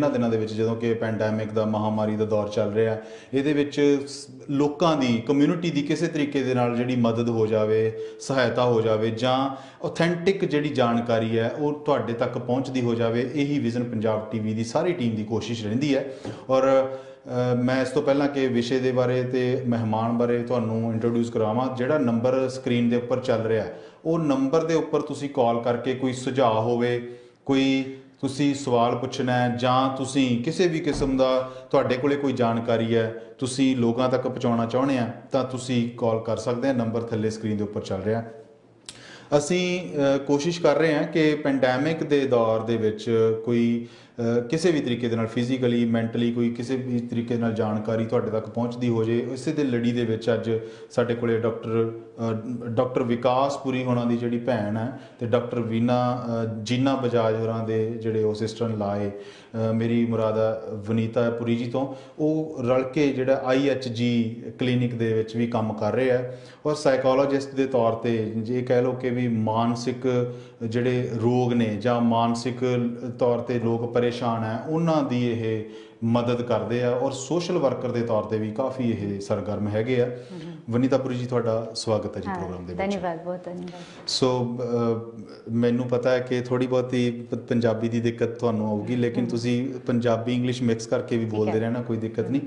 ਇਹਨਾਂ ਦਿਨਾਂ ਦੇ ਵਿੱਚ ਜਦੋਂ ਕਿ ਪੈਂਡੈਮਿਕ ਦਾ ਮਹਾਮਾਰੀ ਦਾ ਦੌਰ ਚੱਲ ਰਿਹਾ, ਇਹਦੇ ਵਿੱਚ ਲੋਕਾਂ ਦੀ ਕਮਿਊਨਿਟੀ ਦੀ ਕਿਸੇ ਤਰੀਕੇ ਦੇ ਨਾਲ ਜਿਹੜੀ ਮਦਦ ਹੋ ਜਾਵੇ, ਸਹਾਇਤਾ ਹੋ ਜਾਵੇ, ਜਾਂ ਆਥੈਂਟਿਕ ਜਿਹੜੀ ਜਾਣਕਾਰੀ ਹੈ ਉਹ ਤੁਹਾਡੇ ਤੱਕ ਪਹੁੰਚਦੀ ਹੋ ਜਾਵੇ, ਇਹੀ ਵਿਜ਼ਨ ਪੰਜਾਬ ਟੀਵੀ ਦੀ ਸਾਰੀ ਟੀਮ ਦੀ ਕੋਸ਼ਿਸ਼ ਰਹਿੰਦੀ ਹੈ। ਔਰ ਮੈਂ ਇਸ ਤੋਂ ਪਹਿਲਾਂ ਕਿ ਵਿਸ਼ੇ ਦੇ ਬਾਰੇ ਤੇ ਮਹਿਮਾਨ ਬਾਰੇ ਤੁਹਾਨੂੰ ਇੰਟਰੋਡਿਊਸ ਕਰਾਵਾਂ, ਜਿਹੜਾ ਨੰਬਰ ਸਕਰੀਨ ਦੇ ਉੱਪਰ ਚੱਲ ਰਿਹਾ ਉਹ ਨੰਬਰ ਦੇ ਉੱਪਰ ਤੁਸੀਂ ਕਾਲ ਕਰਕੇ ਕੋਈ ਸੁਝਾਅ ਹੋਵੇ, ਕੋਈ ਤੁਸੀਂ ਸਵਾਲ ਪੁੱਛਣਾ ਹੈ, ਜਾਂ ਤੁਸੀਂ ਕਿਸੇ ਵੀ ਕਿਸਮ ਦਾ ਤੁਹਾਡੇ ਕੋਲੇ ਕੋਈ ਜਾਣਕਾਰੀ ਹੈ ਤੁਸੀਂ ਲੋਕਾਂ ਤੱਕ ਪਹੁੰਚਾਉਣਾ ਚਾਹੁੰਦੇ ਆ ਤਾਂ ਤੁਸੀਂ ਕਾਲ ਕਰ ਸਕਦੇ ਆ। ਨੰਬਰ ਥੱਲੇ ਸਕਰੀਨ ਦੇ ਉੱਪਰ ਚੱਲ ਰਿਹਾ। ਅਸੀਂ ਕੋਸ਼ਿਸ਼ ਕਰ ਰਹੇ ਹਾਂ ਕਿ ਪੈਂਡੈਮਿਕ ਦੇ ਦੌਰ ਦੇ ਵਿੱਚ ਕੋਈ ਕਿਸੇ ਵੀ ਤਰੀਕੇ ਦੇ ਨਾਲ ਫਿਜ਼ੀਕਲੀ ਮੈਂਟਲੀ ਕੋਈ ਕਿਸੇ ਵੀ ਤਰੀਕੇ ਨਾਲ ਜਾਣਕਾਰੀ ਤੁਹਾਡੇ ਤੱਕ ਪਹੁੰਚਦੀ ਹੋ ਜੇ। ਇਸੇ ਦੇ ਲੜੀ ਦੇ ਵਿੱਚ ਅੱਜ ਸਾਡੇ ਕੋਲੇ ਡਾਕਟਰ ਵਿਕਾਸਪੁਰੀ ਹੋਰਾਂ ਦੀ ਜਿਹੜੀ ਭੈਣ ਹੈ ਤੇ ਡਾਕਟਰ ਜੀਨਾ ਬਜਾਜ ਹੋਰਾਂ ਦੇ ਜਿਹੜੇ ਉਹ ਸਿਸਟਰ ਇਨ ਲਾ ਏ, ਮੇਰੀ ਮੁਰਾਦ ਹੈ ਵਨੀਤਾ ਪੁਰੀ ਜੀ ਤੋਂ, ਉਹ ਰਲ ਕੇ ਜਿਹੜਾ IHG ਕਲੀਨਿਕ ਦੇ ਵਿੱਚ ਵੀ ਕੰਮ ਕਰ ਰਹੇ ਆ। ਔਰ ਸਾਈਕੋਲੋਜਿਸਟ ਦੇ ਤੌਰ ਤੇ ਜੇ ਕਹਿ ਲਓ ਕਿ ਵੀ ਮਾਨਸਿਕ ਜਿਹੜੇ ਰੋਗ ਨੇ ਜਾਂ ਮਾਨਸਿਕ ਤੌਰ ਤੇ ਲੋਕ ਪਰੇਸ਼ਾਨ ਹੈ ਉਹਨਾਂ ਦੀ ਇਹ ਮਦਦ ਕਰਦੇ ਆ, ਔਰ ਸੋਸ਼ਲ ਵਰਕਰ ਦੇ ਤੌਰ ਤੇ ਵੀ ਕਾਫੀ ਇਹ ਸਰਗਰਮ ਹੈਗੇ ਆ। ਵਨੀਤਾ ਪੁਰੀ ਜੀ, ਤੁਹਾਡਾ ਸਵਾਗਤ ਹੈ ਜੀ ਪ੍ਰੋਗਰਾਮ ਦੇ ਵਿੱਚ। ਧੰਨਵਾਦ, ਬਹੁਤ ਧੰਨਵਾਦ। ਸੋ ਮੈਨੂੰ ਪਤਾ ਹੈ ਕਿ ਥੋੜੀ ਬਹੁਤੀ ਪੰਜਾਬੀ ਦੀ ਦਿੱਕਤ ਤੁਹਾਨੂੰ ਆਊਗੀ, ਲੇਕਿਨ ਤੁਸੀਂ ਪੰਜਾਬੀ ਇੰਗਲਿਸ਼ ਮਿਕਸ ਕਰਕੇ ਵੀ ਬੋਲਦੇ ਰਹਿਣਾ, ਕੋਈ ਦਿੱਕਤ ਨਹੀਂ।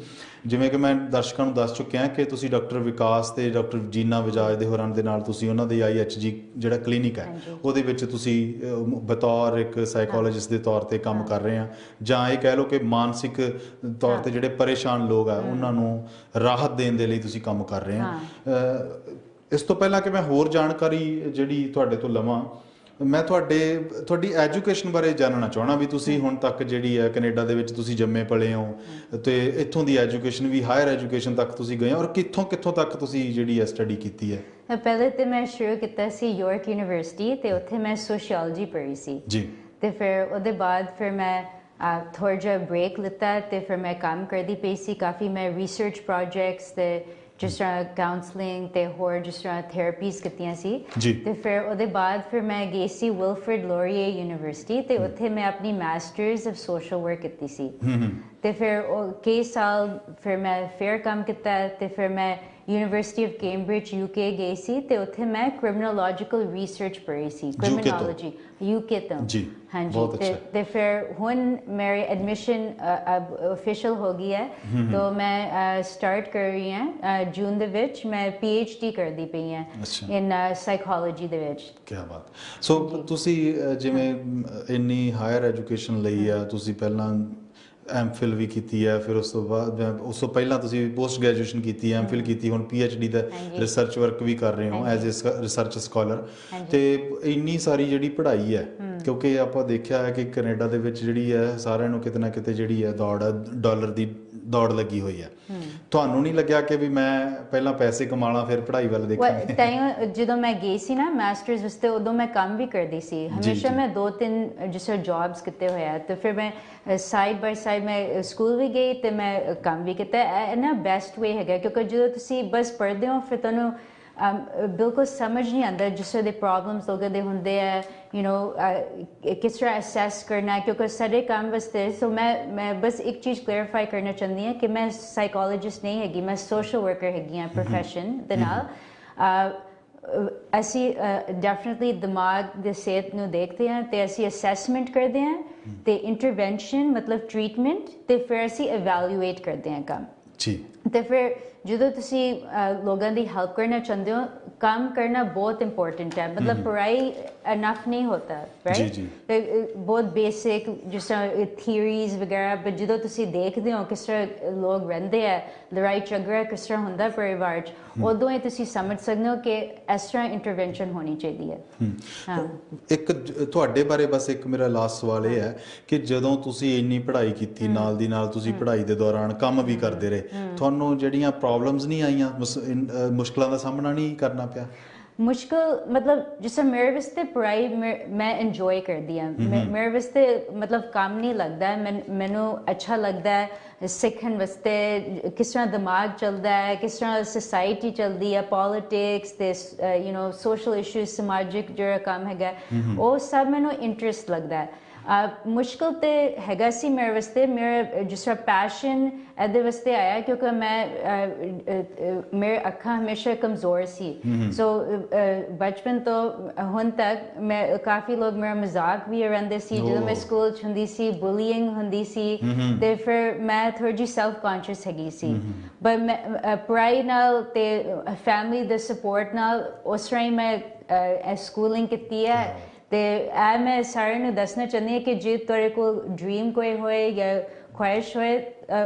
ਜਿਵੇਂ ਕਿ ਮੈਂ ਦਰਸ਼ਕਾਂ ਨੂੰ ਦੱਸ ਚੁੱਕਿਆ ਕਿ ਤੁਸੀਂ ਡਾਕਟਰ ਵਿਕਾਸ ਤੇ ਡਾਕਟਰ ਜੀਨਾ ਬਜਾਜ ਦੇ ਹੋਰਾਂ ਦੇ ਨਾਲ ਤੁਸੀਂ ਉਹਨਾਂ ਦੇ IHG ਜਿਹੜਾ ਕਲੀਨਿਕ ਹੈ ਉਹਦੇ ਵਿੱਚ ਤੁਸੀਂ ਬਤੌਰ ਇੱਕ ਸਾਈਕੋਲੋਜਿਸਟ ਦੇ ਤੌਰ ਤੇ ਕੰਮ ਕਰ ਰਹੇ ਆ, ਜਾਂ ਇਹ ਕਹਿ ਲਓ ਕਿ ਮਾਨਸਿਕ ਤੌਰ ਤੇ ਜਿਹੜੇ ਪਰੇਸ਼ਾਨ ਲੋਕ ਆ ਉਹਨਾਂ ਨੂੰ ਰਾਹਤ ਦੇਣ ਦੇ ਲਈ ਤੁਸੀਂ ਕੰਮ ਕਰ ਰਹੇ ਆ। ਇਸ ਤੋਂ ਪਹਿਲਾਂ ਕਿ ਮੈਂ ਹੋਰ ਜਾਣਕਾਰੀ ਜਿਹੜੀ ਤੁਹਾਡੇ ਤੋਂ ਲਵਾਂ, ਮੈਂ ਤੁਹਾਡੀ ਐਜੂਕੇਸ਼ਨ ਬਾਰੇ ਜਾਣਨਾ ਚਾਹਣਾ ਵੀ ਤੁਸੀਂ ਹੁਣ ਤੱਕ ਜਿਹੜੀ ਹੈ ਕੈਨੇਡਾ ਦੇ ਵਿੱਚ ਤੁਸੀਂ ਜੰਮੇ ਪਲੇ ਹੋ ਤੇ ਇੱਥੋਂ ਦੀ ਐਜੂਕੇਸ਼ਨ ਵੀ ਹਾਇਰ ਐਜੂਕੇਸ਼ਨ ਤੱਕ ਤੁਸੀਂ ਗਏ ਔਰ ਕਿੱਥੋਂ ਤੱਕ ਤੁਸੀਂ ਜਿਹੜੀ ਹੈ ਸਟੱਡੀ ਕੀਤੀ ਹੈ। ਪਹਿਲੇ ਤੇ ਮੈਂ ਸ਼ੁਰੂ ਕੀਤਾ ਸੀ ਯਾਰਕ ਯੂਨੀਵਰਸਿਟੀ ਤੇ ਉੱਥੇ ਮੈਂ ਸੋਸ਼ੀਓਲੋਜੀ ਪੜ੍ਹੀ ਸੀ ਜੀ, ਤੇ ਫਿਰ ਉਹਦੇ ਬਾਅਦ ਫਿਰ ਮੈਂ ਥੋੜ੍ਹਾ ਜਿਹਾ ਬ੍ਰੇਕ ਲਿੱਤਾ ਤੇ ਫਿਰ ਮੈਂ ਕੰਮ ਕਰਦੀ ਪਈ ਸੀ ਕਾਫੀ। ਮੈਂ ਰਿਸਰਚ ਪ੍ਰੋਜੈਕਟਸ ਤੇ ਜਿਸ ਤਰ੍ਹਾਂ ਕਾਉਂਸਲਿੰਗ ਤੇ ਹੋਰ ਜਿਸ ਤਰ੍ਹਾਂ ਥੈਰੇਪੀਜ਼ ਕੀਤੀਆਂ ਸੀ। ਤੇ ਫਿਰ ਉਹਦੇ ਬਾਅਦ ਫਿਰ ਮੈਂ ਗਈ ਸੀ ਵਿਲਫਰਡ ਲੋਰੀਏ ਯੂਨੀਵਰਸਿਟੀ ਤੇ ਉੱਥੇ ਮੈਂ ਆਪਣੀ ਮਾਸਟਰਸ ਆਫ ਸੋਸ਼ਲ ਵਰਕ ਕੀਤੀ ਸੀ। ਤੇ ਫਿਰ ਉਹ ਕਈ ਸਾਲ ਫਿਰ ਮੈਂ ਫੇਰ ਕੰਮ ਕੀਤਾ ਤੇ ਫਿਰ ਮੈਂ ਯੂਨੀਵਰਸਿਟੀ ਆਫ ਕੈਂਬਰਿਜ UK ਗਈ ਸੀ ਤੇ ਉੱਥੇ ਮੈਂ ਕ੍ਰਿਮੀਨੋਲੋਜੀਕਲ ਰਿਸਰਚ ਪੜ੍ਹੀ ਸੀ, ਕ੍ਰਿਮੀਨੋਲੋਜੀ UK ਤੋਂ। ਹਾਂਜੀ, ਤੇ ਫਿਰ ਹੁਣ ਮੇਰੀ ਐਡਮਿਸ਼ਨ ਆਫੀਸ਼ੀਅਲ ਹੋ ਗਈ ਹੈ ਤਾਂ ਮੈਂ ਸਟਾਰਟ ਕਰ ਰਹੀ ਹਾਂ ਜੂਨ ਦੇ ਵਿੱਚ। ਮੈਂ PhD ਕਰਦੀ ਪਈ ਹਾਂ ਇਨ ਸਾਈਕੋਲੋਜੀ ਦੇ ਵਿੱਚ। ਕੀ ਬਾਤ। ਸੋ ਤੁਸੀਂ ਜਿਵੇਂ ਇੰਨੀ ਹਾਇਰ ਐਜੂਕੇਸ਼ਨ ਲਈ ਆ, ਤੁਸੀਂ ਪਹਿਲਾਂ MPhil ਵੀ ਕੀਤੀ ਹੈ, ਫਿਰ ਉਸ ਤੋਂ ਪਹਿਲਾਂ ਤੁਸੀਂ ਪੋਸਟ ਗ੍ਰੈਜੂਏਸ਼ਨ ਕੀਤੀ, MPhil ਕੀਤੀ, ਹੁਣ PhD ਦਾ ਰਿਸਰਚ ਵਰਕ ਵੀ ਕਰ ਰਹੇ ਹੋ ਐਜ਼ ਏ ਰਿਸਰਚ ਸਕਾਲਰ। ਤੇ ਇੰਨੀ ਸਾਰੀ ਜਿਹੜੀ ਪੜ੍ਹਾਈ ਹੈ, ਕਿਉਂਕਿ ਆਪਾਂ ਦੇਖਿਆ ਹੈ ਕਿ ਕੈਨੇਡਾ ਦੇ ਵਿੱਚ ਜਿਹੜੀ ਹੈ ਸਾਰਿਆਂ ਨੂੰ ਕਿਤੇ ਨਾ ਕਿਤੇ ਜਿਹੜੀ ਹੈ ਡਾਲਰ ਦੀ ਦੌੜ ਲੱਗੀ ਹੋਈ ਹੈ। ਤੁਹਾਨੂੰ ਨਹੀਂ ਲੱਗਿਆ ਕਿ ਵੀ ਮੈਂ ਪਹਿਲਾਂ ਪੈਸੇ ਕਮਾ ਲਾਂ ਫਿਰ ਪੜ੍ਹਾਈ ਵੱਲ ਦੇਖਾਂ? ਤਾਂ ਜਦੋਂ ਮੈਂ ਗਈ ਸੀ ਨਾ ਮਾਸਟਰਸ ਵਾਸਤੇ ਉਦੋਂ ਮੈਂ ਕੰਮ ਵੀ ਕਰਦੀ ਸੀ ਹਮੇਸ਼ਾ। ਮੈਂ 2-3 ਜਿਸ ਤਰ੍ਹਾਂ ਜੌਬਸ ਕੀਤੇ ਹੋਇਆ ਤੇ ਫਿਰ ਮੈਂ ਸਾਈਡ ਬਾਈ ਸਾਈਡ ਮੈਂ ਸਕੂਲ ਵੀ ਗਈ ਤੇ ਮੈਂ ਕੰਮ ਵੀ ਕੀਤਾ। ਇਹ ਨਾ ਬੈਸਟ ਵੇ ਹੈਗਾ, ਕਿਉਂਕਿ ਜਦੋਂ ਤੁਸੀਂ ਬਸ ਪੜ੍ਹਦੇ ਹੋ ਫਿਰ ਤੁਹਾਨੂੰ ਬਿਲਕੁਲ ਸਮਝ ਨਹੀਂ ਆਉਂਦਾ ਜਿਸ ਤਰ੍ਹਾਂ ਦੇ ਪ੍ਰੋਬਲਮਸ ਲੋਕਾਂ ਦੇ ਹੁੰਦੇ ਆ, ਕਿਸ ਤਰ੍ਹਾਂ ਅਸੈਸ ਕਰਨਾ, ਕਿਉਂਕਿ ਸਾਡੇ ਕੰਮ ਵਾਸਤੇ। ਸੋ ਮੈਂ ਬਸ ਇੱਕ ਚੀਜ਼ ਕਲੈਰੀਫਾਈ ਕਰਨਾ ਚਾਹੁੰਦੀ ਹਾਂ ਕਿ ਮੈਂ ਸਾਈਕੋਲੋਜਿਸਟ ਨਹੀਂ ਹੈਗੀ, ਮੈਂ ਸੋਸ਼ਲ ਵਰਕਰ ਹੈਗੀ ਹਾਂ ਪ੍ਰੋਫੈਸ਼ਨ ਦੇ ਨਾਲ। ਅਸੀਂ ਡੈਫੀਨੇਟਲੀ ਦਿਮਾਗ ਦੀ ਸਿਹਤ ਨੂੰ ਦੇਖਦੇ ਹਾਂ ਤੇ ਅਸੀਂ ਅਸੈਸਮੈਂਟ ਕਰਦੇ ਹਾਂ ਤੇ ਇੰਟਰਵੈਂਸ਼ਨ ਮਤਲਬ ਟਰੀਟਮੈਂਟ, ਤੇ ਫਿਰ ਅਸੀਂ ਇਵੈਲੂਏਟ ਕਰਦੇ ਹਾਂ ਕੰਮ ਜੀ। ਤੇ ਫਿਰ ਜਦੋਂ ਤੁਸੀਂ ਲੋਕਾਂ ਦੀ ਹੈਲਪ ਕਰਨਾ ਚਾਹੁੰਦੇ ਹੋ, ਕੰਮ ਕਰਨਾ ਬਹੁਤ ਇੰਪੋਰਟੈਂਟ ਹੈ। ਮਤਲਬ ਪੜ੍ਹਾਈ ਇਨਫ ਨਹੀਂ ਹੋਤਾ, ਰਾਈਟ? ਬਹੁਤ ਬੇਸਿਕ ਜਿਸ ਤਰ੍ਹਾਂ ਥਿਊਰੀਜ਼ ਵਗੈਰਾ, ਬਟ ਜਦੋਂ ਤੁਸੀਂ ਦੇਖਦੇ ਹੋ ਕਿਸ ਤਰ੍ਹਾਂ ਲੋਕ ਰਹਿੰਦੇ ਆ, ਲੜਾਈ ਝਗੜਾ ਕਿਸ ਤਰ੍ਹਾਂ ਹੁੰਦਾ ਪਰਿਵਾਰ 'ਚ, ਉਦੋਂ ਹੀ ਤੁਸੀਂ ਸਮਝ ਸਕਦੇ ਹੋ ਕਿ ਇਸ ਤਰ੍ਹਾਂ ਇੰਟਰਵੈਂਸ਼ਨ ਹੋਣੀ ਚਾਹੀਦੀ ਹੈ। ਇੱਕ ਤੁਹਾਡੇ ਬਾਰੇ ਬਸ ਇੱਕ ਮੇਰਾ ਲਾਸਟ ਸਵਾਲ ਇਹ ਹੈ ਕਿ ਜਦੋਂ ਤੁਸੀਂ ਇੰਨੀ ਪੜ੍ਹਾਈ ਕੀਤੀ, ਨਾਲ ਦੀ ਨਾਲ ਤੁਸੀਂ ਪੜ੍ਹਾਈ ਦੇ ਦੌਰਾਨ ਕੰਮ ਵੀ ਕਰਦੇ ਰਹੇ, ਤੁਹਾਨੂੰ ਜਿਹੜੀਆਂ ਪ੍ਰੋਬਲਮਸ ਨਹੀਂ ਆਈਆਂ, ਮੁਸ਼ਕਲਾਂ ਦਾ ਸਾਹਮਣਾ ਨਹੀਂ ਕਰਨਾ ਪਿਆ? ਮੁਸ਼ਕਿਲ ਮਤਲਬ ਜਿਸ ਤਰ੍ਹਾਂ ਮੇਰੇ ਵਾਸਤੇ ਪੜ੍ਹਾਈ ਮੈਂ ਇੰਜੋਏ ਕਰਦੀ ਹਾਂ। ਮੇਰੇ ਵਾਸਤੇ ਮਤਲਬ ਕੰਮ ਨਹੀਂ ਲੱਗਦਾ, ਮੈਨੂੰ ਅੱਛਾ ਲੱਗਦਾ ਹੈ ਸਿੱਖਣ ਵਾਸਤੇ ਕਿਸ ਤਰ੍ਹਾਂ ਦਿਮਾਗ ਚੱਲਦਾ ਹੈ, ਕਿਸ ਤਰ੍ਹਾਂ ਸੋਸਾਇਟੀ ਚੱਲਦੀ ਹੈ, ਪੋਲੀਟਿਕਸ ਤੇ ਸੋਸ਼ਲ ਇਸ਼ੂਜ਼, ਸਮਾਜਿਕ ਜਿਹੜਾ ਕੰਮ ਹੈਗਾ ਉਹ ਸਭ ਮੈਨੂੰ ਇੰਟਰਸਟ ਲੱਗਦਾ ਹੈ। मुश्किल तो हैगा सी मेरे वास्ते, मेरा जिस तरह पैशन ਇਹਦੇ ਵਾਸਤੇ ਆਇਆ ਕਿਉਂਕਿ ਮੈਂ ਮੇਰੇ ਅੱਖਾਂ ਹਮੇਸ਼ਾ ਕਮਜ਼ੋਰ ਸੀ ਸੋ ਬਚਪਨ ਤੋਂ ਹੁਣ ਤੱਕ ਮੈਂ ਕਾਫੀ ਲੋਕ ਮੇਰਾ ਮਜ਼ਾਕ ਵੀ ਉਡਾਉਂਦੇ ਸੀ ਜਦੋਂ ਮੈਂ ਸਕੂਲ 'ਚ ਹੁੰਦੀ ਸੀ, ਬੁਲੀਇੰਗ ਹੁੰਦੀ ਸੀ ਤੇ ਫਿਰ ਮੈਂ ਥੋੜੀ ਜਿਹੀ ਸੈਲਫ ਕੌਨਸ਼ੀਅਸ ਹੈਗੀ ਸੀ ਪਰ ਮੈਂ ਪੜ੍ਹਾਈ ਨਾਲ ਤੇ ਫੈਮਿਲੀ ਦੇ ਸਪੋਰਟ ਨਾਲ ਉਸ ਤਰ੍ਹਾਂ ਹੀ ਮੈਂ ਸਕੂਲਿੰਗ ਕੀਤੀ ਹੈ ਤੇ ਇਹ ਮੈਂ ਸਾਰਿਆਂ ਨੂੰ ਦੱਸਣਾ ਚਾਹੁੰਦੀ ਹਾਂ ਕਿ ਜੇ ਤੁਹਾਡੇ ਕੋਲ ਡ੍ਰੀਮ ਕੋਈ ਹੋਏ ਜਾਂ ਖੁਆਇਸ਼ ਹੋਏ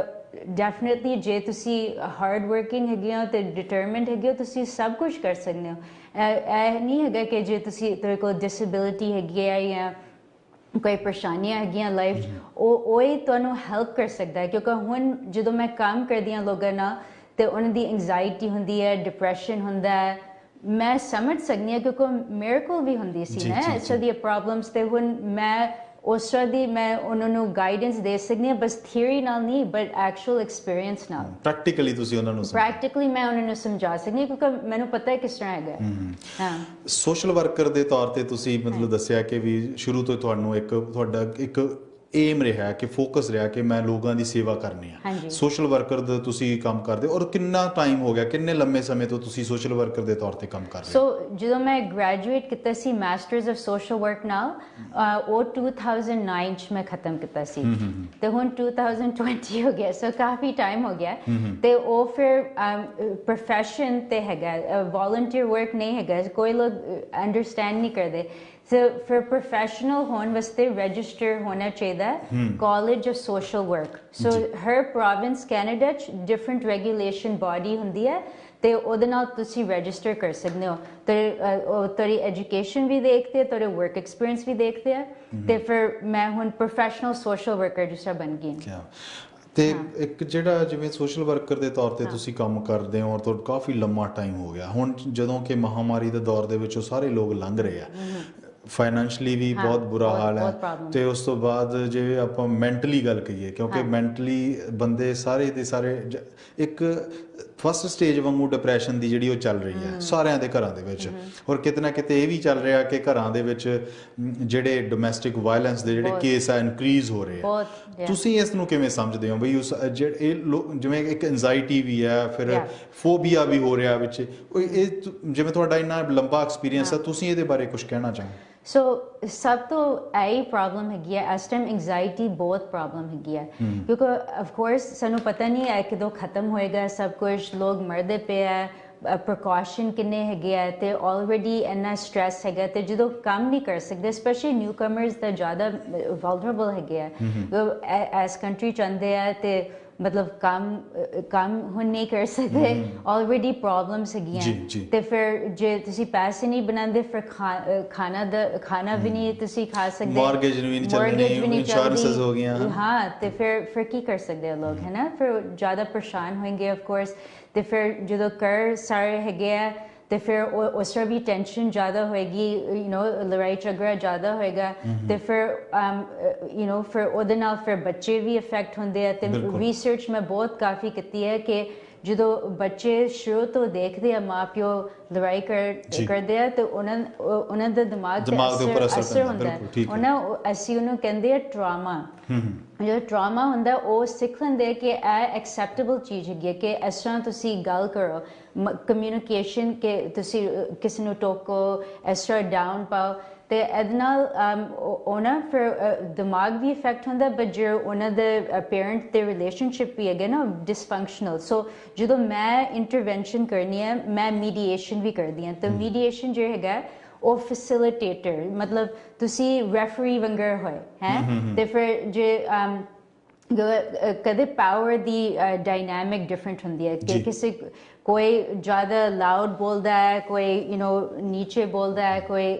ਡੈਫੀਨੇਟਲੀ ਜੇ ਤੁਸੀਂ ਹਾਰਡ ਵਰਕਿੰਗ ਹੈਗੇ ਹੋ ਤੇ ਡਿਟਰਮਿਨਡ ਹੈਗੇ ਹੋ ਤੁਸੀਂ ਸਭ ਕੁਝ ਕਰ ਸਕਦੇ ਹੋ ਇਹ ਨਹੀਂ ਹੈਗਾ ਕਿ ਜੇ ਤੁਸੀਂ ਤੁਹਾਡੇ ਕੋਲ ਡਿਸੇਬਿਲਿਟੀ ਹੈਗੀ ਹੈ ਜਾਂ ਕੋਈ ਪਰੇਸ਼ਾਨੀਆਂ ਹੈਗੀਆਂ ਲਾਈਫ 'ਚ ਉਹ ਹੀ ਤੁਹਾਨੂੰ ਹੈਲਪ ਕਰ ਸਕਦਾ ਹੈ ਕਿਉਂਕਿ ਹੁਣ ਜਦੋਂ ਮੈਂ ਕੰਮ ਕਰਦੀ ਹਾਂ ਲੋਕਾਂ ਨਾਲ ਤੇ ਉਹਨਾਂ ਦੀ ਐਂਗਜ਼ਾਇਟੀ ਹੁੰਦੀ ਹੈ, ਡਿਪਰੈਸ਼ਨ ਹੁੰਦਾ ਹੈ ਮੈਂ ਸਮਝ ਸਕਦੀ ਹਾਂ ਕਿਉਂਕਿ ਮੇਰੇ ਕੋਲ ਵੀ ਹੁੰਦੀ ਸੀ ਨਾ ਇਸ ਤਰ੍ਹਾਂ ਦੀਆਂ ਪ੍ਰੋਬਲਮਸ ਤੇ ਹੁਣ ਮੈਂ ਉਸ ਤਰ੍ਹਾਂ ਦੀ ਮੈਂ ਉਹਨਾਂ ਨੂੰ ਗਾਈਡੈਂਸ ਦੇ ਸਕਦੀ ਹਾਂ ਬਸ ਥਿਊਰੀ ਨਾਲ ਨਹੀਂ ਬਟ ਐਕਚੁਅਲ ਐਕਸਪੀਰੀਅੰਸ ਨਾਲ ਪ੍ਰੈਕਟੀਕਲੀ ਤੁਸੀਂ ਉਹਨਾਂ ਨੂੰ ਪ੍ਰੈਕਟੀਕਲੀ ਮੈਂ ਉਹਨਾਂ ਨੂੰ ਸਮਝਾ ਸਕਦੀ ਹਾਂ ਕਿਉਂਕਿ ਮੈਨੂੰ ਪਤਾ ਹੈ ਕਿਸ ਤਰ੍ਹਾਂ ਹੈਗਾ ਹਾਂ ਸੋਸ਼ਲ ਵਰਕਰ ਦੇ ਤੌਰ ਤੇ ਤੁਸੀਂ ਮਤਲਬ ਦੱਸਿਆ ਕਿ ਵੀ ਸ਼ੁਰੂ ਤੋਂ ਤੁਹਾਨੂੰ ਤੁਹਾਡਾ ਇੱਕ ਏਮ ਰਿਹਾ ਕਿ ਫੋਕਸ ਰਿਹਾ ਕਿ ਮੈਂ ਲੋਕਾਂ ਦੀ ਸੇਵਾ ਕਰਨੀ ਆ ਸੋਸ਼ਲ ਵਰਕਰ ਦਾ ਤੁਸੀਂ ਕੰਮ ਕਰਦੇ ਔਰ ਕਿੰਨਾ ਟਾਈਮ ਹੋ ਗਿਆ ਕਿੰਨੇ ਲੰਮੇ ਸਮੇਂ ਤੋਂ ਤੁਸੀਂ ਸੋਸ਼ਲ ਵਰਕਰ ਦੇ ਤੌਰ ਤੇ ਕੰਮ ਕਰ ਰਹੇ ਹੋ ਸੋ ਜਦੋਂ ਮੈਂ ਗ੍ਰੈਜੂਏਟ ਕੀਤਾ ਸੀ ਮਾਸਟਰਸ ਆਫ ਸੋਸ਼ਲ ਵਰਕ ਨਾਲ ਉਹ 2009 ਚ ਮੈਂ ਖਤਮ ਕੀਤਾ ਸੀ ਤੇ ਹੁਣ 2020 ਹੋ ਗਿਆ ਸੋ ਕਾਫੀ ਟਾਈਮ ਹੋ ਗਿਆ ਤੇ ਉਹ ਫਿਰ ਪ੍ਰੋਫੈਸ਼ਨ ਤੇ ਹੈਗਾ ਵੋਲੰਟੀਅਰ ਵਰਕ ਨਹੀਂ ਹੈਗਾ ਕੋਈ ਲੋਕ ਅੰਡਰਸਟੈਂਡ ਨਹੀਂ ਕਰਦੇ So for professional ਹੋਣ ਵਾਸਤੇ register ਹੋਣਾ ਚਾਹੀਦਾ College of Social Work so Har province Canada ਚ different regulation body ਹੁੰਦੀ ਹੈ ਤੇ ਉਹਦੇ ਨਾਲ ਤੁਸੀਂ register ਕਰ ਸਕਦੇ ਹੋ ਤੇ ਤੁਹਾਡੀ education ਵੀ ਦੇਖਦੇ ਤੁਹਾਡੇ work experience ਵੀ ਦੇਖਦੇ ਆ ਤੇ ਫਿਰ ਮੈਂ ਹੁਣ professional social worker ਜਿਸ ਤਰ੍ਹਾਂ ਬਣ ਗਈ ਤੇ ਇੱਕ ਜਿਹੜਾ ਜਿਵੇਂ ਸੋਸ਼ਲ ਵਰਕਰ ਦੇ ਤੌਰ ਤੇ ਤੁਸੀਂ ਕੰਮ ਕਰਦੇ ਹੋ ਔਰ ਤੁਹਾਡਾ ਕਾਫੀ ਲੰਮਾ ਟਾਈਮ ਹੋ ਗਿਆ ਹੁਣ ਜਦੋਂ ਕਿ ਮਹਾਮਾਰੀ ਦੇ ਦੌਰ ਦੇ ਵਿੱਚੋਂ ਸਾਰੇ ਲੋਕ ਲੰਘ ਰਹੇ ਆ ਫਾਈਨੈਂਸ਼ਲੀ ਵੀ ਬਹੁਤ ਬੁਰਾ ਹਾਲ ਹੈ ਤੇ ਉਸ ਤੋਂ ਬਾਅਦ ਜੇ ਆਪਾਂ ਮੈਂਟਲੀ ਗੱਲ ਕਹੀਏ ਕਿਉਂਕਿ ਮੈਂਟਲੀ ਬੰਦੇ ਸਾਰੇ ਦੇ ਸਾਰੇ ਇੱਕ ਫਸਟ ਸਟੇਜ ਵਾਂਗੂ ਡਿਪਰੈਸ਼ਨ ਦੀ ਜਿਹੜੀ ਉਹ ਚੱਲ ਰਹੀ ਹੈ ਸਾਰਿਆਂ ਦੇ ਘਰਾਂ ਦੇ ਵਿੱਚ ਔਰ ਕਿਤੇ ਨਾ ਕਿਤੇ ਇਹ ਵੀ ਚੱਲ ਰਿਹਾ ਕਿ ਘਰਾਂ ਦੇ ਵਿੱਚ ਜਿਹੜੇ ਡੋਮੈਸਟਿਕ ਵਾਇਲੈਂਸ ਦੇ ਜਿਹੜੇ ਕੇਸ ਆ ਇਨਕਰੀਜ਼ ਹੋ ਰਹੇ ਆ ਤੁਸੀਂ ਇਸ ਨੂੰ ਕਿਵੇਂ ਸਮਝਦੇ ਹੋ ਬਈ ਉਸ ਜਿਵੇਂ ਇੱਕ ਐਂਜ਼ਾਈਟੀ ਵੀ ਹੈ ਫਿਰ ਫੋਬੀਆ ਵੀ ਹੋ ਰਿਹਾ ਵਿੱਚ ਇਹ ਜਿਵੇਂ ਤੁਹਾਡਾ ਇੰਨਾ ਲੰਬਾ ਐਕਸਪੀਰੀਅੰਸ ਹੈ ਤੁਸੀਂ ਇਹਦੇ ਬਾਰੇ ਕੁਝ ਕਹਿਣਾ ਚਾਹੋ ਸੋ ਸਭ ਤੋਂ ਇਹੀ ਪ੍ਰੋਬਲਮ ਹੈਗੀ ਹੈ ਇਸ ਟਾਈਮ ਐਂਗਜ਼ਾਇਟੀ ਬਹੁਤ ਪ੍ਰੋਬਲਮ ਹੈਗੀ ਹੈ ਕਿਉਂਕਿ ਆਫ ਕੋਰਸ ਸਾਨੂੰ ਪਤਾ ਨਹੀਂ ਹੈ ਕਦੋਂ ਖਤਮ ਹੋਏਗਾ ਸਭ ਕੁਝ ਲੋਕ ਮਰਦੇ ਪਏ ਹੈ ਪ੍ਰੀਕਾਸ਼ਨ ਕਿੰਨੇ ਹੈਗੇ ਆ ਤੇ ਆਲਰੇਡੀ ਇੰਨਾ ਸਟ੍ਰੈਸ ਹੈਗਾ ਤੇ ਜਦੋਂ ਕੰਮ ਨਹੀਂ ਕਰ ਸਕਦੇ ਸਪੈਸ਼ਲੀ ਨਿਊ ਕਮਰਸ ਤਾਂ ਜ਼ਿਆਦਾ ਵਲਨਰੇਬਲ ਹੈਗੇ ਆ ਇਸ ਕੰਟਰੀ ਚ ਆਉਂਦੇ ਆ ਤੇ मतलब काम ਹੁਣ ਨਹੀਂ ਕਰ ਸਕਦੇ ਆਲਰੇਡੀ ਪ੍ਰੋਬਲਮਸ ਹੈਗੀਆਂ ਤੇ ਫਿਰ ਜੇ ਤੁਸੀਂ ਪੈਸੇ ਨਹੀਂ ਬਣਾਉਂਦੇ ਫਿਰ ਖਾਣਾ ਵੀ ਨਹੀਂ ਤੁਸੀਂ ਖਾ ਸਕਦੇ ਮਾਰਗੇਜ ਵੀ ਨਹੀਂ ਚੱਲਣੀ ਇੰਸ਼ੋਰੈਂਸਸ ਹੋ ਗਈਆਂ ਹਾਂ ਤੇ ਫਿਰ ਕੀ ਕਰ ਸਕਦੇ ਲੋਕ ਹੈ ਨਾ ਫਿਰ ਜ਼ਿਆਦਾ ਪਰੇਸ਼ਾਨ ਹੋਣਗੇ ਆਫ ਕੋਰਸ ਤੇ ਫਿਰ ਜਦੋਂ ਕਰ ਸਾਰੇ ਹੈਗੇ ਆ ਤੇ ਫਿਰ ਉਸ ਤਰ੍ਹਾਂ ਵੀ ਟੈਨਸ਼ਨ ਜ਼ਿਆਦਾ ਹੋਏਗੀ ਲੜਾਈ ਝਗੜਾ ਜ਼ਿਆਦਾ ਹੋਏਗਾ ਤੇ ਫਿਰ ਫਿਰ ਉਹਦੇ ਨਾਲ ਫਿਰ ਬੱਚੇ ਵੀ ਇਫੈਕਟ ਹੁੰਦੇ ਆ ਤੇ ਰਿਸਰਚ ਮੈਂ ਬਹੁਤ ਕਾਫੀ ਕੀਤੀ ਹੈ ਕਿ ਜਦੋਂ ਬੱਚੇ ਸ਼ੁਰੂ ਤੋਂ ਦੇਖਦੇ ਆ ਮਾਂ ਪਿਓ ਲੜਾਈ ਕਰਦੇ ਆ ਤੇ ਉਹਨਾਂ ਦਾ ਦਿਮਾਗ ਤੇ ਅਸਰ ਹੁੰਦਾ ਅਸੀਂ ਉਹਨੂੰ ਕਹਿੰਦੇ ਆ ਟਰਾਮਾ ਜਿਹੜਾ ਟਰਾਮਾ ਹੁੰਦਾ ਉਹ ਸਿੱਖ ਲੈਂਦੇ ਕਿ ਇਹ ਐਕਸੈਪਟੇਬਲ ਚੀਜ਼ ਹੈਗੀ ਹੈ ਕਿ ਇਸ ਤਰ੍ਹਾਂ ਤੁਸੀਂ ਗੱਲ ਕਰੋ ਕਮਿਊਨੀਕੇਸ਼ਨ ਕਿ ਤੁਸੀਂ ਕਿਸੇ ਨੂੰ ਟੋਕੋ ਇਸ ਤਰ੍ਹਾਂ ਡਾਊਨ ਪਾਓ ਤੇ ਇਹਦੇ ਨਾਲ ਉਹਨਾਂ ਫਿਰ ਦਿਮਾਗ ਵੀ ਇਫੈਕਟ ਹੁੰਦਾ ਬਟ ਜੇ ਉਹਨਾਂ ਦੇ ਪੇਰੈਂਟ ਦੇ ਰਿਲੇਸ਼ਨਸ਼ਿਪ ਵੀ ਹੈਗੇ ਨਾ ਡਿਸਫੰਕਸ਼ਨਲ ਸੋ ਜਦੋਂ ਮੈਂ ਇੰਟਰਵੈਂਸ਼ਨ ਕਰਨੀ ਹੈ ਮੈਂ ਮੀਡੀਏਸ਼ਨ ਵੀ ਕਰਦੀ ਹਾਂ ਤਾਂ ਮੀਡੀਏਸ਼ਨ ਜਿਹੜਾ ਹੈਗਾ ਉਹ ਫੈਸਿਲਿਟੇਟਰ ਮਤਲਬ ਤੁਸੀਂ ਰੈਫਰੀ ਵੰਗਰ ਹੋਏ ਹੈ ਤੇ ਫਿਰ ਜੇ ਕਦੇ ਪਾਵਰ ਦੀ ਡਾਇਨਾਮਿਕ ਡਿਫਰੈਂਟ ਹੁੰਦੀ ਹੈ ਕਿ ਕਿਸੇ ਕੋਈ ਜ਼ਿਆਦਾ ਲਾਊਡ ਬੋਲਦਾ ਹੈ ਕੋਈ ਨੀਚੇ ਬੋਲਦਾ ਹੈ ਕੋਈ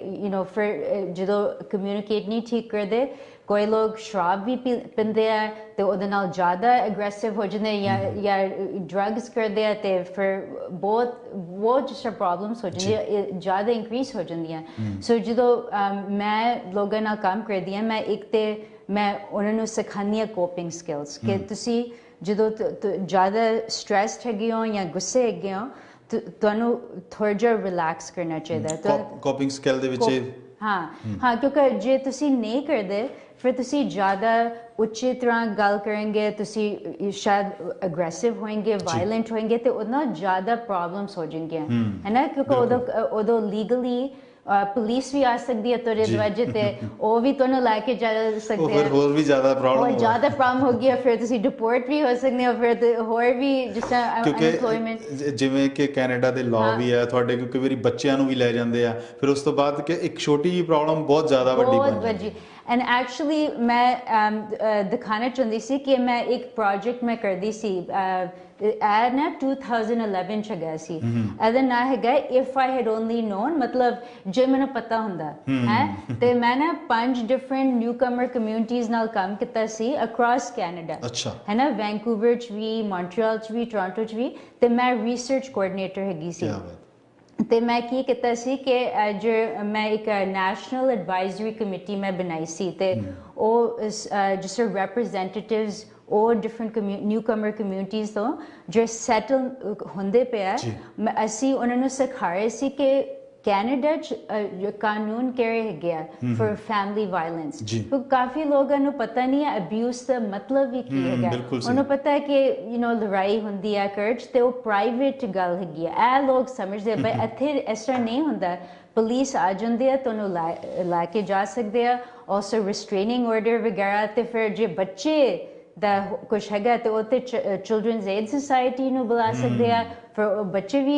ਫਿਰ ਜਦੋਂ ਕਮਿਊਨੀਕੇਟ ਨਹੀਂ ਠੀਕ ਕਰਦੇ ਕੋਈ ਲੋਕ ਸ਼ਰਾਬ ਵੀ ਪੀਂਦੇ ਆ ਤੇ ਉਹਦੇ ਨਾਲ ਜ਼ਿਆਦਾ ਐਗਰੈਸਿਵ ਹੋ ਜਾਂਦੇ ਜਾਂ ਡਰੱਗਸ ਕਰਦੇ ਆ ਤੇ ਫਿਰ ਬਹੁਤ ਜਿਸ ਤਰ੍ਹਾਂ ਪ੍ਰੋਬਲਮਸ ਹੋ ਜਾਂਦੀਆਂ ਜ਼ਿਆਦਾ ਇਨਕਰੀਜ਼ ਹੋ ਜਾਂਦੀਆਂ ਸੋ ਜਦੋਂ ਮੈਂ ਲੋਕਾਂ ਨਾਲ ਕੰਮ ਕਰਦੀ ਹਾਂ ਮੈਂ ਉਹਨਾਂ ਨੂੰ ਸਿਖਾਉਂਦੀ ਹਾਂ ਕੋਪਿੰਗ ਸਕਿੱਲਸ ਕਿ ਤੁਸੀਂ ਜਦੋਂ ਜ਼ਿਆਦਾ ਸਟ੍ਰੈਸਡ ਹੈਗੇ ਹੋ ਜਾਂ ਗੁੱਸੇ ਹੈਗੇ ਹੋ ਤੁਹਾਨੂੰ ਥੋੜ੍ਹਾ ਜਿਹਾ ਰਿਲੈਕਸ ਕਰਨਾ ਚਾਹੀਦਾ ਕੋਪਿੰਗ ਸਕਿੱਲ ਦੇ ਵਿੱਚ हाँ क्योंकि जे तुसी नहीं करदे फिर तुसी ज़्यादा उच्ची तरह गल करेंगे, तुसी शायद अग्रेसिव होएंगे, वायलेंट होएंगे, तो उतना ज़्यादा प्रॉब्लम्स हो जाएंगे, है ना, क्योंकि उदो लीगली पुलिस भी आ सकती है तेरे दरवाजे ते, वो भी तोनू लाके जा सकते हैं, और भी ज़्यादा प्रॉब्लम हो गया, फिर तुसी डिपोर्ट भी हो सकते हो, फिर और भी जिस ਕਿਉਂਕਿ ਜਿਵੇਂ ਕਿ ਕੈਨੇਡਾ ਦੇ ਲਾਅ ਵੀ ਹੈ ਤੁਹਾਡੇ, ਕਿਉਂਕਿ ਵਾਰੀ ਬੱਚਿਆਂ ਨੂੰ ਵੀ ਲੈ ਜਾਂਦੇ ਆ, ਫਿਰ ਉਸ ਤੋਂ ਬਾਅਦ ਕਿ ਇੱਕ ਛੋਟੀ ਜਿਹੀ ਪ੍ਰੋਬਲਮ ਬਹੁਤ ਜ਼ਿਆਦਾ ਵੱਡੀ ਬਣ ਜਾਂਦੀ ਹੈ। एंड एक्चुअली मैं दिखाना चाहती सी कि मैं एक प्रोजेक्ट मैं करती सी ਐ ਨਾ 2011 ਚ ਗਿਆ ਸੀ, ਇਹਦਾ ਨਾਂ ਹੈਗਾ if I had only non, ਮਤਲਬ ਜੇ ਮੈਨੂੰ ਪਤਾ ਹੁੰਦਾ ਹੈ, ਤੇ ਮੈਂ ਨਾ 5 ਡਿਫਰੈਂਟ ਨਿਊ ਕਮਰ ਕਮਿਊਨਿਟੀਜ਼ ਨਾਲ ਕੰਮ ਕੀਤਾ ਸੀ ਅਕ੍ਰੋਸ ਕੈਨੇਡਾ, ਹੈ ਨਾ, ਵੈਂਕੂਵਰ ਚ ਵੀ, ਮੌਂਟਰੀਅਲ ਚ ਵੀ, ਟੋਰਾਂਟੋ ਚ ਵੀ, ਤੇ ਮੈਂ ਰਿਸਰਚ ਕੋਆਰਡੀਨੇਟਰ ਹੈਗੀ ਸੀ। ਤੇ ਮੈਂ ਕੀ ਕੀਤਾ ਸੀ ਕਿ ਜੋ ਮੈਂ ਇੱਕ ਨੈਸ਼ਨਲ ਐਡਵਾਈਜ਼ਰੀ ਕਮੇਟੀ ਮੈਂ ਬਣਾਈ ਸੀ, ਤੇ ਉਹ ਜਿਸ ਰੈਪਰੈਜ਼ੈਂਟੇਟਿਵਸ ਉਹ ਡਿਫਰੈਂਟ ਨਿਊ ਕਮਰ ਕਮਿਊਨਿਟੀਜ਼ ਤੋਂ ਜੋ ਸੈਟਲ ਹੁੰਦੇ ਪਿਆ, ਅਸੀਂ ਉਹਨਾਂ ਨੂੰ ਸਿਖਾ ਰਹੇ ਸੀ ਕਿ ਕੈਨੇਡਾ 'ਚ ਕਾਨੂੰਨ ਕਿਹੜੇ ਹੈਗੇ ਆ ਫॉर ਫੈਮਿਲੀ ਵਾਇਲੈਂਸ, ਕਿਉਂਕਿ ਕਾਫੀ ਲੋਕਾਂ ਨੂੰ ਪਤਾ ਨਹੀਂ ਹੈ ਅਬਿਊਜ਼ ਦਾ ਮਤਲਬ ਵੀ ਕੀ ਹੈਗਾ, ਉਹਨੂੰ ਪਤਾ ਹੈ ਕਿ ਲੜਾਈ ਹੁੰਦੀ ਹੈ ਘਰ 'ਚ ਤੇ ਉਹ ਪ੍ਰਾਈਵੇਟ ਗੱਲ ਹੈਗੀ ਆ, ਇਹ ਲੋਕ ਸਮਝਦੇ ਬਈ ਇੱਥੇ ਇਸ ਤਰ੍ਹਾਂ ਨਹੀਂ ਹੁੰਦਾ, ਪੁਲਿਸ ਆ ਜਾਂਦੀ ਹੈ ਤੁਹਾਨੂੰ ਲਾ ਕੇ ਜਾ ਸਕਦੇ ਆ, ਆਲਸੋ ਰਿਸਟ੍ਰੇਨਿੰਗ ਆਰਡਰ ਵਗੈਰਾ, ਤੇ ਫਿਰ ਜੇ ਬੱਚੇ ਦਾ ਕੁਛ ਹੈਗਾ ਤੇ ਉਹ ਤੇ ਚਿਲਡਰਨਸ ਏਡ ਸੁਸਾਇਟੀ ਨੂੰ ਬੁਲਾ ਸਕਦੇ ਆ, ਫਿਰ ਬੱਚੇ ਵੀ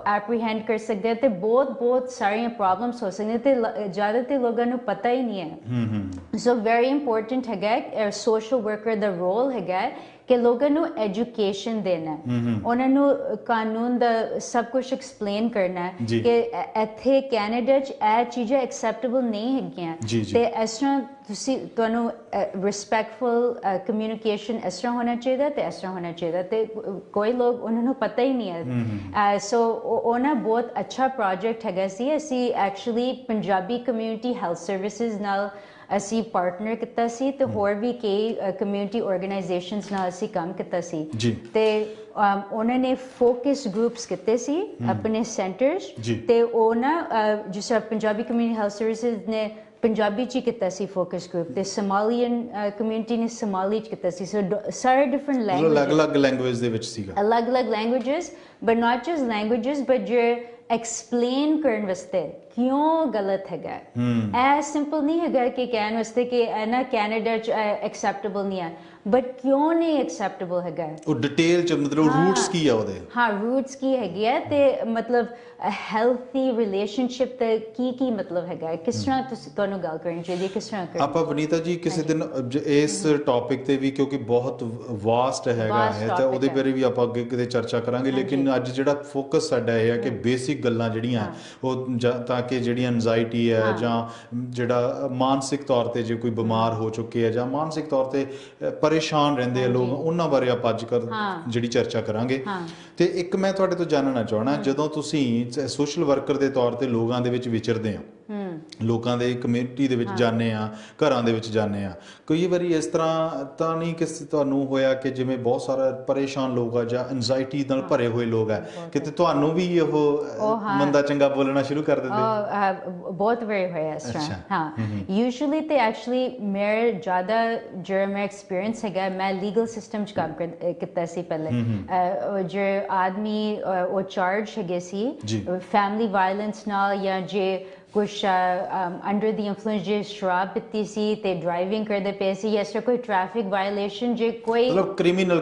ਐਪਰੀਹੈਂਡ ਕਰ ਸਕਦੇ ਆ, ਤੇ ਬਹੁਤ ਸਾਰੀਆਂ ਪ੍ਰੋਬਲਮਸ ਹੋ ਸਕਦੀਆਂ ਤੇ ਜ਼ਿਆਦਾਤਰ ਲੋਕਾਂ ਨੂੰ ਪਤਾ ਹੀ ਨਹੀਂ ਹੈ। ਸੋ ਵੈਰੀ ਇੰਪੋਰਟੈਂਟ ਹੈਗਾ ਸੋਸ਼ਲ ਵਰਕਰ ਦਾ ਰੋਲ ਹੈਗਾ ਕਿ ਲੋਕਾਂ ਨੂੰ ਐਜੂਕੇਸ਼ਨ ਦੇਣਾ, ਉਹਨਾਂ ਨੂੰ ਕਾਨੂੰਨ ਦਾ ਸਭ ਕੁਛ ਐਕਸਪਲੇਨ ਕਰਨਾ ਕਿ ਇੱਥੇ ਕੈਨੇਡਾ 'ਚ ਇਹ ਚੀਜ਼ਾਂ ਐਕਸੈਪਟੇਬਲ ਨਹੀਂ ਹੈਗੀਆਂ, ਤੇ ਇਸ ਤਰ੍ਹਾਂ ਤੁਹਾਨੂੰ ਰਿਸਪੈਕਟਫੁਲ ਕਮਿਊਨੀਕੇਸ਼ਨ ਇਸ ਤਰ੍ਹਾਂ ਹੋਣਾ ਚਾਹੀਦਾ ਤੇ ਇਸ ਤਰ੍ਹਾਂ ਹੋਣਾ ਚਾਹੀਦਾ, ਤੇ ਕੋਈ ਲੋਕ ਉਹਨਾਂ ਨੂੰ ਪਤਾ ਹੀ ਨਹੀਂ ਹੈ। ਸੋ ਉਹ ਨਾ ਬਹੁਤ ਅੱਛਾ ਪ੍ਰੋਜੈਕਟ ਹੈਗਾ ਸੀ, ਅਸੀਂ actually Punjabi community health services ਨਾਲ ਅਸੀਂ ਪਾਰਟਨਰ ਕੀਤਾ ਸੀ, ਤੇ ਹੋਰ ਵੀ ਕਈ ਕਮਿਊਨਿਟੀ ਆਰਗੇਨਾਈਜੇਸ਼ਨਸ ਨਾਲ ਅਸੀਂ ਕੰਮ ਕੀਤਾ ਸੀ, ਤੇ ਉਹਨਾਂ ਨੇ ਫੋਕਸ ਗਰੁੱਪਸ ਕੀਤੇ ਸੀ ਆਪਣੇ ਸੈਂਟਰਸ, ਤੇ ਉਹ ਨਾ ਜਿਸ ਤਰ੍ਹਾਂ ਪੰਜਾਬੀ ਕਮਿਊਨਿਟੀ ਹੈਲਥ ਸਰਵਿਸਿਜ਼ ਨੇ ਪੰਜਾਬੀ 'ਚ ਹੀ ਕੀਤਾ ਸੀ ਫੋਕਸ ਗਰੁੱਪ, ਤੇ ਸਮਾਲੀਅਨ ਕਮਿਊਨਿਟੀ ਨੇ ਸਮਾਲੀ 'ਚ ਕੀਤਾ ਸੀ, ਸੋ ਸਾਰੇ ਡਿਫਰੈਂਟ ਅਲੱਗ-ਅਲੱਗ ਲੈਂਗੁਏਜ ਦੇ ਵਿੱਚ ਸੀਗਾ, ਅਲੱਗ-ਅਲੱਗ languages, but not just languages but ਜੇ ਐਕਸਪਲੇਨ ਕਰਨ ਵਾਸਤੇ ਕਿਉਂ ਗਲਤ ਹੈਗਾ, ਇਹ ਸਿੰਪਲ ਨਹੀਂ ਹੈਗਾ ਕਿ ਕਹਿਣ ਵਾਸਤੇ ਕਿ ਇਹ ਨਾ ਕੈਨੇਡਾ 'ਚ ਐਕਸੈਪਟੇਬਲ ਨਹੀਂ ਹੈ, ਬਟ ਕਿਉਂ ਨਹੀਂ ਐਕਸੈਪਟੇਬਲ ਹੈਗਾ, ਉਹ ਡਿਟੇਲ 'ਚ ਮਤਲਬ ਰੂਟਸ ਕੀ ਆ ਉਹਦੇ, ਰੂਟਸ ਕੀ ਹੈਗੇ ਆ, ਤੇ ਮਤਲਬ ਹੈਲਥੀ ਰਿਲੇਸ਼ਨਸ਼ਿਪ ਤੇ ਕੀ ਮਤਲਬ ਹੈਗਾ, ਕਿਸ ਤਰ੍ਹਾਂ ਤੁਹਾਨੂੰ ਗੱਲ ਕਰਨੀ ਚਾਹੀਦੀ, ਕਿਸ ਤਰ੍ਹਾਂ ਕਰਨੀ। ਆਪਾਂ ਵਨੀਤਾ ਜੀ ਕਿਸੇ ਦਿਨ ਇਸ ਟੌਪਿਕ ਤੇ ਵੀ, ਕਿਉਂਕਿ ਬਹੁਤ ਵਾਸਟ ਹੈਗਾ ਹੈ, ਤਾਂ ਉਹਦੇ ਬਾਰੇ ਵੀ ਆਪਾਂ ਅੱਗੇ ਕਿਤੇ ਚਰਚਾ ਕਰਾਂਗੇ, ਲੇਕਿਨ ਅੱਜ ਜਿਹੜਾ ਫੋਕਸ ਸਾਡਾ ਇਹ ਹੈ ਕਿ ਬੇਸਿਕ ਗੱਲਾਂ ਜਿਹੜੀਆਂ ਉਹ ਤਾਂ ਕਿ ਜਿਹੜੀ ਐਨਜ਼ਾਈਟੀ ਹੈ ਜਾਂ ਜਿਹੜਾ ਮਾਨਸਿਕ ਤੌਰ ਤੇ ਜੇ ਕੋਈ ਬਿਮਾਰ ਹੋ ਚੁੱਕੇ ਹੈ ਜਾਂ ਮਾਨਸਿਕ ਤੌਰ ਤੇ ਪਰੇਸ਼ਾਨ ਰਹਿੰਦੇ ਆ ਲੋਕ, ਉਹਨਾਂ ਬਾਰੇ ਆਪਾਂ ਅੱਜ ਜਿਹੜੀ ਚਰਚਾ ਕਰਾਂਗੇ। ਤੇ ਇੱਕ ਮੈਂ ਤੁਹਾਡੇ ਤੋਂ ਜਾਣਨਾ ਚਾਹਣਾ, ਜਦੋਂ ਤੁਸੀਂ ਸੋਸ਼ਲ ਵਰਕਰ ਦੇ ਤੌਰ ਤੇ ਲੋਕਾਂ ਦੇ ਵਿੱਚ ਵਿਚਰਦੇ ਆ, ਲੋਕਾਂ ਦੇ ਕਮਿਊਨਿਟੀ ਦੇ ਵਿੱਚ ਜਾਂਦੇ ਆ, ਘਰਾਂ ਦੇ ਵਿੱਚ ਜਾਂਦੇ ਆ, ਕਈ ਵਾਰੀ ਇਸ ਤਰ੍ਹਾਂ ਤਾਂ ਨਹੀਂ ਕਿ ਤੁਹਾਨੂੰ ਹੋਇਆ ਕਿ ਜਿਵੇਂ ਬਹੁਤ ਸਾਰਾ ਪਰੇਸ਼ਾਨ ਲੋਕ ਆ ਜਾਂ ਐਨਜ਼ਾਈਟੀ ਨਾਲ ਭਰੇ ਹੋਏ ਲੋਕ ਆ, ਕਿਤੇ ਤੁਹਾਨੂੰ ਵੀ ਉਹ ਮੰਦਾ ਚੰਗਾ ਬੋਲਣਾ ਸ਼ੁਰੂ ਕਰ ਦਿੰਦੇ? ਬਹੁਤ ਵਾਰੀ ਹੋਇਆ ਇਸ ਤਰ੍ਹਾਂ, ਹਾਂ। ਯੂਜੂਅਲੀ ਤੇ ਐਕਚੁਅਲੀ ਮੇਰੇ ਜ਼ਿਆਦਾ ਜਿਹੜਾ ਮੇਰਾ ਐਕਸਪੀਰੀਅੰਸ ਹੈਗਾ, ਮੈਂ ਲੀਗਲ ਸਿਸਟਮ 'ਚ ਕੰਮ ਕੀਤਾ ਸੀ ਪਹਿਲੇ, ਜੋ ਆਦਮੀ ਉਹ ਚਾਰਜ ਹੈਗੇ ਸੀ ਫੈਮਿਲੀ ਵਾਇਲੈਂਸ ਨਾਲ, ਜਾਂ ਜੇ ਕੁਛ ਅੰਡਰ ਦੀ ਇਨਫਲੂਐਂਸ ਜੇ ਸ਼ਰਾਬ ਪੀਤੀ ਸੀ ਤੇ ਡਰਾਈਵਿੰਗ ਕਰਦੇ ਪਏ ਸੀ, ਜਾਂ ਕੋਈ ਟ੍ਰੈਫਿਕ ਵਾਇਲੇਸ਼ਨ, ਜੇ ਕੋਈ ਮਤਲਬ ਕ੍ਰਿਮੀਨਲ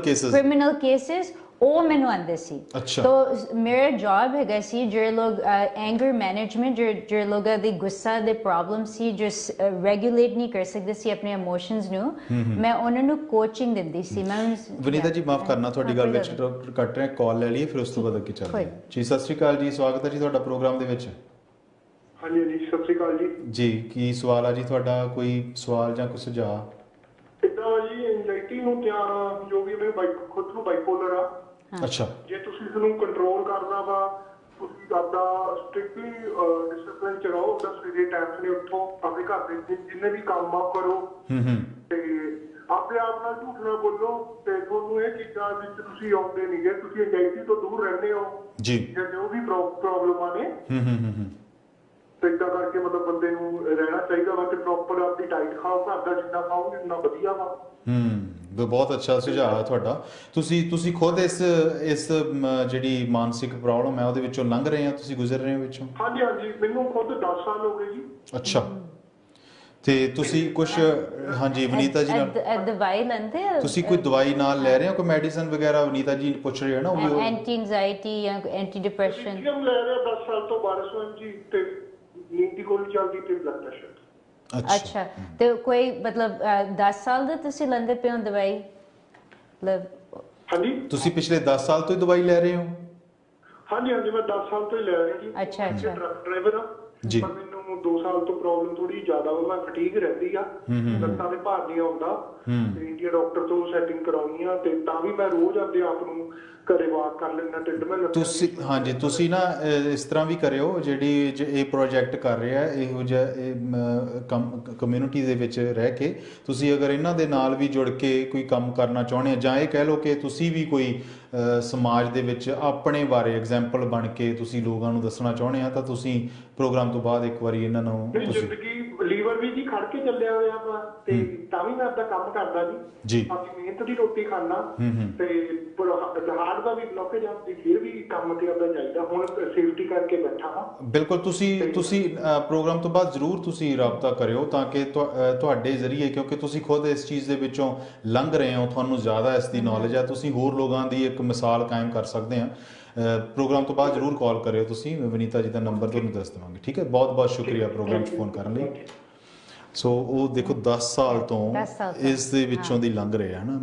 ਕੇਸਿਸ ਉਹ ਮੈਨੂੰ ਆਉਂਦੇ ਸੀ। ਤਾਂ ਮੇਰਾ ਜੌਬ ਹੈਗਾ ਸੀ ਜਿਹੜੇ ਲੋਕ ਐਂਗਰ ਮੈਨੇਜਮੈਂਟ, ਜਿਹੜੇ ਲੋਕਾਂ ਦੀ ਗੁੱਸਾ ਦੇ ਪ੍ਰੋਬਲਮ ਸੀ, ਜੋ ਰੈਗੂਲੇਟ ਨਹੀਂ ਕਰ ਸਕਦੇ ਸੀ ਆਪਣੇ ਇਮੋਸ਼ਨਸ ਨੂੰ, ਮੈਂ ਉਹਨਾਂ ਨੂੰ ਕੋਚਿੰਗ ਦਿੰਦੀ ਸੀ। ਮੈਂ ਵਨੀਤਾ ਜੀ ਮਾਫ ਕਰਨਾ, ਤੁਹਾਡੀ ਗੱਲ ਵਿੱਚ ਕੱਟ ਰਿਹਾ, ਕਾਲ ਲੈ ਲਈਏ ਫਿਰ ਉਸ ਤੋਂ ਬਾਅਦ ਅੱਗੇ ਚੱਲਦੇ ਹਾਂ ਜੀ। ਸਤਿ ਸ਼੍ਰੀ ਅਕਾਲ ਜੀ, ਸਵਾਗਤ ਹੈ ਜੀ ਤੁਹਾਡਾ ਪ੍ਰੋਗਰਾਮ ਦੇ ਵਿੱਚ। ਹਾਂਜੀ ਜੀ, ਸਤਿ ਸ਼੍ਰੀ ਅਕਾਲ ਜੀ। ਕੀ ਸਵਾਲ ਆ ਜੀ ਤੁਹਾਡਾ, ਕੋਈ ਸਵਾਲ ਜਾਂ ਕੋਈ ਸੁਝਾਅ? ਇੱਦਾਂ ਜੀ, ਐਂਜ਼ਾਈਟੀ ਨੂੰ ਧਿਆਨ, ਜੋ ਵੀ ਮੈਂ ਖੁਦ ਨੂੰ ਬਾਈਪੋਲਰ ਆ। ਅੱਛਾ। ਜੇ ਤੁਸੀਂ ਇਸ ਨੂੰ ਕੰਟਰੋਲ ਕਰਨਾ ਵਾ, ਤੁਸੀਂ ਆਪਦਾ ਸਟ੍ਰਿਕਟਲੀ ਡਿਸਪਲਿਨ ਚ ਰਹੋ, ਆਪਦਾ ਸਵੇਰੇ ਟਾਈਮ ਤੇ ਉੱਠੋ, ਆਪਣੇ ਘਰ ਦੇ ਜਿੰਨੇ ਵੀ ਕੰਮ ਆ ਕਰੋ, ਤੇ ਆਪਣੇ ਆਪ ਨਾਲ ਝੂਠ ਨਾ ਬੋਲੋ, ਤੇ ਤੁਹਾਨੂੰ ਇਹ ਚੀਜ਼ਾਂ ਵਿੱਚ ਤੁਸੀਂ ਆਉਂਦੇ ਨਹੀਂ ਗਏ, ਤੁਸੀਂ ਐਂਜ਼ਾਈਟੀ ਤੋਂ ਦੂਰ ਰਹਿੰਦੇ ਹੋ ਜੀ, ਜਾਂ ਜੋ ਵੀ ਪ੍ਰੋਬਲਮਾਂ ਨੇ। ਤੇ ਇਦਾਂ ਕਰਕੇ ਮਤਲਬ ਬੰਦੇ ਨੂੰ ਰਹਿਣਾ ਚਾਹੀਦਾ ਵਾ ਤੇ ਪ੍ਰੋਪਰ ਆਪਣੀ ਡਾਈਟ ਖਾਓ, ਘਰ ਦਾ ਜਿੰਨਾ ਖਾਓਗੇ ਉਨਾ ਵਧੀਆ ਵਾ। ਬਹੁਤ ਅੱਛਾ ਸੁਝਾਅ ਹੈ ਤੁਹਾਡਾ। ਤੁਸੀਂ ਖੁਦ ਇਸ ਜਿਹੜੀ ਮਾਨਸਿਕ ਪ੍ਰੋਬਲਮ ਹੈ ਉਹਦੇ ਵਿੱਚੋਂ ਲੰਘ ਰਹੇ ਹੋ, ਤੁਸੀਂ ਗੁਜ਼ਰ ਰਹੇ ਹੋ ਵਿੱਚੋਂ? ਹਾਂਜੀ ਹਾਂਜੀ, ਮੈਨੂੰ ਖੁਦ 10 ਸਾਲ ਹੋ ਗਏ ਜੀ। ਅੱਛਾ, ਤੇ ਤੁਸੀਂ ਕੁਝ, ਹਾਂਜੀ ਵਨੀਤਾ ਜੀ ਨਾਲ ਦਵਾਈ ਲੈਂਦੇ ਹੋ? ਤੁਸੀਂ ਕੋਈ ਦਵਾਈ ਨਾਲ ਲੈ ਰਹੇ ਹੋ, ਕੋਈ ਮੈਡੀਸਨ ਵਗੈਰਾ? ਵਨੀਤਾ ਜੀ ਪੁੱਛ ਰਹੇ ਹੋ ਨਾ, ਉਹ ਐਂਟੀ ਐਂਜ਼ਾਈਟੀ ਜਾਂ ਐਂਟੀ ਡਿਪਰੈਸ਼ਨ ਲਿਥੀਅਮ ਲੈ ਰਿਹਾ 10 ਸਾਲ ਤੋਂ ਬਾਰਸਵਨ ਜੀ, ਤੇ ਨੀਂਦ ਦੀ ਗੋਲੀ ਚੱਲਦੀ ਤੇ ਬਲੱਡ ਪ੍ਰੈਸ਼ਰ। ਅੱਛਾ, ਤੇ ਕੋਈ ਮਤਲਬ 10 ਸਾਲ ਦੇ ਤੁਸੀਂ ਲੈਂਦੇ ਪਏ ਹੋ ਦਵਾਈ? ਮਤਲਬ ਹਾਂਜੀ, ਤੁਸੀਂ ਪਿਛਲੇ 10 ਸਾਲ ਤੋਂ ਹੀ ਦਵਾਈ ਲੈ ਰਹੇ ਹੋ? ਹਾਂਜੀ ਹਾਂਜੀ, ਮੈਂ 10 ਸਾਲ ਤੋਂ ਹੀ ਲੈ ਰਿਹਾ ਜੀ। ਅੱਛਾ ਅੱਛਾ, ਟਰੱਕ ਡਰਾਈਵਰ ਆ ਜੀ। ਪਰ ਮੈਨੂੰ 2 ਸਾਲ ਤੋਂ ਪ੍ਰੋਬਲਮ ਥੋੜੀ ਜ਼ਿਆਦਾ ਵਾ, ਮੈਂ ਫਟੀਗ ਰਹਿੰਦੀ ਆ, ਲੱਤਾਂ ਦੇ ਭਾਰ ਨਹੀਂ ਆਉਂਦਾ ਤੇ ਇੰਡੀਆ ਡਾਕਟਰ ਤੋਂ ਸੈਟਿੰਗ ਕਰਾਉਣੀ ਆ, ਤੇ ਤਾਂ ਵੀ ਮੈਂ ਰੋਜ਼ ਆਪਣੇ ਆਪ ਨੂੰ ਘਰੇ ਵਾਕ ਕਰ ਲੈਂਦਾ ਢਿੱਡ ਮੈਂ। ਤੁਸੀਂ ਹਾਂਜੀ, ਤੁਸੀਂ ਨਾ ਇਸ ਤਰ੍ਹਾਂ ਵੀ ਕਰਿਓ, ਜਿਹੜੀ ਇਹ ਪ੍ਰੋਜੈਕਟ ਕਰ ਰਿਹਾ ਇਹੋ ਜਿਹਾ ਕਮਿਊਨਿਟੀ ਦੇ ਵਿੱਚ ਰਹਿ ਕੇ, ਤੁਸੀਂ ਅਗਰ ਇਹਨਾਂ ਦੇ ਨਾਲ ਵੀ ਜੁੜ ਕੇ ਕੋਈ ਕੰਮ ਕਰਨਾ ਚਾਹੁੰਦੇ ਆ, ਜਾਂ ਇਹ ਕਹਿ ਲਓ ਕਿ ਤੁਸੀਂ ਵੀ ਕੋਈ ਸਮਾਜ ਦੇ ਵਿੱਚ ਆਪਣੇ ਬਾਰੇ ਐਗਜ਼ਾਮਪਲ ਬਣ ਕੇ ਤੁਸੀਂ ਲੋਕਾਂ ਨੂੰ ਦੱਸਣਾ ਚਾਹੁੰਦੇ ਆ, ਤਾਂ ਤੁਸੀਂ ਪ੍ਰੋਗਰਾਮ ਤੋਂ ਬਾਅਦ ਇੱਕ ਵਾਰੀ ਇਹਨਾਂ ਨੂੰ ਜ਼ਿੰਦਗੀ ਲੀਵਰ ਵੀ ਜੀ ਖੜ ਕੇ ਚੱਲਿਆ ਹੋਇਆ ਵਾ, ਤੇ ਤਾਂ ਵੀ ਮੈਂ ਆਪਦਾ ਕੰਮ ਕਰਦਾ ਜੀ, ਆਪਣੀ ਮਿਹਨਤ ਦੀ ਰੋਟੀ ਖਾਣਾ, ਤੇ ਹਾਰਟ ਦਾ ਵੀ ਬਲੌਕੇਜ ਆਉਂਦੀ ਫਿਰ ਵੀ ਕੰਮ ਤੇ ਆਪਦਾ ਜਾਈਦਾ। ਹੁਣ ਸੇਫਟੀ ਕਰਕੇ ਬੈਠਾ ਹਾਂ। ਬਿਲਕੁਲ, ਤੁਸੀਂ ਪ੍ਰੋਗਰਾਮ ਤੋਂ ਬਾਅਦ ਜ਼ਰੂਰ ਤੁਸੀਂ ਰਾਬਤਾ ਕਰਿਓ, ਤਾਂ ਕਿ ਤੁਹਾਡੇ ਜ਼ਰੀਏ, ਕਿਉਂਕਿ ਤੁਸੀਂ ਖੁਦ ਇਸ ਚੀਜ਼ ਦੇ ਵਿੱਚੋਂ ਲੰਘ ਰਹੇ ਹੋ, ਤੁਹਾਨੂੰ ਜ਼ਿਆਦਾ ਇਸ ਦੀ ਨੌਲੇਜ ਹੈ, ਤੁਸੀਂ ਹੋਰ ਲੋਕਾਂ ਦੀ ਇੱਕ ਮਿਸਾਲ ਕਾਇਮ ਕਰ ਸਕਦੇ ਆ। ਪ੍ਰੋਗਰਾਮ ਤੋਂ ਬਾਅਦ ਜ਼ਰੂਰ ਕਾਲ ਕਰਿਓ ਤੁਸੀਂ, ਵਨੀਤਾ ਜੀ ਦਾ ਨੰਬਰ ਤੁਹਾਨੂੰ ਦੱਸ ਦੇਵਾਂਗੇ, ਠੀਕ ਹੈ? ਬਹੁਤ ਬਹੁਤ ਸ਼ੁਕਰੀਆ ਪ੍ਰੋਗਰਾਮ 'ਚ ਫੋਨ ਕਰਨ ਲਈ। ਸੋ ਉਹ ਦੇਖੋ 10 ਸਾਲ ਤੋਂ ਇਸ ਦੇ ਵਿੱਚੋਂ ਦੀ ਲੰਘ ਰਿਹਾ ਹੈ ਨਾ।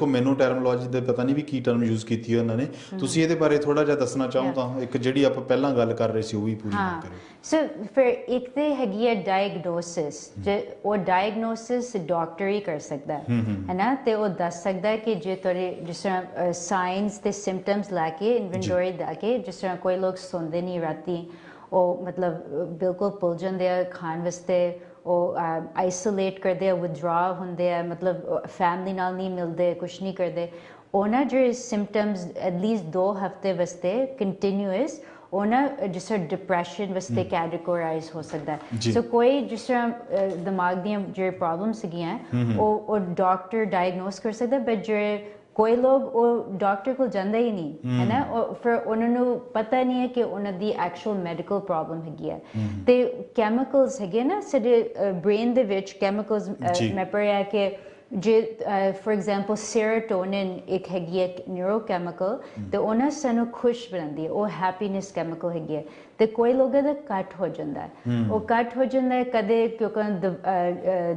ਮੈਨੂੰ ਟਰਮੋਲੋਜੀ ਦੇ ਪਤਾ ਨਹੀਂ ਵੀ ਕੀ ਟਰਮ ਯੂਜ਼ ਕੀਤੀ ਉਹਨਾਂ ਨੇ, ਤੁਸੀਂ ਇਹਦੇ ਬਾਰੇ ਥੋੜਾ ਜਿਹਾ ਦੱਸਣਾ ਚਾਹੋ ਤਾਂ, ਇੱਕ ਜਿਹੜੀ ਆਪਾਂ ਪਹਿਲਾਂ ਗੱਲ ਕਰ ਰਹੇ ਸੀ ਉਹ ਵੀ ਪੂਰੀ ਨਾ ਕਰਿਓ। ਸੋ ਫਿਰ ਇੱਕ ਤੇ ਹੈਗੀ ਹੈ ਡਾਇਗਨੋਸਿਸ, ਉਹ ਡਾਇਗਨੋਸਿਸ ਡਾਕਟਰ ਹੀ ਕਰ ਸਕਦਾ ਹੈ ਨਾ, ਤੇ ਉਹ ਦੱਸ ਸਕਦਾ ਹੈ ਕਿ ਜੇ ਤੁਹਾਡੇ ਜਿਸ ਤਰ੍ਹਾਂ ਸਾਈਨਸ ਤੇ ਸਿੰਪਟਮਸ ਲੈ ਕੇ ਇਨਵੈਂਟਰੀ ਲੈ ਕੇ, ਜਿਸ ਤਰ੍ਹਾਂ ਕੋਈ ਲੋਕ ਸੌਂਦੇ ਨਹੀਂ ਰਾਤੀ, ਉਹ ਮਤਲਬ ਬਿਲਕੁਲ ਭੁੱਲ ਜਾਂਦੇ ਆ ਖਾਣ ਵਾਸਤੇ, ਉਹ ਆਈਸੋਲੇਟ ਕਰਦੇ ਆ, ਵਿਦਡਰਾ ਹੁੰਦੇ ਆ, ਮਤਲਬ ਫੈਮਲੀ ਨਾਲ ਨਹੀਂ ਮਿਲਦੇ, ਕੁਛ ਨਹੀਂ ਕਰਦੇ, ਉਹਨਾਂ ਜਿਹੜੇ ਸਿੰਪਟਮਸ ਐਟਲੀਸਟ 2 ਹਫ਼ਤੇ ਵਾਸਤੇ ਕੰਟੀਨਿਊਸ, ਉਹਨਾਂ ਜਿਸ ਤਰ੍ਹਾਂ ਡਿਪਰੈਸ਼ਨ ਵਾਸਤੇ ਕੈਟੇਗੋਰਾਈਜ਼ ਹੋ ਸਕਦਾ ਹੈ। ਸੋ ਕੋਈ ਜਿਸ ਤਰ੍ਹਾਂ ਦਿਮਾਗ ਦੀਆਂ ਜਿਹੜੇ ਪ੍ਰੋਬਲਮਸ ਹੈਗੀਆਂ ਉਹ ਡਾਕਟਰ ਡਾਇਗਨੋਸ ਕਰ ਸਕਦਾ, ਬਟ ਜਿਹੜੇ ਕੋਈ ਲੋਕ ਉਹ ਡਾਕਟਰ ਕੋਲ ਜਾਂਦਾ ਹੀ ਨਹੀਂ ਹੈ ਨਾ, ਫਿਰ ਉਹਨਾਂ ਨੂੰ ਪਤਾ ਨਹੀਂ ਹੈ ਕਿ ਉਹਨਾਂ ਦੀ ਐਕਚੁਅਲ ਮੈਡੀਕਲ ਪ੍ਰੋਬਲਮ ਹੈਗੀ ਹੈ। ਤੇ ਕੈਮੀਕਲਸ ਹੈਗੇ ਨਾ ਸਾਡੇ ਬ੍ਰੇਨ ਦੇ ਵਿੱਚ, ਕੈਮੀਕਲਸ ਮੈਂ ਪੜ੍ਹਿਆ ਕਿ ਜੇ ਫੋਰ ਐਗਜ਼ਾਮਪਲ ਸੈਰੋਟੋਨਿਨ ਇੱਕ ਹੈਗੀ ਹੈ ਨਿਊਰੋਕੈਮੀਕਲ, ਤੇ ਉਹਨਾਂ ਸਾਨੂੰ ਖੁਸ਼ ਬਣਾਉਂਦੀ ਹੈ, ਉਹ ਹੈਪੀਨੈਸ ਕੈਮੀਕਲ ਹੈਗੀ ਹੈ, ਤੇ ਕੋਈ ਲੋਕਾਂ ਦਾ ਕੱਟ ਹੋ ਜਾਂਦਾ ਹੈ, ਉਹ ਕੱਟ ਹੋ ਜਾਂਦਾ ਹੈ ਕਦੇ ਕਿਉਂਕਿ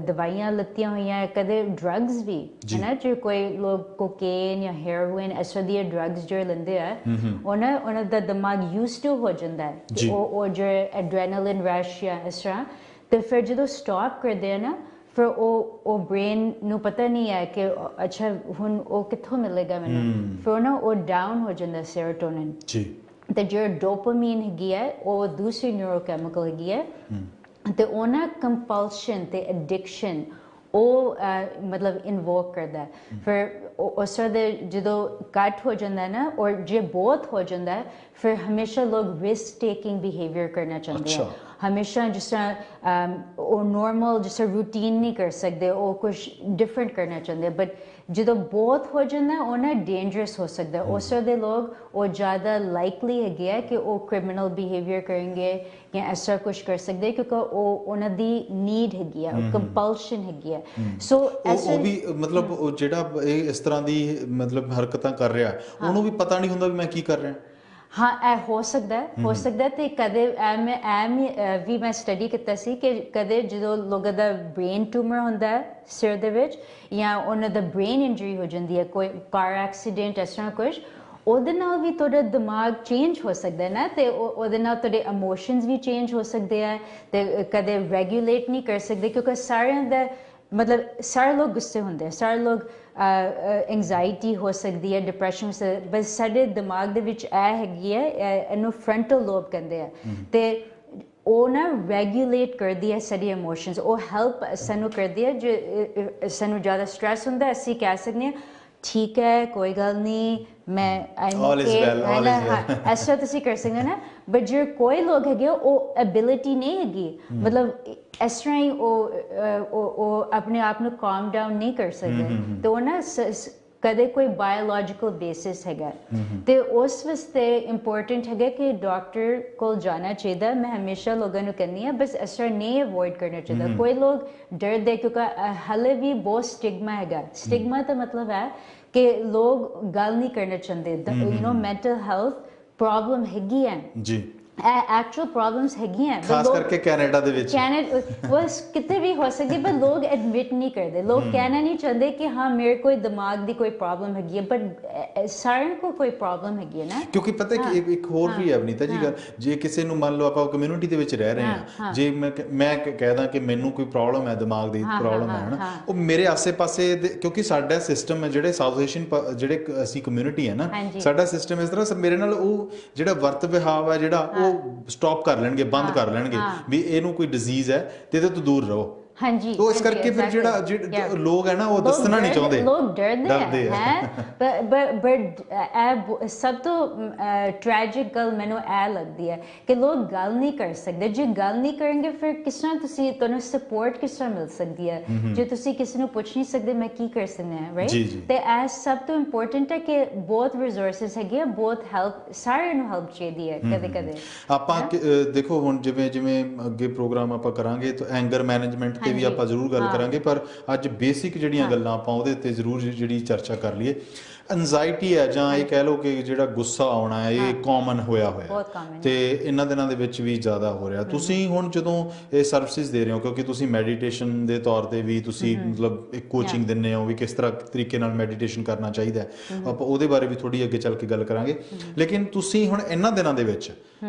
ਦਵਾਈਆਂ ਲੱਤੀਆਂ ਹੋਈਆਂ, ਕਦੇ ਡਰੱਗਸ ਵੀ ਹੈ ਨਾ, ਜੇ ਕੋਈ ਲੋਕ ਕੋਕੇਨ ਜਾਂ ਹੈਰੋਇਨ ਇਸ ਤਰ੍ਹਾਂ ਦੀਆਂ ਡਰੱਗਸ ਜਿਹੜੇ ਲੈਂਦੇ ਆ, ਉਹਨਾਂ ਦਾ ਦਿਮਾਗ ਯੂਜ਼ ਟੂ ਹੋ ਜਾਂਦਾ ਹੈ ਕਿ ਉਹ ਜਿਹੜੇ ਐਡਰੇਨਾਲਿਨ ਰਸ਼ ਜਾਂ ਇਸ ਤਰ੍ਹਾਂ, ਤੇ ਫਿਰ ਜਦੋਂ ਸਟਾਪ ਕਰਦੇ ਆ ਨਾ, ਫਿਰ ਉਹ ਬ੍ਰੇਨ ਨੂੰ ਪਤਾ ਨਹੀਂ ਹੈ ਕਿ ਅੱਛਾ ਹੁਣ ਉਹ ਕਿੱਥੋਂ ਮਿਲੇਗਾ ਮੈਨੂੰ, ਫਿਰ ਨਾ ਉਹ ਡਾਊਨ ਹੋ ਜਾਂਦਾ ਸੈਰੋਟੋਨਿਨ, ਤੇ ਜਿਹੜਾ ਡੋਪਾਮੀਨ ਹੈਗੀ ਹੈ ਉਹ ਦੂਸਰੀ ਨਿਊਰੋਕੈਮੀਕਲ ਹੈਗੀ ਹੈ, ਤੇ ਉਹਨਾਂ ਕੰਪਲਸ਼ਨ ਤੇ ਐਡਿਕਸ਼ਨ ਉਹ ਮਤਲਬ ਇਨਵੋਕ ਕਰਦਾ। ਫਿਰ ਉਸ ਤਰ੍ਹਾਂ ਦੇ ਜਦੋਂ ਕੱਟ ਹੋ ਜਾਂਦਾ ਨਾ, ਔਰ ਜੇ ਬਹੁਤ ਹੋ ਜਾਂਦਾ ਫਿਰ ਹਮੇਸ਼ਾ ਲੋਕ ਰਿਸਕ ਟੇਕਿੰਗ ਬਿਹੇਵੀਅਰ ਕਰਨਾ ਚਾਹੁੰਦੇ ਆ, ਹਮੇਸ਼ਾ ਜਿਸ ਤਰ੍ਹਾਂ ਉਹ ਨੋਰਮਲ ਜਿਸ ਤਰ੍ਹਾਂ ਰੂਟੀਨ ਨਹੀਂ ਕਰ ਸਕਦੇ, ਉਹ ਕੁਛ ਡਿਫਰੈਂਟ ਕਰਨਾ ਚਾਹੁੰਦੇ, ਬਟ ਜਦੋਂ ਬਹੁਤ ਹੋ ਜਾਂਦਾ ਉਹ ਨਾ ਡੇਂਜਰਸ ਹੋ ਸਕਦਾ। ਉਸ ਤਰ੍ਹਾਂ ਦੇ ਲੋਕ ਉਹ ਜ਼ਿਆਦਾ ਲਾਈਕਲੀ ਹੈਗੇ ਆ ਕਿ ਉਹ ਕ੍ਰਿਮੀਨਲ ਬਿਹੇਵੀਅਰ ਕਰਨਗੇ ਜਾਂ ਇਸ ਤਰ੍ਹਾਂ ਕੁਛ ਕਰ ਸਕਦੇ, ਕਿਉਂਕਿ ਉਹ ਉਹਨਾਂ ਦੀ ਨੀਡ ਹੈਗੀ ਆ, ਕੰਪਲਸ਼ਨ ਹੈਗੀ ਆ। ਸੋ ਉਹ ਵੀ ਮਤਲਬ ਉਹ ਜਿਹੜਾ ਇਹ ਇਸ ਤਰ੍ਹਾਂ ਦੀ ਮਤਲਬ ਹਰਕਤਾਂ ਕਰ ਰਿਹਾ, ਉਹਨੂੰ ਵੀ ਪਤਾ ਨਹੀਂ ਹੁੰਦਾ ਵੀ ਮੈਂ ਕੀ ਕਰ ਰਿਹਾ। ਹਾਂ, ਇਹ ਹੋ ਸਕਦਾ ਤੇ ਕਦੇ ਵੀ ਮੈਂ ਸਟੱਡੀ ਕੀਤਾ ਸੀ ਕਿ ਕਦੇ ਜਦੋਂ ਲੋਕਾਂ ਦਾ ਬ੍ਰੇਨ ਟਿਊਮਰ ਹੁੰਦਾ ਹੈ ਸਿਰ ਦੇ ਵਿੱਚ, ਜਾਂ ਉਹਨਾਂ ਦਾ ਬ੍ਰੇਨ ਇੰਜਰੀ ਹੋ ਜਾਂਦੀ ਹੈ, ਕੋਈ ਕਾਰ ਐਕਸੀਡੈਂਟ ਇਸ ਤਰ੍ਹਾਂ ਕੁਛ, ਉਹਦੇ ਨਾਲ ਵੀ ਤੁਹਾਡਾ ਦਿਮਾਗ ਚੇਂਜ ਹੋ ਸਕਦਾ ਨਾ, ਤੇ ਉਹਦੇ ਨਾਲ ਤੁਹਾਡੇ ਇਮੋਸ਼ਨਸ ਵੀ ਚੇਂਜ ਹੋ ਸਕਦੇ ਆ, ਤੇ ਕਦੇ ਰੈਗੂਲੇਟ ਨਹੀਂ ਕਰ ਸਕਦੇ, ਕਿਉਂਕਿ ਸਾਰਿਆਂ ਦਾ ਮਤਲਬ ਸਾਰੇ ਲੋਕ ਗੁੱਸੇ ਹੁੰਦੇ ਆ, ਸਾਰੇ ਲੋਕ ਐਂਗਜ਼ਾਈਟੀ ਹੋ ਸਕਦੀ ਹੈ, ਡਿਪਰੈਸ਼ਨ, ਬਸ ਸਾਡੇ ਦਿਮਾਗ ਦੇ ਵਿੱਚ ਇਹ ਹੈਗੀ ਹੈ, ਇਹਨੂੰ ਫਰੰਟਲ ਲੋਬ ਕਹਿੰਦੇ ਆ, ਤੇ ਉਹ ਨਾ ਰੈਗੂਲੇਟ ਕਰਦੀ ਹੈ ਸਾਡੀ ਇਮੋਸ਼ਨਸ, ਉਹ ਹੈਲਪ ਸਾਨੂੰ ਕਰਦੀ ਹੈ। ਜੇ ਸਾਨੂੰ ਜ਼ਿਆਦਾ ਸਟ੍ਰੈਸ ਹੁੰਦਾ ਅਸੀਂ ਕਹਿ ਸਕਦੇ ਹਾਂ ठीक है कोई गल नहीं मैं All is well, all is well. इस तरह तुसी कर सकते ना बट जो कोई लोग है ਉਹ एबिलिटी नहीं हैगी मतलब इस तरह ही ਉਹ अपने आप ਨੂੰ calm down नहीं कर सकते तो ਉਹ ना ਕਦੇ ਕੋਈ ਬਾਇਓਲੋਜੀਕਲ ਬੇਸਿਸ ਹੈਗਾ ਤੇ ਉਸ ਵਾਸਤੇ ਇੰਪੋਰਟੈਂਟ ਹੈਗਾ ਕਿ ਡਾਕਟਰ ਕੋਲ ਜਾਣਾ ਚਾਹੀਦਾ ਮੈਂ ਹਮੇਸ਼ਾ ਲੋਕਾਂ ਨੂੰ ਕਹਿੰਦੀ ਹਾਂ ਬਸ ਇਸ ਤਰ੍ਹਾਂ ਨਹੀਂ ਅਵੋਇਡ ਕਰਨਾ ਚਾਹੀਦਾ ਕੋਈ ਲੋਕ ਡਰਦੇ ਕਿਉਂਕਿ ਹਲੇ ਵੀ ਬਹੁਤ ਸਟਿਗਮਾ ਹੈਗਾ ਸਟਿਗਮਾ ਦਾ ਮਤਲਬ ਹੈ ਕਿ ਲੋਕ ਗੱਲ ਨਹੀਂ ਕਰਨਾ ਚਾਹੁੰਦੇ ਮੈਂਟਲ ਹੈਲਥ ਪ੍ਰੋਬਲਮ ਹੈਗੀ ਹੈ ਜੀ एक्चुअल प्रॉब्लम्स हैगियां खास करके कनाडा दे विच बस कितने भी हो सकती पर लोग एडमिट नहीं करते लोग कहना नहीं चाहते कि हाँ मेरे कोई दिमाग दी कोई प्रॉब्लम हैगी है बट सारे को कोई प्रॉब्लम हैगी है ना क्योंकि पता है कि एक होर भी है अवनीता जी गल जे किसी ਨੂੰ ਮੰਨ ਲਓ ਆਪਾਂ ਕਮਿਊਨਿਟੀ ਦੇ ਵਿੱਚ ਰਹਿ ਰਹੇ ਹਾਂ ਜੇ ਮੈਂ ਕਹਿਦਾ ਕਿ ਮੈਨੂੰ ਕੋਈ ਪ੍ਰੋਬਲਮ ਹੈ ਦਿਮਾਗ ਦੀ ਪ੍ਰੋਬਲਮ ਹੈ ਨਾ ਉਹ ਮੇਰੇ ਆਸੇ-ਪਾਸੇ ਕਿਉਂਕਿ ਸਾਡਾ ਸਿਸਟਮ ਹੈ ਜਿਹੜੇ ਸਾਊਥ ਏਸ਼ੀਅਨ ਜਿਹੜੇ ਅਸੀਂ ਕਮਿਊਨਿਟੀ ਹੈ ਨਾ ਸਾਡਾ ਸਿਸਟਮ ਇਸ ਤਰ੍ਹਾਂ ਮੇਰੇ ਨਾਲ ਉਹ ਜਿਹੜਾ ਵਰਤ ਵਿਹਾਵ ਹੈ ਜਿਹੜਾ ਸਟਾਪ ਕਰ ਲੈਣਗੇ ਬੰਦ ਕਰ ਲੈਣਗੇ ਵੀ ਇਹਨੂੰ ਕੋਈ ਡਿਜ਼ੀਜ਼ ਹੈ ਤੇ ਇਹਦੇ ਤੋਂ ਦੂਰ ਰਹੋ हाँ जी तो इस करके फिर ਜਿਹੜਾ ਲੋਕ ਹੈ ਨਾ ਉਹ ਦੱਸਣਾ ਨਹੀਂ ਚਾਹੁੰਦੇ ਲੋਕ ਡਰਦੇ ਹੈ ਬਟ ਸਭ ਤੋਂ ਟ੍ਰੈਜਿਕ ਗੱਲ ਮੈਨੂੰ ਇਹ ਲੱਗਦੀ ਹੈ ਕਿ ਲੋਕ ਗੱਲ ਨਹੀਂ ਕਰ ਸਕਦੇ ਜੇ ਗੱਲ ਨਹੀਂ ਕਰਨਗੇ ਫਿਰ ਕਿਸ ਤਰ੍ਹਾਂ ਤੁਹਾਨੂੰ ਸਪੋਰਟ ਕਿਸ ਤਰ੍ਹਾਂ ਮਿਲ ਸਕਦੀ ਹੈ ਜੇ ਤੁਸੀਂ ਕਿਸੇ ਨੂੰ ਪੁੱਛ ਨਹੀਂ ਸਕਦੇ ਮੈਂ ਕੀ ਕਰ ਸਕਦਾ ਹਾਂ ਰਾਈਟ ਤੇ ਇਹ ਸਭ ਤੋਂ ਇੰਪੋਰਟੈਂਟ ਹੈ ਕਿ ਬਹੁਤ ਰਿਸੋਰਸਸ ਹੈਗੇ ਆ ਬਹੁਤ ਹੈਲਪ ਸਾਰਿਆਂ ਨੂੰ ਹੈਲਪ ਚਾਹੀਦੀ ਹੈ ਕਦੇ ਕਦੇ ਆਪਾਂ ਦੇਖੋ ਹੁਣ ਜਿਵੇਂ ਜਿਵੇਂ ਅੱਗੇ ਪ੍ਰੋਗਰਾਮ ਆਪਾਂ ਕਰਾਂਗੇ ਤਾਂ ਐਂਗਰ ਮੈਨੇਜਮੈਂਟ ਤੇ ਵੀ ਆਪਾਂ ਜ਼ਰੂਰ ਗੱਲ ਕਰਾਂਗੇ ਪਰ ਅੱਜ ਬੇਸਿਕ ਜਿਹੜੀਆਂ ਗੱਲਾਂ ਆਪਾਂ ਉਹਦੇ ਤੇ ਜ਼ਰੂਰ ਜਿਹੜੀ ਚਰਚਾ ਕਰ ਲਈਏ ਐਂਜ਼ਾਈਟੀ ਹੈ ਜਾਂ ਇਹ ਕਹਿ ਲਓ ਕਿ ਜਿਹੜਾ ਗੁੱਸਾ ਆਉਣਾ ਹੈ ਇਹ ਕਾਮਨ ਹੋਇਆ ਤੇ ਇਹਨਾਂ ਦਿਨਾਂ ਦੇ ਵਿੱਚ ਵੀ ਜ਼ਿਆਦਾ ਹੋ ਰਿਹਾ ਤੁਸੀਂ ਹੁਣ ਜਦੋਂ ਇਹ ਸਰਵਿਸਿਜ਼ ਦੇ ਰਹੇ ਹੋ ਕਿਉਂਕਿ ਤੁਸੀਂ ਮੈਡੀਟੇਸ਼ਨ ਦੇ ਤੌਰ ਤੇ ਵੀ ਤੁਸੀਂ ਮਤਲਬ ਇੱਕ ਕੋਚਿੰਗ ਦਿੰਦੇ ਹੋ ਵੀ ਕਿਸ ਤਰ੍ਹਾਂ ਤਰੀਕੇ ਨਾਲ ਮੈਡੀਟੇਸ਼ਨ ਕਰਨਾ ਚਾਹੀਦਾ ਆਪਾਂ ਉਹਦੇ ਬਾਰੇ ਵੀ ਥੋੜੀ ਅੱਗੇ ਚੱਲ ਕੇ ਗੱਲ ਕਰਾਂਗੇ ਲੇਕਿਨ ਤੁਸੀਂ ਹੁਣ ਇਹਨਾਂ ਦਿਨਾਂ ਦੇ ਵਿੱਚ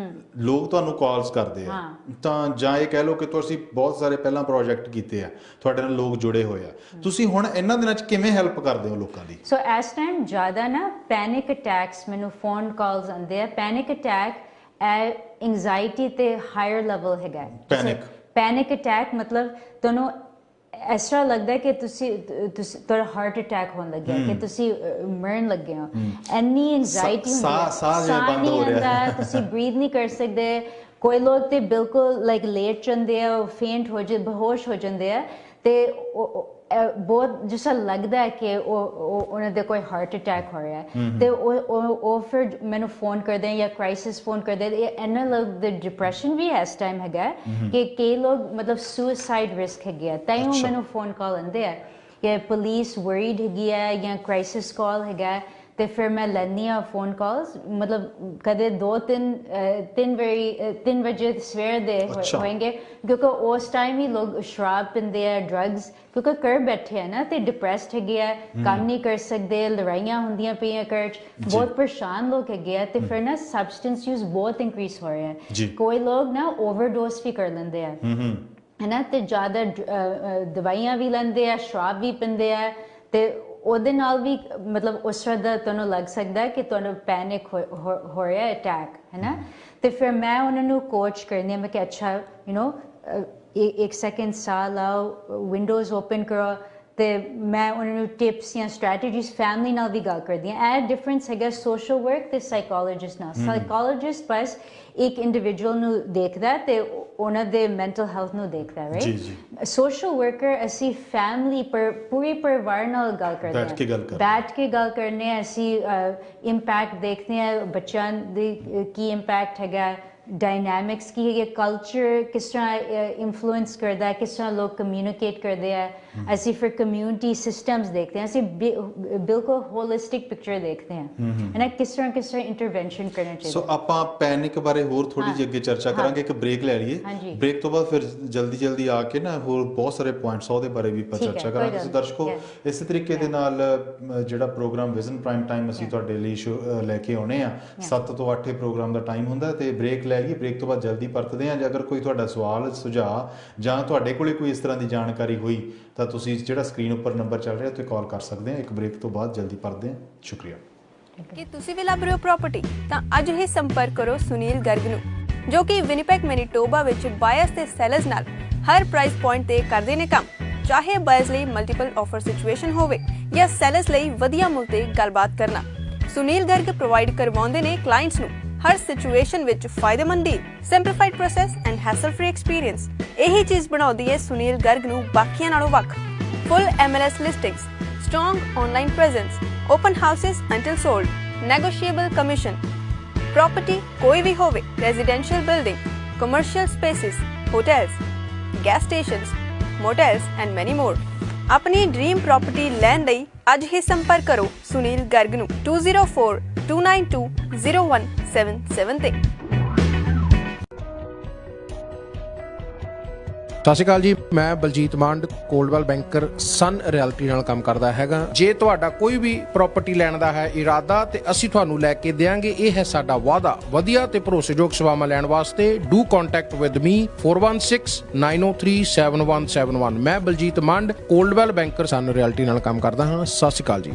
ਲੋਕ ਤੁਹਾਨੂੰ ਕਾਲਸ ਕਰਦੇ ਆ ਤਾਂ ਜਾਂ ਇਹ ਕਹਿ ਲਓ ਕਿ ਤੁਸੀਂ ਬਹੁਤ ਸਾਰੇ ਪਹਿਲਾਂ ਪ੍ਰੋਜੈਕਟ ਕੀਤੇ ਆ ਤੁਹਾਡੇ ਨਾਲ ਲੋਕ ਜੁੜੇ ਹੋਏ ਆ ਤੁਸੀਂ ਹੁਣ ਇਹਨਾਂ ਦਿਨਾਂ 'ਚ ਕਿਵੇਂ ਹੈਲਪ ਕਰਦੇ ਹੋ ਲੋਕਾਂ ਦੀ ਸੋ ਇਸ ਟਾਈਮ ਜ਼ਿਆਦਾ ਨਾ ਪੈਨਿਕ ਅਟੈਕਸ ਮੈਨੂੰ ਫੋਨ ਕਾਲਸ ਆਉਂਦੇ ਆ ਪੈਨਿਕ ਅਟੈਕ ਐਂਜ਼ਾਈਟੀ ਤੇ ਹਾਇਰ ਲੈਵਲ ਹੈਗਾ ਪੈਨਿਕ ਅਟੈਕ ਮਤਲਬ ਤੁਹਾਨੂੰ ਇਸ ਤਰ੍ਹਾਂ ਲੱਗਦਾ ਕਿ ਤੁਸੀਂ ਤੁਹਾਡਾ ਹਾਰਟ ਅਟੈਕ ਹੋਣ ਲੱਗਿਆ ਕਿ ਤੁਸੀਂ ਮਰਨ ਲੱਗੇ ਹੋ ਇੰਨੀ ਐਂਜ਼ਾਈਟੀ ਹੁੰਦੀ ਹੈ ਸਾਹ ਨਹੀਂ ਆਉਂਦਾ ਤੁਸੀਂ ਬਰੀਥ ਨਹੀਂ ਕਰ ਸਕਦੇ ਕੋਈ ਲੋਕ ਤੇ ਬਿਲਕੁਲ ਲਾਈਕ ਲੇਟ ਜਾਂਦੇ ਆ ਫੇਂਟ ਹੋ ਜਾਂਦੇ ਬੇਹੋਸ਼ ਹੋ ਜਾਂਦੇ ਆ ਤੇ ਬਹੁਤ ਜਿਹਾ ਲੱਗਦਾ ਹੈ ਕਿ ਉਹਨਾਂ ਦੇ ਕੋਈ ਹਾਰਟ ਅਟੈਕ ਹੋ ਰਿਹਾ ਹੈ ਤੇ ਉਹ ਫਿਰ ਮੈਨੂੰ ਫੋਨ ਕਰਦੇ ਜਾਂ ਕ੍ਰਾਈਸਿਸ ਫੋਨ ਕਰਦੇ ਇਹਨਾਂ ਲੋਕ ਦੇ ਡਿਪਰੈਸ਼ਨ ਵੀ ਇਸ ਟਾਈਮ ਹੈਗਾ ਕਿ ਕਈ ਲੋਕ ਮਤਲਬ ਸੁਸਾਈਡ ਰਿਸਕ ਹੈਗੇ ਆ ਤਾਂ ਉਹ ਮੈਨੂੰ ਫੋਨ ਕਾਲ ਆਉਂਦੇ ਆ ਕਿ ਪੁਲਿਸ ਵਰੀਡ ਹੈਗੀ ਹੈ ਜਾਂ ਕ੍ਰਾਈਸਿਸ ਕਾਲ ਹੈਗਾ ਤੇ ਫਿਰ ਮੈਂ ਲੈਂਦੀ ਹਾਂ ਫੋਨ ਕਾਲਸ ਮਤਲਬ ਕਦੇ 3 ਵਜੇ ਸਵੇਰ ਦੇ ਹੋਣਗੇ ਕਿਉਂਕਿ ਉਸ ਟਾਈਮ ਹੀ ਲੋਕ ਸ਼ਰਾਬ ਪੀਂਦੇ ਆ ਡਰੱਗਸ ਕਿਉਂਕਿ ਘਰ ਬੈਠੇ ਆ ਨਾ ਤੇ ਡਿਪਰੈਸਡ ਹੈਗੇ ਆ ਕੰਮ ਨਹੀਂ ਕਰ ਸਕਦੇ ਲੜਾਈਆਂ ਹੁੰਦੀਆਂ ਪਈਆਂ ਘਰ 'ਚ ਬਹੁਤ ਪਰੇਸ਼ਾਨ ਲੋਕ ਹੈਗੇ ਆ ਤੇ ਫਿਰ ਨਾ ਸਬਸਟੈਂਸ ਯੂਜ਼ ਬਹੁਤ ਇਨਕਰੀਜ਼ ਹੋ ਰਿਹਾ ਹੈ ਕੋਈ ਲੋਕ ਨਾ ਓਵਰਡੋਸ ਵੀ ਕਰ ਲੈਂਦੇ ਆ ਹੈ ਨਾ ਤੇ ਜ਼ਿਆਦਾ ਦਵਾਈਆਂ ਵੀ ਲੈਂਦੇ ਆ ਸ਼ਰਾਬ ਵੀ ਪੀਂਦੇ ਆ ਤੇ ਉਹਦੇ ਨਾਲ ਵੀ ਮਤਲਬ ਉਸ ਤਰ੍ਹਾਂ ਦਾ ਤੁਹਾਨੂੰ ਲੱਗ ਸਕਦਾ ਹੈ ਕਿ ਤੁਹਾਨੂੰ ਪੈਨਿਕ ਹੋ ਰਿਹਾ ਅਟੈਕ ਹੈ ਨਾ ਤੇ ਫਿਰ ਮੈਂ ਉਹਨਾਂ ਨੂੰ ਕੋਚ ਕਰਨੀ ਹਾਂ ਮੈਂ ਕਿ ਅੱਛਾ ਇੱਕ ਸੈਕਿੰਡ ਸਾਹ ਲਾਓ ਵਿੰਡੋਜ਼ ਓਪਨ ਕਰੋ ਤੇ ਮੈਂ ਉਹਨਾਂ ਨੂੰ ਟਿਪਸ ਜਾਂ ਸਟ੍ਰੈਟਜੀਜ਼ ਫੈਮਿਲੀ ਨਾਲ ਵੀ ਗੱਲ ਕਰਦੀ ਹਾਂ ਇਹ ਡਿਫਰੈਂਸ ਹੈਗਾ ਸੋਸ਼ਲ ਵਰਕ ਤੇ ਸਾਈਕੋਲੋਜਿਸਟ ਨਾਲ ਸਾਈਕੋਲੋਜਿਸਟ ਬਸ ਇੱਕ ਇੰਡੀਵਿਜੂਅਲ ਨੂੰ ਦੇਖਦਾ ਤੇ ਉਹਨਾਂ ਦੇ ਮੈਂਟਲ ਹੈਲਥ ਨੂੰ ਦੇਖਦਾ ਰਾਈਟ ਸੋਸ਼ਲ ਵਰਕਰ ਅਸੀਂ ਫੈਮਿਲੀ ਪੂਰੇ ਪਰਿਵਾਰ ਨਾਲ ਗੱਲ ਕਰਦੇ ਹਾਂ ਬੈਠ ਕੇ ਗੱਲ ਕਰਨੇ ਆ ਅਸੀਂ ਇੰਪੈਕਟ ਦੇਖਦੇ ਹਾਂ ਬੱਚਿਆਂ ਦੇ ਕੀ ਇੰਪੈਕਟ ਹੈਗਾ ਡਾਇਨਾਮਿਕਸ ਕੀ ਹੈਗੇ ਕਲਚਰ ਕਿਸ ਤਰ੍ਹਾਂ ਇਨਫਲੂਐਂਸ ਕਰਦਾ ਕਿਸ ਤਰ੍ਹਾਂ ਲੋਕ ਕਮਿਊਨੀਕੇਟ ਕਰਦੇ ਆ ਅਸੀਂ ਫਿਰ ਕਮਿਊਨਿਟੀ ਸਿਸਟਮਸ ਦੇਖਦੇ ਹਾਂ ਅਸੀਂ ਬਿਲਕੁਲ ਹੋਲਿਸਟਿਕ ਪਿਕਚਰ ਦੇਖਦੇ ਹਾਂ ਹੈ ਕਿਸ ਤਰ੍ਹਾਂ ਇੰਟਰਵੈਂਸ਼ਨ ਕਰਨਾ ਚਾਹੀਦਾ ਸੋ ਆਪਾਂ ਪੈਨਿਕ ਬਾਰੇ ਹੋਰ ਥੋੜੀ ਜਿਹੀ ਅੱਗੇ ਚਰਚਾ ਕਰਾਂਗੇ ਇੱਕ ਬ੍ਰੇਕ ਲੈ ਲਈਏ ਬ੍ਰੇਕ ਤੋਂ ਬਾਅਦ ਫਿਰ ਜਲਦੀ ਆ ਕੇ ਨਾ ਹੋਰ ਬਹੁਤ ਸਾਰੇ ਪੁਆਇੰਟਸ ਉਹਦੇ ਬਾਰੇ ਵੀ ਆਪਾਂ ਚਰਚਾ ਕਰਾਂਗੇ ਸੋ ਦਰਸ਼ਕੋ ਇਸੇ ਤਰੀਕੇ ਦੇ ਨਾਲ ਜਿਹੜਾ ਪ੍ਰੋਗਰਾਮ ਵਿਜ਼ਨ ਪ੍ਰਾਈਮ ਟਾਈਮ ਅਸੀਂ ਤੁਹਾਡੇ ਲਈ ਲੈ ਕੇ ਆਉਣੇ ਆ 7 ਤੋਂ 8 ਪ੍ਰੋਗਰਾਮ ਦਾ ਟਾਈਮ ਹੁੰਦਾ ਤੇ ਬ੍ਰੇਕ ਲੈ ਲਈਏ ਬ੍ਰੇਕ ਤੋਂ ਬਾਅਦ ਜਲਦੀ ਪਰਤਦੇ ਹਾਂ ਜੇ ਅਗਰ ਕੋਈ ਤੁਹਾਡਾ ਸਵਾਲ ਸੁਝਾਅ ਜਾਂ ਤੁਹਾਡੇ ਕੋਲੇ ਕੋਈ ਇਸ ਤਰ੍ਹਾਂ ਦੀ ਜਾਣਕਾਰੀ ਹੋਈ ਤਾਂ ਤੁਸੀਂ ਜਿਹੜਾ ਸਕਰੀਨ ਉੱਪਰ ਨੰਬਰ ਚੱਲ ਰਿਹਾ ਉੱਤੇ ਕਾਲ ਕਰ ਸਕਦੇ ਆ ਇੱਕ ਬ੍ਰੇਕ ਤੋਂ ਬਾਅਦ ਜਲਦੀ ਪਰਤਦੇ ਹਾਂ ਸ਼ੁਕਰੀਆ ਕਿ ਤੁਸੀਂ ਵੀ ਲੱਭ ਰਹੇ ਹੋ ਪ੍ਰਾਪਰਟੀ ਤਾਂ ਅੱਜ ਹੀ ਸੰਪਰਕ ਕਰੋ ਸੁਨੀਲ ਗਰਗ ਨੂੰ ਜੋ ਕਿ ਵਿਨੀਪੈਗ ਮੈਨੀਟੋਬਾ ਵਿੱਚ ਬਾਇਰਸ ਤੇ ਸੈਲਰਸ ਨਾਲ ਹਰ ਪ੍ਰਾਈਸ ਪੁਆਇੰਟ ਤੇ ਕਰਦੇ ਨੇ ਕੰਮ ਚਾਹੇ ਬਾਇਰਸ ਲਈ ਮਲਟੀਪਲ ਆਫਰ ਸਿਚੁਏਸ਼ਨ ਹੋਵੇ ਜਾਂ ਸੈਲਰਸ ਲਈ ਵਧੀਆ ਮੁੱਲ ਤੇ ਗੱਲਬਾਤ ਕਰਨਾ। ਸੁਨੀਲ ਗਰਗ ਪ੍ਰੋਵਾਈਡ ਕਰਵਾਉਂਦੇ ਨੇ ਕਲਾਇੰਟਸ ਨੂੰ ਹਰ ਸਿਚੁਏਸ਼ਨ ਵਿੱਚ ਫਾਇਦੇਮੰਦ deal, simplified process and hassle free experience. ਇਹੀ ਚੀਜ਼ ਬਣਾਉਂਦੀ ਹੈ ਸੁਨੀਲ ਗਰਗ ਨੂੰ ਬਾਕੀਆਂ ਨਾਲੋਂ ਵੱਖ। ਫੁੱਲ MLS listings, strong online presence, open houses until sold, negotiable commission, property कोई भी होवे, residential building, commercial spaces, hotels, gas stations, motels and many more। अपनी ड्रीम प्रॉपर्टी लैन लई आज ही संपर्क करो सुनील गर्ग नू 2042920177 ते। ਸਤਿ ਸ਼੍ਰੀ ਅਕਾਲ ਜੀ, ਮੈਂ ਬਲਜੀਤ ਮੰਡ ਕੋਲਡਵੈਲ ਬੈਂਕਰ ਸਨ ਰਿਐਲਟੀ ਨਾਲ ਕੰਮ ਕਰਦਾ ਹੈਗਾ। ਜੇ ਤੁਹਾਡਾ ਕੋਈ ਵੀ ਪ੍ਰਾਪਰਟੀ ਲੈਣ ਦਾ ਹੈ ਇਰਾਦਾ ਤੇ ਅਸੀਂ ਤੁਹਾਨੂੰ ਲੈ ਕੇ ਦੇਵਾਂਗੇ, ਇਹ ਹੈ ਸਾਡਾ ਵਾਅਦਾ। ਵਧੀਆ ਤੇ ਭਰੋਸੇਯੋਗ ਸੇਵਾਵਾਂ ਲੈਣ ਵਾਸਤੇ ਡੂ ਕੰਟੈਕਟ ਵਿਦ ਮੀ 4169037171। ਮੈਂ ਬਲਜੀਤ ਮੰਡ ਕੋਲਡਵੈਲ ਬੈਂਕਰ ਸਨ ਰਿਐਲਟੀ ਨਾਲ ਕੰਮ ਕਰਦਾ ਹਾਂ। ਸਤਿ ਸ਼੍ਰੀ ਅਕਾਲ ਜੀ।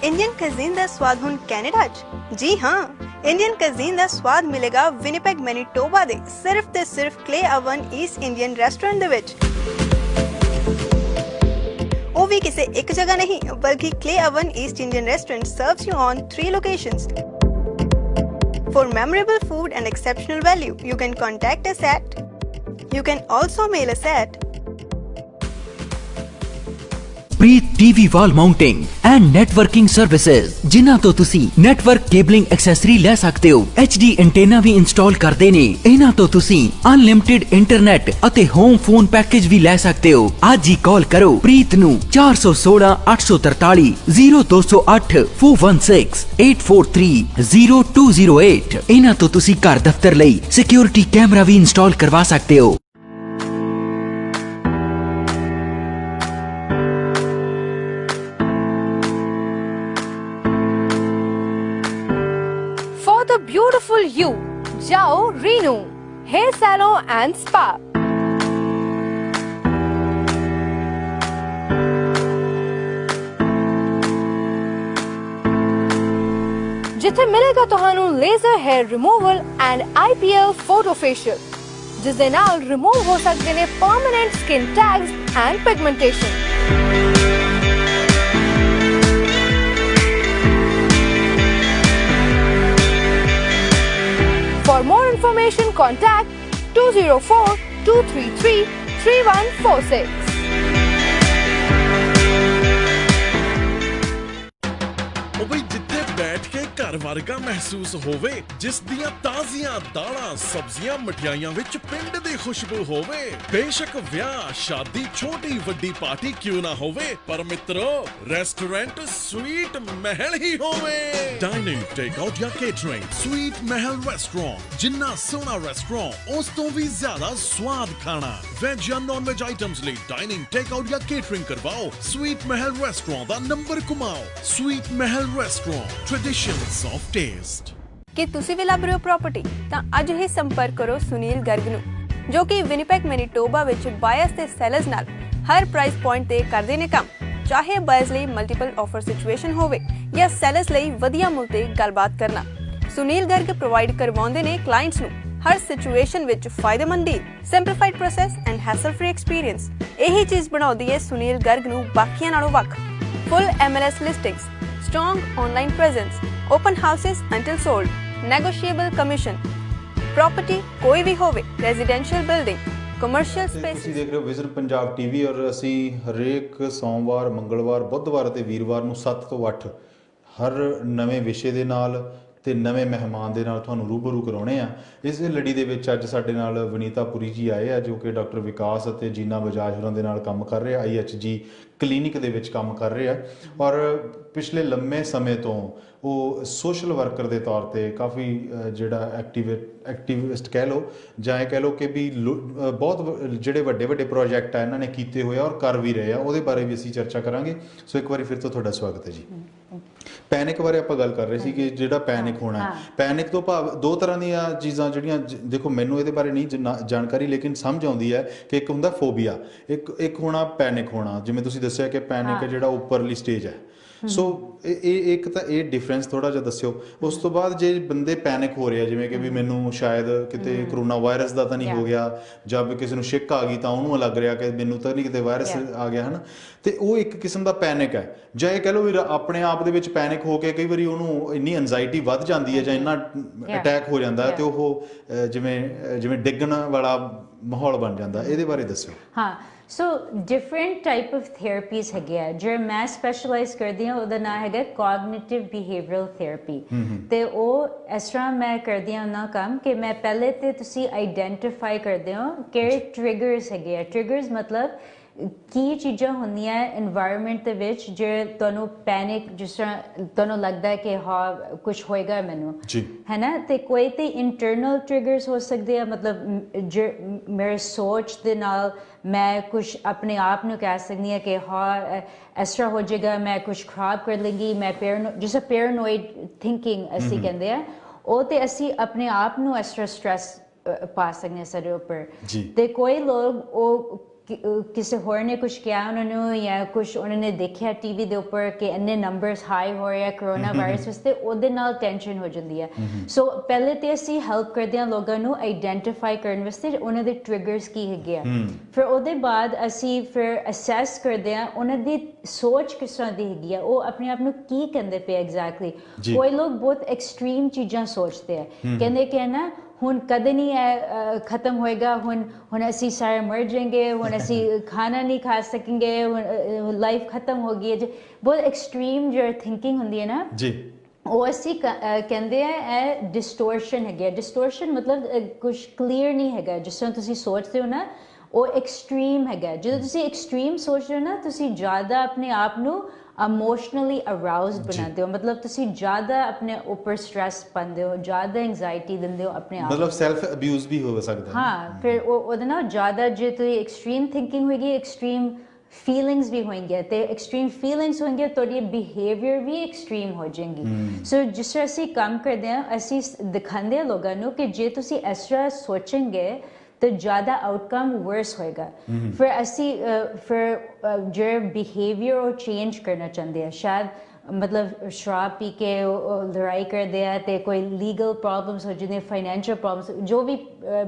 इंडियन कज़ीन ਦਾ ਸਵਾਦ ਹੁਣ ਕੈਨੇਡਾ 'ਚ? ਜੀ ਹਾਂ, ਇੰਡੀਅਨ ਕਜ਼ੀਨ ਦਾ ਸਵਾਦ ਮਿਲੇਗਾ ਵਿਨੀਪੈਗ ਮੈਨੀਟੋਬਾ ਦੇ ਸਿਰਫ ਤੇ ਸਿਰਫ clay oven East Indian restaurant ਦੇ ਵਿੱਚ। ਉਹ ਵੀ ਕਿਸੇ ਇੱਕ ਜਗ੍ਹਾ ਨਹੀਂ, ਬਲਕਿ clay oven East Indian restaurant serves you on 3 locations. For memorable food and exceptional value, you can contact us at, you can also mail us at Preet TV wall mounting and networking services, ਜਿਨ੍ਹਾਂ ਤੋਂ ਤੁਸੀਂ network cabling accessory ਲੈ ਸਕਦੇ ਹੋ। HD ਐਂਟੇਨਾ ਵੀ install ਕਰਦੇ ਨੇ। ਇਹਨਾਂ ਤੋਂ ਤੁਸੀਂ ਅਨਲਿਮਿਟਿਡ ਇੰਟਰਨੈਟ ਅਤੇ ਹੋਮ ਫੋਨ ਪੈਕੇਜ ਵੀ ਲੈ ਸਕਦੇ ਹੋ। ਅੱਜ ਹੀ ਕਾਲ ਕਰੋ ਪ੍ਰੀਤ ਨੂੰ 416 843 0208 416 843 0208। ਇਹਨਾਂ ਤੋਂ ਤੁਸੀਂ ਘਰ ਦਫ਼ਤਰ ਲਈ ਸਿਕਿਉਰਿਟੀ ਕੈਮਰਾ ਵੀ ਇੰਸਟਾਲ ਕਰਵਾ ਸਕਦੇ ਹੋ। the beautiful you, Jao Renu Hair Salon and Spa। ਜਿੱਥੇ ਮਿਲੇਗਾ ਤੁਹਾਨੂੰ laser hair removal and IPL photo facial, ਜਿਸ ਦੇ ਨਾਲ ਰਿਮੂਵ ਹੋ ਸਕਦੇ ਨੇ permanent skin tags and pigmentation. For more information, contact 204-233-3146। बैठ के घर वर्गा महसूस होवे, जिस दियां ताजियां दालां सब्जियां मठियाइयां विच पिंड दी खुशबू होवे। बेशक ब्याह शादी छोटी वड्डी पार्टी क्यों ना होवे, पर मित्रो रेस्टोरेंट स्वीट महल ही होवे। डाइनिंग टेक आउट या केटरिंग स्वीट महल रेस्टोरेंट, जिन्ना सोहना रेस्टोरेंट उस तो भी ज्यादा स्वाद खाना। वेज या नॉन वेज आइटम्स ਲਈ डाइनिंग टेक आउट या केटरिंग करवाओ sweet Mahal restaurant the number ਘੁਮਾਓ। Sweet Mahal restaurant, traditions of test. ਕਿ ਤੁਸੀਂ ਵੀ ਲੱਭ ਰਹੇ ਹੋ ਪ੍ਰਾਪਰਟੀ, ਤਾਂ ਅੱਜ ਹੀ ਸੰਪਰਕ ਕਰੋ ਸੁਨੀਲ ਗਰਗ ਨੂੰ, ਜੋ ਕਿ ਵਿਨੀਪੈਗ ਮੈਨੀਟੋਬਾ ਵਿੱਚ ਬਾਇਰਸ ਤੇ ਸੈਲਰਸ ਨਾਲ ਹਰ ਪ੍ਰਾਈਸ ਪੁਆਇੰਟ ਤੇ ਕਰਦੇ ਨੇ ਕੰਮ। ਚਾਹੇ ਬਾਇਰਸ ਲਈ ਮਲਟੀਪਲ ਆਫਰ ਸਿਚੁਏਸ਼ਨ ਹੋਵੇ ਜਾਂ ਸੈਲਰਸ ਲਈ ਵਧੀਆ ਮੁੱਲ ਤੇ ਗੱਲਬਾਤ ਕਰਨਾ। ਸੁਨੀਲ ਗਰਗ ਪ੍ਰੋਵਾਈਡ ਕਰਵਾਉਂਦੇ ਨੇ ਕਲਾਇੰਟਸ ਨੂੰ ਹਰ ਸਿਚੁਏਸ਼ਨ ਵਿੱਚ ਫਾਇਦੇਮੰਦ deal, simplified process and hassle free experience. ਇਹੀ ਚੀਜ਼ ਬਣਾਉਂਦੀ ਹੈ ਸੁਨੀਲ ਗਰਗ ਨੂੰ ਬਾਕੀਆਂ ਨਾਲੋਂ ਵੱਖ। ਫੁੱਲ MLS listings, strong online presence, open houses until sold, negotiable commission, property कोई भी होवे, residential building, commercial spaces। ਤੁਸੀਂ ਦੇਖ ਰਹੇ ਹੋ ਵਿਜ਼ਨ ਪੰਜਾਬ TV ਔਰ ਅਸੀਂ ਹਰੇਕ ਸੋਮਵਾਰ, ਮੰਗਲਵਾਰ, ਬੁੱਧਵਾਰ ਅਤੇ ਵੀਰਵਾਰ ਨੂੰ 7 ਤੋਂ 8 ਹਰ ਨਵੇਂ ਵਿਸ਼ੇ ਦੇ ਨਾਲ ਤੇ ਨਵੇਂ ਮਹਿਮਾਨ ਦੇ ਨਾਲ ਤੁਹਾਨੂੰ ਰੂਬਰੂ ਕਰਾਉਣੇ ਆ। ਇਸ ਲੜੀ ਦੇ ਵਿੱਚ ਅੱਜ ਸਾਡੇ ਨਾਲ ਵਨੀਤਾ ਪੁਰੀ ਜੀ ਆਏ ਆ, ਜੋ ਕਿ ਡਾਕਟਰ ਵਿਕਾਸ ਅਤੇ ਜੀਨਾ ਬਜਾਜ ਹੋਰਾਂ ਦੇ ਨਾਲ ਕੰਮ ਕਰ ਰਹੇ ਆ। IHG ਕਲੀਨਿਕ ਦੇ ਵਿੱਚ ਕੰਮ ਕਰ ਰਹੇ ਆ ਔਰ ਪਿਛਲੇ ਲੰਮੇ ਸਮੇਂ ਤੋਂ ਉਹ ਸੋਸ਼ਲ ਵਰਕਰ ਦੇ ਤੌਰ ਤੇ ਕਾਫੀ ਜਿਹੜਾ ਐਕਟਿਵਿਸਟ ਕਹਿ ਲਓ ਜਾਂ ਇਹ ਕਹਿ ਲਓ ਕਿ ਵੀ ਬਹੁਤ ਜਿਹੜੇ ਵੱਡੇ ਵੱਡੇ ਪ੍ਰੋਜੈਕਟ ਆ ਇਹਨਾਂ ਨੇ ਕੀਤੇ ਹੋਏ ਆ ਔਰ ਕਰ ਵੀ ਰਹੇ ਆ। ਉਹਦੇ ਬਾਰੇ ਵੀ ਅਸੀਂ ਚਰਚਾ ਕਰਾਂਗੇ। ਸੋ ਇੱਕ ਵਾਰੀ ਫਿਰ ਤੋਂ ਤੁਹਾਡਾ ਸਵਾਗਤ ਹੈ ਜੀ। ਪੈਨਿਕ ਬਾਰੇ ਆਪਾਂ ਗੱਲ ਕਰ ਰਹੇ ਸੀ ਕਿ ਜਿਹੜਾ ਪੈਨਿਕ ਹੋਣਾ, ਪੈਨਿਕ ਤੋਂ ਭਾਵ ਦੋ ਤਰ੍ਹਾਂ ਦੀਆਂ ਚੀਜ਼ਾਂ ਜਿਹੜੀਆਂ, ਦੇਖੋ ਮੈਨੂੰ ਇਹਦੇ ਬਾਰੇ ਨਹੀਂ ਜਾਣਕਾਰੀ, ਲੇਕਿਨ ਸਮਝ ਆਉਂਦੀ ਹੈ ਕਿ ਇੱਕ ਹੁੰਦਾ ਫੋਬੀਆ, ਇੱਕ ਹੋਣਾ ਪੈਨਿਕ ਹੋਣਾ। ਜਿਵੇਂ ਤੁਸੀਂ ਦੱਸਿਆ ਕਿ ਪੈਨਿਕ ਜਿਹੜਾ ਉੱਪਰਲੀ ਸਟੇਜ ਹੈ, ਸੋ ਇਹ ਇੱਕ ਤਾਂ ਇਹ ਡਿਫਰੈਂਸ ਥੋੜਾ ਜਿਹਾ ਦੱਸਿਓ। ਉਸ ਤੋਂ ਬਾਅਦ ਜੇ ਬੰਦੇ ਪੈਨਿਕ ਹੋ ਰਿਹਾ, ਜਿਵੇਂ ਕਿ ਵੀ ਮੈਨੂੰ ਸ਼ਾਇਦ ਕਿਤੇ ਕਰੋਨਾ ਵਾਇਰਸ ਦਾ ਤਾਂ ਨਹੀਂ ਹੋ ਗਿਆ, ਜਾਂ ਵੀ ਕਿਸੇ ਨੂੰ ਛਿੱਕ ਆ ਗਈ ਤਾਂ ਉਹਨੂੰ ਲੱਗ ਰਿਹਾ ਕਿ ਮੈਨੂੰ ਤਾਂ ਨਹੀਂ ਕਿਤੇ ਵਾਇਰਸ ਆ ਗਿਆ, ਹਨਾ, ਤੇ ਉਹ ਇੱਕ ਕਿਸਮ ਦਾ ਪੈਨਿਕ ਹੈ। ਜਾਂ ਇਹ ਕਹਿ ਲਓ ਵੀ ਆਪਣੇ ਆਪ ਦੇ ਵਿੱਚ ਪੈਨਿਕ ਹੋ ਕੇ ਕਈ ਵਾਰੀ ਉਹਨੂੰ ਇੰਨੀ ਐਨਜ਼ਾਈਟੀ ਵੱਧ ਜਾਂਦੀ ਹੈ ਜਾਂ ਇੰਨਾ ਅਟੈਕ ਹੋ ਜਾਂਦਾ ਤੇ ਉਹ ਜਿਵੇਂ ਡਿੱਗਣ ਵਾਲਾ ਮਾਹੌਲ ਬਣ ਜਾਂਦਾ। ਇਹਦੇ ਬਾਰੇ ਦੱਸਿਓ। ਹਾਂ, ਸੋ ਡਿਫਰੈਂਟ ਟਾਈਪ ਆਫ ਥੈਰੇਪੀਜ਼ ਹੈਗੇ ਆ। ਜਿਹੜਾ ਮੈਂ ਸਪੈਸ਼ਲਾਈਜ਼ ਕਰਦੀ ਹਾਂ ਉਹਦਾ ਨਾਮ ਹੈਗਾ ਕੋਗਨੀਟਿਵ ਬਿਹੇਵੀਅਰਲ ਥੈਰੇਪੀ। ਤੇ ਉਹ ਇਸ ਤਰ੍ਹਾਂ ਮੈਂ ਕਰਦੀ ਹਾਂ ਉਹਨਾਂ ਕੰਮ ਕਿ ਮੈਂ ਪਹਿਲੇ ਤੇ ਤੁਸੀਂ ਆਈਡੈਂਟੀਫਾਈ ਕਰਦੇ ਹੋ ਕਿਹੜੇ ਟ੍ਰਿਗਰਸ ਹੈਗੇ ਆ। ਟ੍ਰਿਗਰਸ ਮਤਲਬ ਕੀ ਚੀਜ਼ਾਂ ਹੁੰਦੀਆਂ ਇਨਵਾਇਰਮੈਂਟ ਦੇ ਵਿੱਚ ਜਿਹੜੇ ਤੁਹਾਨੂੰ ਪੈਨਿਕ, ਜਿਸ ਤਰ੍ਹਾਂ ਤੁਹਾਨੂੰ ਲੱਗਦਾ ਹੈ ਕਿ ਹਾਂ ਕੁਛ ਹੋਏਗਾ ਮੈਨੂੰ, ਹੈ ਨਾ, ਤੇ ਕੋਈ ਤੇ ਇੰਟਰਨਲ ਟ੍ਰਿਗਰਸ ਹੋ ਸਕਦੇ ਆ, ਮਤਲਬ ਮੇਰੇ ਸੋਚ ਦੇ ਨਾਲ ਮੈਂ ਕੁਛ ਆਪਣੇ ਆਪ ਨੂੰ ਕਹਿ ਸਕਦੀ ਹਾਂ ਕਿ ਹਾਂ ਇਸ ਤਰ੍ਹਾਂ ਹੋ ਜਾਏਗਾ, ਮੈਂ ਕੁਛ ਖਰਾਬ ਕਰ ਲਵਾਂਗੀ, ਮੈਂ ਜਿਸ ਪੈਰਾਨੋਇਡ ਥਿੰਕਿੰਗ ਅਸੀਂ ਕਹਿੰਦੇ ਆ, ਉਹ ਤੇ ਅਸੀਂ ਆਪਣੇ ਆਪ ਨੂੰ ਇਸ ਤਰ੍ਹਾਂ ਸਟ੍ਰੈਸ ਪਾ ਸਕਦੇ ਹਾਂ ਸਾਡੇ ਉੱਪਰ। ਤੇ ਕੋਈ ਲੋਕ ਉਹ ਕਿਸੇ ਹੋਰ ਨੇ ਕੁਛ ਕਿਹਾ ਉਹਨਾਂ ਨੂੰ, ਜਾਂ ਕੁਛ ਉਹਨਾਂ ਨੇ ਦੇਖਿਆ ਟੀਵੀ ਦੇ ਉੱਪਰ ਕਿ ਇੰਨੇ ਨੰਬਰਸ ਹਾਈ ਹੋ ਰਹੇ ਆ ਕਰੋਨਾ ਵਾਇਰਸ ਵਾਸਤੇ, ਉਹਦੇ ਨਾਲ ਟੈਨਸ਼ਨ ਹੋ ਜਾਂਦੀ ਹੈ। ਸੋ ਪਹਿਲੇ ਤੇ ਅਸੀਂ ਹੈਲਪ ਕਰਦੇ ਹਾਂ ਲੋਕਾਂ ਨੂੰ ਆਈਡੈਂਟੀਫਾਈ ਕਰਨ ਵਾਸਤੇ ਉਹਨਾਂ ਦੇ ਟ੍ਰਿਗਰਸ ਕੀ ਹੈਗੇ ਆ। ਫਿਰ ਉਹਦੇ ਬਾਅਦ ਅਸੀਂ ਫਿਰ ਅਸੈਸ ਕਰਦੇ ਹਾਂ ਉਹਨਾਂ ਦੀ ਸੋਚ ਕਿਸ ਤਰ੍ਹਾਂ ਦੀ ਹੈਗੀ ਆ, ਉਹ ਆਪਣੇ ਆਪ ਨੂੰ ਕੀ ਕਹਿੰਦੇ ਪਏ ਐਗਜ਼ੈਕਟਲੀ। ਕੋਈ ਲੋਕ ਬਹੁਤ ਐਕਸਟ੍ਰੀਮ ਚੀਜ਼ਾਂ ਸੋਚਦੇ ਆ, ਕਹਿੰਦੇ ਕਿ ਨਾ ਹੁਣ ਕਦੇ ਨਹੀਂ ਖਤਮ ਹੋਏਗਾ, ਹੁਣ ਅਸੀਂ ਸਾਰੇ ਮਰ ਜਾएंगे, ਹੁਣ ਅਸੀਂ ਖਾਣਾ ਨਹੀਂ ਖਾ ਸਕਾਂਗੇ, ਹੁਣ ਲਾਈਫ ਖਤਮ ਹੋ ਗਈ ਹੈ। ਬਹੁਤ ਐਕਸਟ੍ਰੀਮ ਜਿਹੜੀ ਥਿੰਕਿੰਗ ਹੁੰਦੀ ਹੈ ਨਾ ਜੀ, ਉਹ ਅਸੀਂ ਕਹਿੰਦੇ ਆ ਇਹ ਡਿਸਟੋਰਸ਼ਨ ਹੈਗਾ। ਡਿਸਟੋਰਸ਼ਨ ਮਤਲਬ ਕੁਝ ਕਲੀਅਰ ਨਹੀਂ ਹੈਗਾ। ਜਿਸ ਤਰ੍ਹਾਂ ਤੁਸੀਂ ਸੋਚਦੇ ਹੋ ਨਾ, ਉਹ ਐਕਸਟ੍ਰੀਮ ਹੈਗਾ। ਜਦੋਂ ਤੁਸੀਂ ਐਕਸਟ੍ਰੀਮ ਸੋਚਦੇ ਹੋ ਨਾ, ਤੁਸੀਂ ਜ਼ਿਆਦਾ ਆਪਣੇ ਆਪ ਨੂੰ ਇਮੋਸ਼ਨਲੀ ਅਰਾਊਜ਼ਡ ਬਣਾਉਂਦੇ ਹੋ, ਮਤਲਬ ਤੁਸੀਂ ਜ਼ਿਆਦਾ ਆਪਣੇ ਉੱਪਰ ਸਟ੍ਰੈਸ ਪਾਉਂਦੇ ਹੋ, ਜ਼ਿਆਦਾ ਐਂਗਜ਼ਾਇਟੀ ਦਿੰਦੇ ਹੋ ਆਪਣੇ ਆਪ, ਮਤਲਬ ਸੈਲਫ ਅਬਿਊਜ਼ ਵੀ ਹੋ ਸਕਦਾ। ਹਾਂ, ਫਿਰ ਉਹਦੇ ਨਾਲ ਜ਼ਿਆਦਾ ਜੇ ਤੁਸੀਂ ਐਕਸਟ੍ਰੀਮ ਥਿੰਕਿੰਗ ਹੋਏਗੀ, ਐਕਸਟ੍ਰੀਮ ਫੀਲਿੰਗਸ ਵੀ ਹੋਣਗੀਆਂ, ਤੇ ਐਕਸਟ੍ਰੀਮ ਫੀਲਿੰਗਸ ਹੋਣਗੀਆਂ, ਤੁਹਾਡੀ ਬਿਹੇਵੀਅਰ ਵੀ ਐਕਸਟ੍ਰੀਮ ਹੋ ਜਾਏਗੀ। ਸੋ ਜਿਸ ਤਰ੍ਹਾਂ ਅਸੀਂ ਕੰਮ ਕਰਦੇ ਹਾਂ, ਅਸੀਂ ਦਿਖਾਉਂਦੇ ਹਾਂ ਲੋਕਾਂ ਨੂੰ ਕਿ ਜੇ ਤੁਸੀਂ ਇਸ ਤਰ੍ਹਾਂ ਸੋਚੋਗੇ तो ज़्यादा आउटकम वर्स होएगा। फिर असी फिर जो बिहेवियर और चेंज करना चाहते हैं, शायद मतलब शराब पी के लड़ाई कर दिया तो कोई लीगल प्रॉब्लम्स हो जाते, फाइनेंशियल प्रॉब्लम्स, जो भी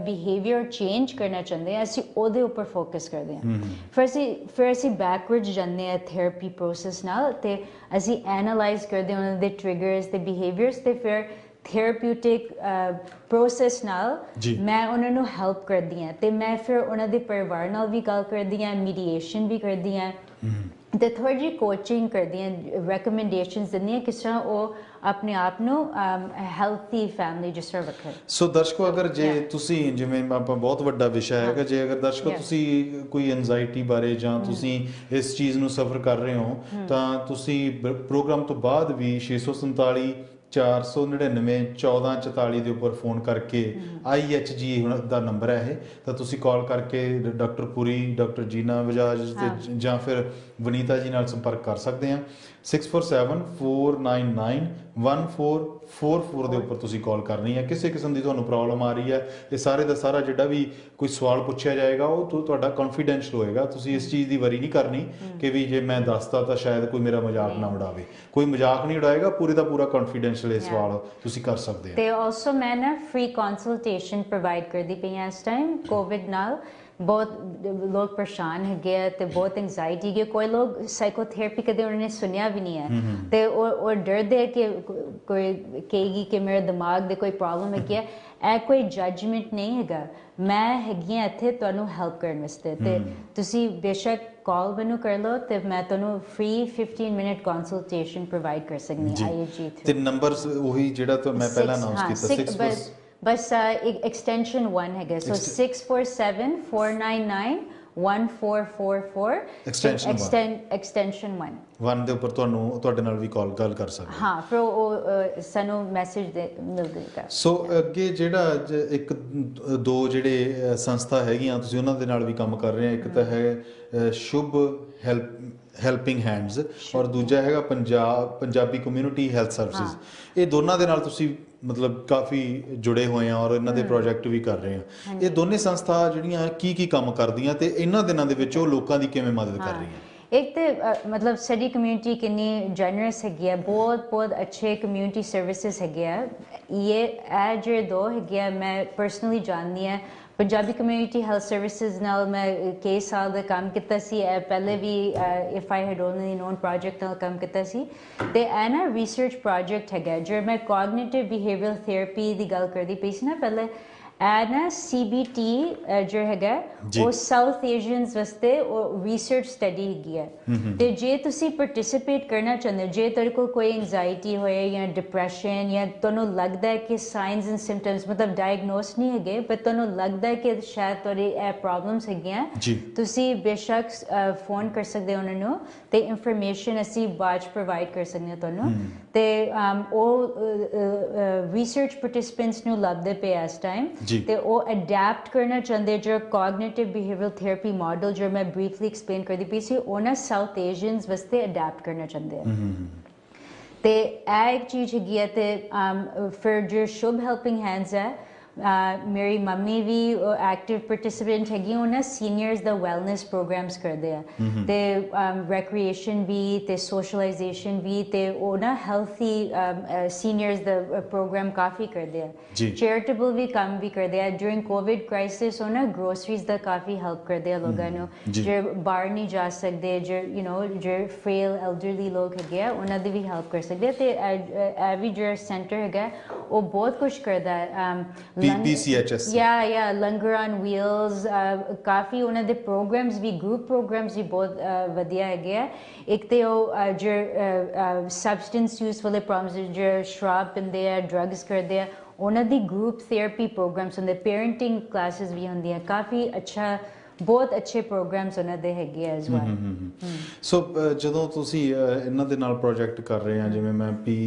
बिहेवियर चेंज करना चाहते हैं असी ਉਹਦੇ ਉੱਪਰ ਫੋਕਸ ਕਰਦੇ ਹਾਂ। ਫਿਰ ਅਸੀਂ ਬੈਕਵਰਡਸ ਜਾਂਦੇ ਹਾਂ ਥੈਰੇਪੀ ਪ੍ਰੋਸੈਸ ਨਾਲ, ਤੇ ਅਸੀਂ ਐਨਾਲਾਈਜ਼ ਕਰਦੇ ਹਾਂ ਉਹਨਾਂ ਦੇ ਟ੍ਰਿਗਰਸ ਤੇ ਬਿਹੇਵੀਅਰਸ, ਤੇ ਫਿਰ ਥੈਰੇਪਿਊਟਿਕ ਪ੍ਰੋਸੈਸ ਨਾਲ ਮੈਂ ਉਹਨਾਂ ਨੂੰ ਹੈਲਪ ਕਰਦੀ ਹਾਂ। ਤੇ ਮੈਂ ਫਿਰ ਉਹਨਾਂ ਦੇ ਪਰਿਵਾਰ ਨਾਲ ਵੀ ਗੱਲ ਕਰਦੀ ਹਾਂ, ਮੀਡੀਏਸ਼ਨ ਵੀ ਕਰਦੀ ਹਾਂ, ਤੇ ਥੋੜੀ ਜਿਹੀ ਕੋਚਿੰਗ ਕਰਦੀ ਹਾਂ, ਰეკਮੈਂਡੇਸ਼ਨਸ ਦਿੰਦੀ ਹਾਂ ਕਿਸ ਤਰ੍ਹਾਂ ਉਹ ਆਪਣੇ ਆਪ ਨੂੰ ਹੈਲਥੀ ਫੈਮਿਲੀ ਜਿਸ ਤਰ੍ਹਾਂ ਰੱਖੇ। ਸੋ ਦਰਸ਼ਕੋ, ਅਗਰ ਜੇ ਤੁਸੀਂ, ਜਿਵੇਂ ਆਪਾਂ ਬਹੁਤ ਵੱਡਾ ਵਿਸ਼ਾ ਹੈਗਾ, ਜੇ ਅਗਰ ਦਰਸ਼ਕੋ ਤੁਸੀਂ ਕੋਈ ਐਂਜ਼ਾਈਟੀ ਬਾਰੇ ਜਾਂ ਤੁਸੀਂ ਇਸ ਚੀਜ਼ ਨੂੰ ਸਫਰ ਕਰ ਰਹੇ ਹੋ, ਤਾਂ ਤੁਸੀਂ ਪ੍ਰੋਗਰਾਮ ਤੋਂ ਬਾਅਦ ਵੀ 647 499 1444 ਦੇ ਉੱਪਰ ਫੋਨ ਕਰਕੇ IHG ਦਾ ਨੰਬਰ ਹੈ ਇਹ, ਤਾਂ ਤੁਸੀਂ ਕਾਲ ਕਰਕੇ ਡਾਕਟਰ ਪੁਰੀ, ਡਾਕਟਰ ਜੀਨਾ ਬਜਾਜ ਤੇ ਜਾਂ ਫਿਰ ਵਨੀਤਾ ਜੀ ਨਾਲ ਸੰਪਰਕ ਕਰ ਸਕਦੇ ਆ। 647 499 1444 ਦੇ ਉੱਪਰ ਤੁਸੀਂ ਕਾਲ ਕਰਨੀ ਹੈ। ਕਿਸੇ ਕਿਸਮ ਦੀ ਤੁਹਾਨੂੰ ਪ੍ਰੋਬਲਮ ਆ ਰਹੀ ਹੈ, ਇਹ ਸਾਰੇ ਦਾ ਸਾਰਾ ਜਿਹੜਾ ਵੀ ਕੋਈ ਸਵਾਲ ਪੁੱਛਿਆ ਜਾਏਗਾ ਉਹ ਤੁਹਾਡਾ ਕੌਨਫੀਡੈਂਸ਼ੀਅਲ ਹੋਏਗਾ। ਤੁਸੀਂ ਇਸ ਚੀਜ਼ ਦੀ ਵਰੀ ਨਹੀਂ ਕਰਨੀ ਕਿ ਵੀ ਜੇ ਮੈਂ ਦੱਸਤਾ ਤਾਂ ਸ਼ਾਇਦ ਕੋਈ ਮੇਰਾ ਮਜ਼ਾਕ ਨਾ ਉਡਾਵੇ। ਕੋਈ ਮਜ਼ਾਕ ਨਹੀਂ ਉਡਾਏਗਾ, ਪੂਰੇ ਦਾ ਪੂਰਾ ਕੌਨਫੀਡੈਂਸ਼ੀਅਲ ਇਹ ਸਵਾਲ ਤੁਸੀਂ ਕਰ ਸਕਦੇ ਹੋ। ਤੇ ਆਲਸੋ ਮੈਂ ਨਾ ਫ੍ਰੀ ਕੰਸਲਟੇਸ਼ਨ ਪ੍ਰੋਵਾਈਡ ਕਰਦੀ ਪਈ ਹਾਂ ਇਸ ਟਾਈਮ। ਕੋਵਿਡ ਨਾਲ बहुत लोग परेशान है तो बहुत एंगजाइटी है, कोई लोग साइकोथेरेपी कदे उन्होंने सुनिया भी नहीं है, तो वो डरते है कि कोई कहेगी कि मेरे दिमाग दे कोई प्रॉब्लम है। ਇਹ ਕੋਈ ਜੱਜਮੈਂਟ ਨਹੀਂ ਹੈਗਾ, ਮੈਂ ਹੈਗੀ ਹਾਂ ਇੱਥੇ ਤੁਹਾਨੂੰ ਹੈਲਪ ਕਰਨ ਵਾਸਤੇ। ਤੇ ਤੁਸੀਂ ਬੇਸ਼ੱਕ ਕਾਲ ਮੈਨੂੰ ਕਰ ਲਓ ਤੇ ਮੈਂ ਤੁਹਾਨੂੰ ਫ੍ਰੀ 15 ਮਿੰਟ ਕੰਸਲਟੇਸ਼ਨ ਪ੍ਰੋਵਾਈਡ ਕਰ ਸਕਦੀ ਹਾਂ IHG ਥਰੂ। ਤੇ ਨੰਬਰ ਉਹੀ ਜਿਹੜਾ ਮੈਂ ਪਹਿਲਾਂ ਅਨਾਉਂਸ ਕੀਤਾ, बस एक एक्सटेंशन 1 है, सो 647 499 1444 एक्सटेंशन 1 ਦੇ ਉੱਪਰ ਤੁਹਾਡੇ ਨਾਲ ਵੀ ਗੱਲ ਕਰ ਸਕਦੇ ਹਾਂ। ਫਿਰ ਉਹ ਸਾਨੂੰ ਮੈਸੇਜ ਮਿਲ ਜਾਏਗਾ। ਸੋ ਅੱਗੇ ਜਿਹੜਾ ਇੱਕ ਦੋ ਜਿਹੜੇ ਸੰਸਥਾ ਹੈਗੀਆਂ ਤੁਸੀਂ ਉਹਨਾਂ ਦੇ ਨਾਲ ਵੀ ਕੰਮ ਕਰ ਰਹੇ ਆ, ਇੱਕ ਤਾਂ ਹੈ ਸ਼ੁਭ ਹੈਲਪਿੰਗ ਹੈਂਡਸ ਔਰ ਦੂਜਾ ਹੈਗਾ ਪੰਜਾਬੀ ਕਮਿਊਨਿਟੀ ਹੈਲਥ ਸਰਵਿਸਿਜ਼। ਇਹ ਦੋਨਾਂ ਦੇ ਨਾਲ ਤੁਸੀਂ ਮਤਲਬ ਕਾਫੀ ਜੁੜੇ ਹੋਏ ਆ ਔਰ ਇਹਨਾਂ ਦੇ ਪ੍ਰੋਜੈਕਟ ਵੀ ਕਰ ਰਹੇ ਆ। ਇਹ ਦੋਨੇ ਸੰਸਥਾ ਜਿਹੜੀਆਂ ਕੀ ਕੰਮ ਕਰਦੀਆਂ ਤੇ ਇਹਨਾਂ ਦਿਨਾਂ ਦੇ ਵਿੱਚ ਉਹ ਲੋਕਾਂ ਦੀ ਕਿਵੇਂ ਮਦਦ ਕਰ ਰਹੀਆਂ? एक तो मतलब साडी कम्यूनिटी कितनी जनरस हैगी है, बहुत बहुत अच्छे कम्यूनिटी सर्विसेज हैगे है। ये जो दो हैगे है मैं पर्सनली जाननी है। पंजाबी कम्यूनिटी हेल्थ सर्विसेज नाल मैं कई साल का काम किया सी, पहले भी if I had only known project नाल काम किया सी। ते ए ना रिसर्च प्रोजेक्ट हैगा जो मैं कॉग्निटिव बिहेवियरल थेरेपी की गल करती पई सी ना पहले, ए ना CBT जो हैगा वो साउथ एशियंस वास्ते रिसर्च स्टडी हैगी है। ते जे तुसी पार्टिसिपेट करना चाहते हो, जे तेरे को कोई एंजाइटी होए या डिप्रैशन या तुहानू लगता है कि साइंस एंड सिम्पटम्स मतलब डायग्नोस नहीं हैगे पर तुहानू लगता है कि शायद तुहाडी ए प्रॉब्लम्स हैगियां, तुसी बेशक फोन कर सकते हो उन्होंने ते इंफॉर्मेशन असी बाद च प्रोवाइड कर सकते हैं तुहानू। ते ओ रिसर्च पार्टिसिपेंट्स नू लभदे पे इस टाइम ते वो अडैप्ट करना चाहते जो कॉग्निटिव बिहेवियरल थेरेपी मॉडल जो मैं ब्रीफली एक्सप्लेन कर दी पी सी, वो ना साउथ एशियंस वास्ते अडैप्ट करना चाहते हैं। ते एक चीज़ हैगी है। ते फिर जो शुभ हेल्पिंग हैंड्स है, मेरी मम्मी भी एक्टिव पार्टिसिपेंट हैगी, उन्हें सीनियर्स द वेलनेस प्रोग्राम्स करते हैं ते रिक्रिएशन भी ते सोशलाइजेशन भी ते वो ना हेल्थी सीनियर्स द प्रोग्राम काफ़ी करते हैं। चैरिटेबल भी काम भी करते हैं। ड्यूरिंग कोविड क्राइसिस वो ना ग्रोसरीज दा काफ़ी हेल्प करते हैं लोगों को जो बाहर नहीं जा सकते, जो जो फ्रेल एल्डरली लोग है उन्होंने भी हेल्प कर सकते हैं। ते भी जो सेंटर है वो बहुत कुछ करता है। PCHS या लंगर ऑन व्हील्स काफ़ी उन्होंने दे प्रोग्राम्स भी ग्रुप प्रोग्राम्स भी बहुत वधिया है। एक तो जो सबसटेंस यूज वाले प्रॉब्लम्स जो शराब पींदे हैं, ड्रग्स करते हैं, उन्होंने दी ग्रुप थेरेपी प्रोग्राम्स होंगे, पेरेंटिंग क्लासेस भी होंगी, काफ़ी अच्छा बहुत अच्छे प्रोग्राम्स ਉਹਨਾਂ ਦੇ ਹੈਗੇ ਐਸ ਵੈਲ। ਸੋ ਜਦੋਂ ਤੁਸੀਂ ਇਹਨਾਂ ਦੇ ਨਾਲ ਪ੍ਰੋਜੈਕਟ ਕਰ ਰਹੇ ਆ, ਜਿਵੇਂ ਮੈਂ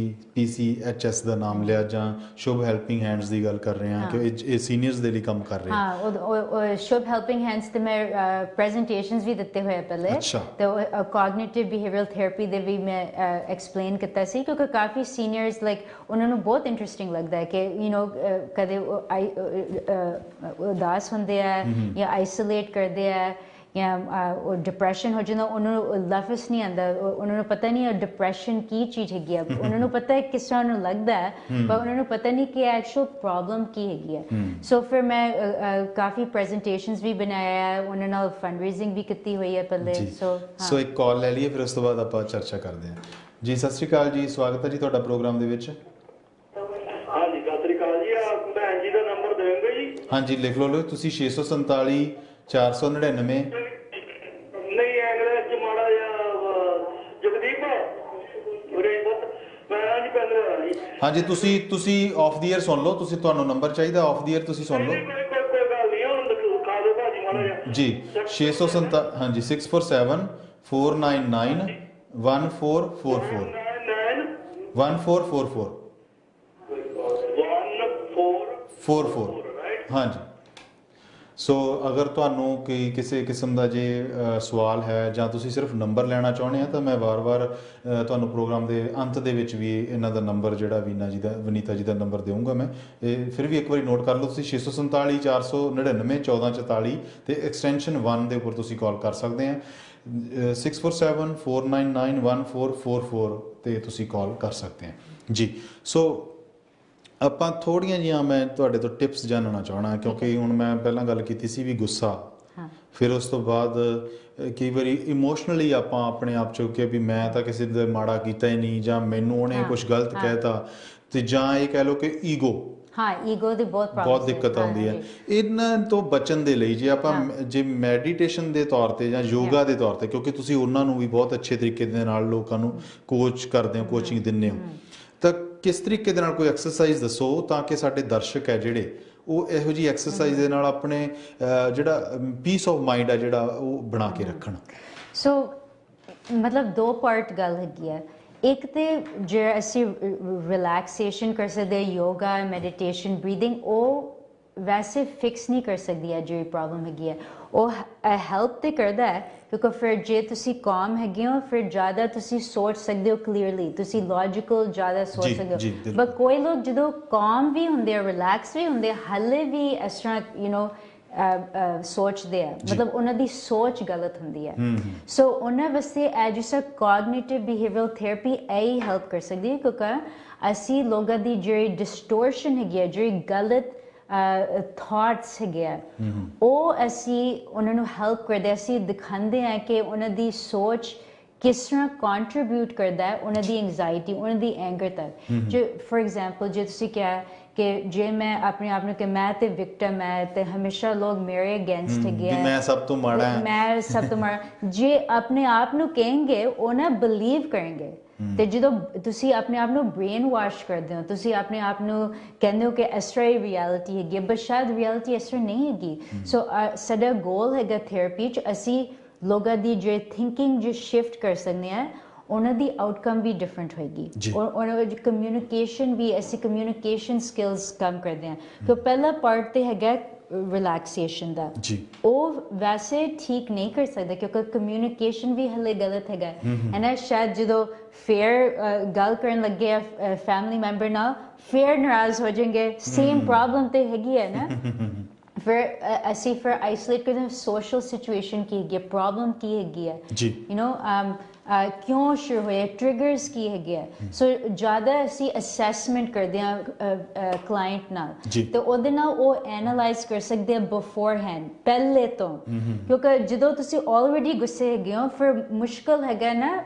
PCHS ਦਾ ਨਾਮ ਲਿਆ ਜਾਂ ਸ਼ੁਭ ਹੈਲਪਿੰਗ ਹੈਂਡਸ ਦੀ ਗੱਲ ਕਰ ਰਹੇ ਆ ਕਿ ਇਹ ਸੀਨੀਅਰਸ ਦੇ ਲਈ ਕੰਮ ਕਰ ਰਹੇ ਆ। ਹਾਂ, ਉਹ ਸ਼ੁਭ ਹੈਲਪਿੰਗ ਹੈਂਡਸ ਤੇ ਮੈਂ ਪ੍ਰੈਜੈਂਟੇਸ਼ਨਸ ਵੀ ਦਿੱਤੇ ਹੋਏ ਪਹਿਲੇ ਤੇ ਕੌਗਨੀਟਿਵ ਬਿਹੇਵੀਅਰਲ ਥੈਰੇਪੀ ਦੇ ਵੀ ਮੈਂ ਐਕਸਪਲੇਨ ਕੀਤਾ ਸੀ ਕਿਉਂਕਿ ਕਾਫੀ ਸੀਨੀਅਰਸ ਲਾਈਕ ਉਹਨਾਂ ਨੂੰ ਬਹੁਤ ਇੰਟਰਸਟਿੰਗ ਲੱਗਦਾ ਹੈ ਕਿ ਕਦੇ ਉਦਾਸ ਹੁੰਦੇ ਆ ਜਾਂ ਆਈਸੋਲੇਟ ਕਰਦੇ ਆ ਜਾਂ डिप्रैशन हो जाता, उन्होंने लफ्ज़ नहीं आता, उन्होंने पता नहीं डिप्रैशन की चीज़ हैगी है, उन्होंने पता है किस तरह उन्हें लगता है पर उन्होंने पता नहीं कि एक्चुअल प्रॉब्लम की हैगी है। सो फिर मैं काफ़ी प्रेजेंटेशंस भी बनाया है, उन्होंने फंड रेजिंग भी की हुई है पहले। सो एक कॉल ले लिए फिर उस तो बाद आप चर्चा करते हैं जी। सत श्री अकाल जी, स्वागत है जी ਤੁਹਾਡਾ प्रोग्राम ਦੇ ਵਿੱਚ। हाँ जी सत श्री अकाल जी, भैन जी का नंबर देंगे जी? हाँ जी लिख लो 647 499 नहीं एंग्रेज माड़ा जगदीप हाँ जी तुसी ऑफ द ईयर सुन लो, तुसी ਤੁਹਾਨੂੰ ਨੰਬਰ ਚਾਹੀਦਾ ऑफ द ईयर ਤੁਸੀਂ ਸੁਣ ਲਓ जी। 647 हाँ जी 647 499 1444 1444 हाँ जी। सो अगर ਤੁਹਾਨੂੰ ਕੋਈ ਕਿਸੇ ਕਿਸਮ ਦਾ ਜੇ ਸਵਾਲ ਹੈ ਜਾਂ ਤੁਸੀਂ ਸਿਰਫ ਨੰਬਰ ਲੈਣਾ ਚਾਹੁੰਦੇ ਆ ਤਾਂ ਮੈਂ ਵਾਰ-ਵਾਰ ਤੁਹਾਨੂੰ ਪ੍ਰੋਗਰਾਮ ਦੇ ਅੰਤ ਦੇ ਵਿੱਚ ਵੀ ਇਹਨਾਂ ਦਾ ਨੰਬਰ ਜਿਹੜਾ ਵਨੀਤਾ ਜੀ ਦਾ ਨੰਬਰ ਦੇਵਾਂਗਾ ਮੈਂ। ਇਹ ਫਿਰ ਵੀ ਇੱਕ ਵਾਰੀ ਨੋਟ ਕਰ ਲਓ ਤੁਸੀਂ 647 499 1444 ਤੇ ਐਕਸਟੈਂਸ਼ਨ 1 ਦੇ ਉੱਪਰ ਤੁਸੀਂ ਕਾਲ ਕਰ ਸਕਦੇ ਆ। 647 499 1444 ਤੇ ਤੁਸੀਂ ਕਾਲ ਕਰ ਸਕਦੇ ਆ ਜੀ। ਸੋ ਆਪਾਂ ਥੋੜ੍ਹੀਆਂ ਜਿਹੀਆਂ ਮੈਂ ਤੁਹਾਡੇ ਤੋਂ ਟਿਪਸ ਜਾਣਨਾ ਚਾਹਣਾ ਕਿਉਂਕਿ ਹੁਣ ਮੈਂ ਪਹਿਲਾਂ ਗੱਲ ਕੀਤੀ ਸੀ ਵੀ ਗੁੱਸਾ, ਫਿਰ ਉਸ ਤੋਂ ਬਾਅਦ ਕਈ ਵਾਰੀ ਇਮੋਸ਼ਨਲੀ ਆਪਾਂ ਆਪਣੇ ਆਪ 'ਚੋਂ ਕਿ ਵੀ ਮੈਂ ਤਾਂ ਕਿਸੇ ਦਾ ਮਾੜਾ ਕੀਤਾ ਹੀ ਨਹੀਂ ਜਾਂ ਮੈਨੂੰ ਉਹਨੇ ਕੁਝ ਗਲਤ ਕਹਿਤਾ ਤੇ ਜਾਂ ਇਹ ਕਹਿ ਲਓ ਕਿ ਈਗੋ ਈਗੋ ਦੀ ਬਹੁਤ ਦਿੱਕਤ ਆਉਂਦੀ ਹੈ। ਇਹਨਾਂ ਤੋਂ ਬਚਣ ਦੇ ਲਈ ਜੇ ਆਪਾਂ ਜੇ ਮੈਡੀਟੇਸ਼ਨ ਦੇ ਤੌਰ ਤੇ ਜਾਂ ਯੋਗਾ ਦੇ ਤੌਰ ਤੇ, ਕਿਉਂਕਿ ਤੁਸੀਂ ਉਹਨਾਂ ਨੂੰ ਵੀ ਬਹੁਤ ਅੱਛੇ ਤਰੀਕੇ ਦੇ ਨਾਲ ਲੋਕਾਂ ਨੂੰ ਕੋਚ ਕਰਦੇ ਹੋ, ਕੋਚਿੰਗ ਦਿੰਦੇ ਹੋ, ਤਾਂ ਕਿਸ ਤਰੀਕੇ ਦੇ ਨਾਲ ਕੋਈ ਐਕਸਰਸਾਈਜ਼ ਦੱਸੋ ਤਾਂ ਕਿ ਸਾਡੇ ਦਰਸ਼ਕ ਹੈ ਜਿਹੜੇ ਉਹ ਇਹੋ ਜਿਹੀ ਐਕਸਰਸਾਈਜ਼ ਦੇ ਨਾਲ ਆਪਣੇ ਜਿਹੜਾ ਪੀਸ ਆਫ ਮਾਈਂਡ ਹੈ ਜਿਹੜਾ ਉਹ ਬਣਾ ਕੇ ਰੱਖਣ। ਸੋ ਮਤਲਬ ਦੋ ਪਾਰਟ ਗੱਲ ਹੈਗੀ ਹੈ। ਇੱਕ ਤੇ ਜੇ ਅਸੀਂ ਰਿਲੈਕਸੇਸ਼ਨ ਕਰ ਸਕਦੇ ਯੋਗਾ ਮੈਡੀਟੇਸ਼ਨ ਬਰੀਥਿੰਗ ਉਹ ਵੈਸੇ ਫਿਕਸ ਨਹੀਂ ਕਰ ਸਕਦੀ ਹੈ ਜਿਹੜੀ ਪ੍ਰੋਬਲਮ ਹੈਗੀ ਹੈ। ਉਹ ਹੈਲਪ ਤੇ ਕਰਦਾ ਹੈ ਕਿਉਂਕਿ ਫਿਰ ਜੇ ਤੁਸੀਂ ਕਾਮ ਹੈਗੇ ਹੋ ਫਿਰ ਜ਼ਿਆਦਾ ਤੁਸੀਂ ਸੋਚ ਸਕਦੇ ਹੋ ਕਲੀਅਰਲੀ, ਤੁਸੀਂ ਲੌਜੀਕਲ ਜ਼ਿਆਦਾ ਸੋਚ ਸਕਦੇ ਹੋ। ਬਟ ਕੋਈ ਲੋਕ ਜਦੋਂ ਕਾਮ ਵੀ ਹੁੰਦੇ ਆ ਰਿਲੈਕਸ ਵੀ ਹੁੰਦੇ ਹਾਲੇ ਵੀ ਇਸ ਤਰ੍ਹਾਂ ਸੋਚਦੇ ਆ ਮਤਲਬ ਉਹਨਾਂ ਦੀ ਸੋਚ ਗਲਤ ਹੁੰਦੀ ਹੈ ਸੋ ਉਹਨਾਂ ਵਾਸਤੇ ਇਹ ਜਿਸ ਕੋਗਨੀਟਿਵ ਬਿਹੇਵੀਅਰਲ ਥੈਰੇਪੀ ਇਹ ਹੈਲਪ ਕਰ ਸਕਦੀ ਹੈ ਕਿਉਂਕਿ ਅਸੀਂ ਲੋਕਾਂ ਦੀ ਜਿਹੜੀ ਡਿਸਟੋਰਸ਼ਨ ਹੈਗੀ ਹੈ ਜਿਹੜੀ ਗਲਤ ਥਾਟਸ ਹੈਗੇ ਆ ਉਹ ਅਸੀਂ ਉਹਨਾਂ ਨੂੰ ਹੈਲਪ ਕਰਦੇ ਅਸੀਂ ਦਿਖਾਉਂਦੇ ਹਾਂ ਕਿ ਉਹਨਾਂ ਦੀ ਸੋਚ ਕਿਸ ਤਰ੍ਹਾਂ ਕੰਟਰੀਬਿਊਟ ਕਰਦਾ ਹੈ ਉਹਨਾਂ ਦੀ ਐਂਗਜ਼ਾਇਟੀ ਉਹਨਾਂ ਦੀ ਐਂਗਰ ਤੱਕ ਜੇ ਫॉर ਐਗਜ਼ਾਮਪਲ ਜੇ ਤੁਸੀਂ ਕਿਹਾ ਕਿ ਜੇ ਮੈਂ ਆਪਣੇ ਆਪ ਨੂੰ ਕਿ ਮੈਂ ਤੇ ਵਿਕਟਮ ਹੈ ਤੇ ਹਮੇਸ਼ਾ ਲੋਕ ਮੇਰੇ ਅਗੇਂਸਟ ਹੈਗੇ ਆ ਮੈਂ ਸਭ ਤੋਂ ਮਾੜਾ ਹਾਂ ਮੈਂ ਸਭ ਤੋਂ ਮਾੜਾ ਜੇ ਆਪਣੇ ਆਪ ਨੂੰ ਕहेंगे ਉਹ ਨਾ ਬਿਲੀਵ ਕਰਨਗੇ ਤੇ ਜਦੋਂ ਤੁਸੀਂ ਆਪਣੇ ਆਪ ਨੂੰ ਬ੍ਰੇਨ ਵਾਸ਼ ਕਰਦੇ ਹੋ ਤੁਸੀਂ ਆਪਣੇ ਆਪ ਨੂੰ ਕਹਿੰਦੇ ਹੋ ਕਿ ਇਸ ਤਰ੍ਹਾਂ ਹੀ ਰਿਐਲਿਟੀ ਹੈਗੀ ਬਟ ਸ਼ਾਇਦ ਰਿਐਲਿਟੀ ਇਸ ਤਰ੍ਹਾਂ ਨਹੀਂ ਹੈਗੀ ਸੋ ਸਾਡਾ ਗੋਲ ਹੈਗਾ ਥੈਰੇਪੀ 'ਚ ਅਸੀਂ ਲੋਕਾਂ ਦੀ ਜੇ ਥਿੰਕਿੰਗ ਜੇ ਸ਼ਿਫਟ ਕਰ ਸਕਦੇ ਹਾਂ ਉਹਨਾਂ ਦੀ ਆਊਟਕਮ ਵੀ ਡਿਫਰੈਂਟ ਹੋਏਗੀ ਉਹਨਾਂ ਦੀ ਕਮਿਊਨੀਕੇਸ਼ਨ ਵੀ ਅਸੀਂ ਕਮਿਊਨੀਕੇਸ਼ਨ ਸਕਿੱਲਸ ਕੰਮ ਕਰਦੇ ਹਾਂ ਕਿ ਪਹਿਲਾ ਪਾਰਟ ਤੇ ਹੈਗਾ ਰਿਲੈਕਸੇਸ਼ਨ ਦਾ ਉਹ ਵੈਸੇ ਠੀਕ ਨਹੀਂ ਕਰ ਸਕਦਾ ਕਿਉਂਕਿ ਕਮਿਊਨੀਕੇਸ਼ਨ ਵੀ ਹਲੇ ਗਲਤ ਹੈਗਾ ਹੈ ਨਾ ਸ਼ਾਇਦ ਜਦੋਂ ਫੇਅਰ ਗੱਲ ਕਰਨ ਲੱਗੇ ਆ ਫੈਮਿਲੀ ਮੈਂਬਰ ਨਾਲ ਫੇਅਰ ਨਾਰਾਜ਼ ਹੋ ਜਾਣਗੇ ਸੇਮ ਪ੍ਰੋਬਲਮ ਤੇ ਹੈਗੀ ਹੈ ਨਾ ਫਿਰ ਅਸੀਂ ਫਿਰ ਆਈਸੋਲੇਟ ਕਰਦੇ ਹਾਂ ਸੋਸ਼ਲ ਸਿਚੁਏਸ਼ਨ ਕੀ ਹੈਗੀ ਹੈ ਪ੍ਰੋਬਲਮ ਕੀ ਹੈਗੀ ਹੈ ਯੂ ਨੋ ਕਿਉਂ ਸ਼ੁਰੂ ਹੋਇਆ ਟ੍ਰਿਗਰਸ ਕੀ ਹੈਗੇ ਆ ਸੋ ਜ਼ਿਆਦਾ ਅਸੀਂ ਅਸੈਸਮੈਂਟ ਕਰਦੇ ਹਾਂ ਕਲਾਇੰਟ ਨਾਲ ਤੇ ਉਹਦੇ ਨਾਲ ਉਹ ਐਨਾਲਾਈਜ਼ ਕਰ ਸਕਦੇ ਆ ਬਿਫੋਰਹੈਂਡ ਪਹਿਲੇ ਤੋਂ ਕਿਉਂਕਿ ਜਦੋਂ ਤੁਸੀਂ ਆਲਰੇਡੀ ਗੁੱਸੇ ਹੈਗੇ ਹੋ ਫਿਰ ਮੁਸ਼ਕਲ ਹੈਗਾ ਨਾ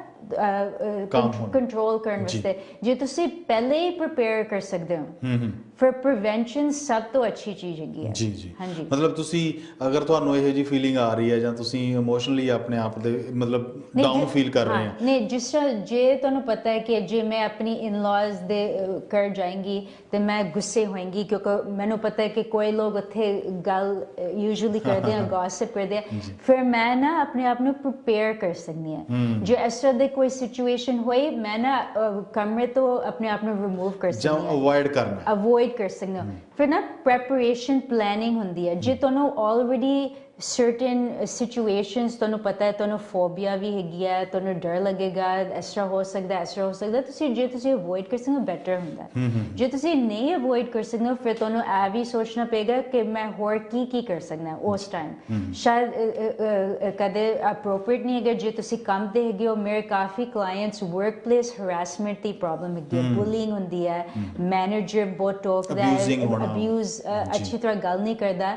ਕੰਟਰੋਲ ਕਰਨ ਵਾਸਤੇ ਜੇ ਤੁਸੀਂ ਪਹਿਲੇ ਹੀ ਪ੍ਰਿਪੇਅਰ ਕਰ ਸਕਦੇ ਹੋ ਫਿਰ ਪ੍ਰੀਵੈਂਸ਼ਨ ਸਭ ਤੋਂ ਅੱਛੀ ਚੀਜ਼ ਹੈਗੀ ਹੈ ਜੀ ਹਾਂਜੀ ਮਤਲਬ ਤੁਸੀਂ ਅਗਰ ਤੁਹਾਨੂੰ ਇਹੋ ਜਿਹੀ ਫੀਲਿੰਗ ਆ ਰਹੀ ਹੈ ਜਾਂ ਤੁਸੀਂ ਇਮੋਸ਼ਨਲੀ ਆਪਣੇ ਆਪ ਦੇ ਮਤਲਬ ਡਾਊਨ ਫੀਲ ਕਰ ਰਹੇ ਹੋ ਨਹੀਂ ਜਿਸ ਤਰ੍ਹਾਂ ਜੇ ਤੁਹਾਨੂੰ ਪਤਾ ਹੈ ਕਿ ਜੇ ਮੈਂ ਆਪਣੀ ਇਨ-ਲॉज ਦੇ ਘਰ ਜਾਏਂਗੀ ਤੇ ਮੈਂ ਗੁੱਸੇ ਹੋਏਂਗੀ ਕਿਉਂਕਿ ਮੈਨੂੰ ਪਤਾ ਹੈ ਕਿ ਕੋਈ ਲੋਕ ਉੱਥੇ ਗੱਲ ਯੂਜੂਅਲੀ ਕਰਦੇ ਆ ਗੌਸਿਪ ਕਰਦੇ ਆ ਫਿਰ ਮੈਂ ਨਾ ਆਪਣੇ ਆਪ ਨੂੰ ਪ੍ਰਿਪੇਅਰ ਕਰ ਸਕਦੀ ਹਾਂ ਜੇ ਇਸ ਤਰ੍ਹਾਂ ਦੇ ਕੋਈ ਸਿਚੁਏਸ਼ਨ ਹੋਈ ਮੈਂ ਨਾ ਕਮਰੇ ਤੋਂ ਆਪਣੇ ਆਪ ਨੂੰ ਰਿਮੂਵ ਕਰ ਸਕਦੀ ਹਾਂ ਜਾਂ ਅਵੋਇਡ ਕਰ ਸਕਦੇ ਹਾਂ ਫਿਰ ਨਾ ਪ੍ਰੈਪਰੇਸ਼ਨ ਪਲੈਨਿੰਗ ਹੁੰਦੀ ਹੈ ਜੇ ਤੁਹਾਨੂੰ ਆਲਰੇਡੀ certain situations ਤੁਹਾਨੂੰ ਪਤਾ ਹੈ ਤੁਹਾਨੂੰ ਫੋਬੀਆ ਵੀ ਹੈਗੀ ਹੈ ਤੁਹਾਨੂੰ ਡਰ ਲੱਗੇਗਾ ਇਸ ਤਰ੍ਹਾਂ ਹੋ ਸਕਦਾ ਤੁਸੀਂ ਜੇ ਤੁਸੀਂ ਅਵੋਇਡ ਕਰ ਸਕਦੇ ਹੋ ਬੈਟਰ ਹੁੰਦਾ ਜੇ ਤੁਸੀਂ ਨਹੀਂ ਅਵੋਇਡ ਕਰ ਸਕਦੇ ਹੋ ਫਿਰ ਤੁਹਾਨੂੰ ਇਹ ਵੀ ਸੋਚਣਾ ਪਏਗਾ ਕਿ ਮੈਂ ਹੋਰ ਕੀ ਕਰ ਸਕਦਾ ਉਸ ਟਾਈਮ ਸ਼ਾਇਦ ਕਦੇ ਅਪਰੋਪਰੀਏਟ ਨਹੀਂ ਹੈਗਾ ਜੇ ਤੁਸੀਂ ਕੰਮ ਤੇ ਹੈਗੇ ਹੋ ਮੇਰੇ ਕਾਫੀ ਕਲਾਇੰਟਸ ਵਰਕ ਪਲੇਸ ਹਰਾਸਮੈਂਟ ਦੀ ਪ੍ਰੋਬਲਮ ਹੈਗੀ ਹੈ ਬੁਲਿੰਗ ਹੁੰਦੀ ਹੈ ਮੈਨੇਜਰ ਬਹੁਤ ਟੋਕਦਾ ਹੈ ਅਬਿਊਜ਼ ਅੱਛੀ ਤਰ੍ਹਾਂ ਗੱਲ ਨਹੀਂ ਕਰਦਾ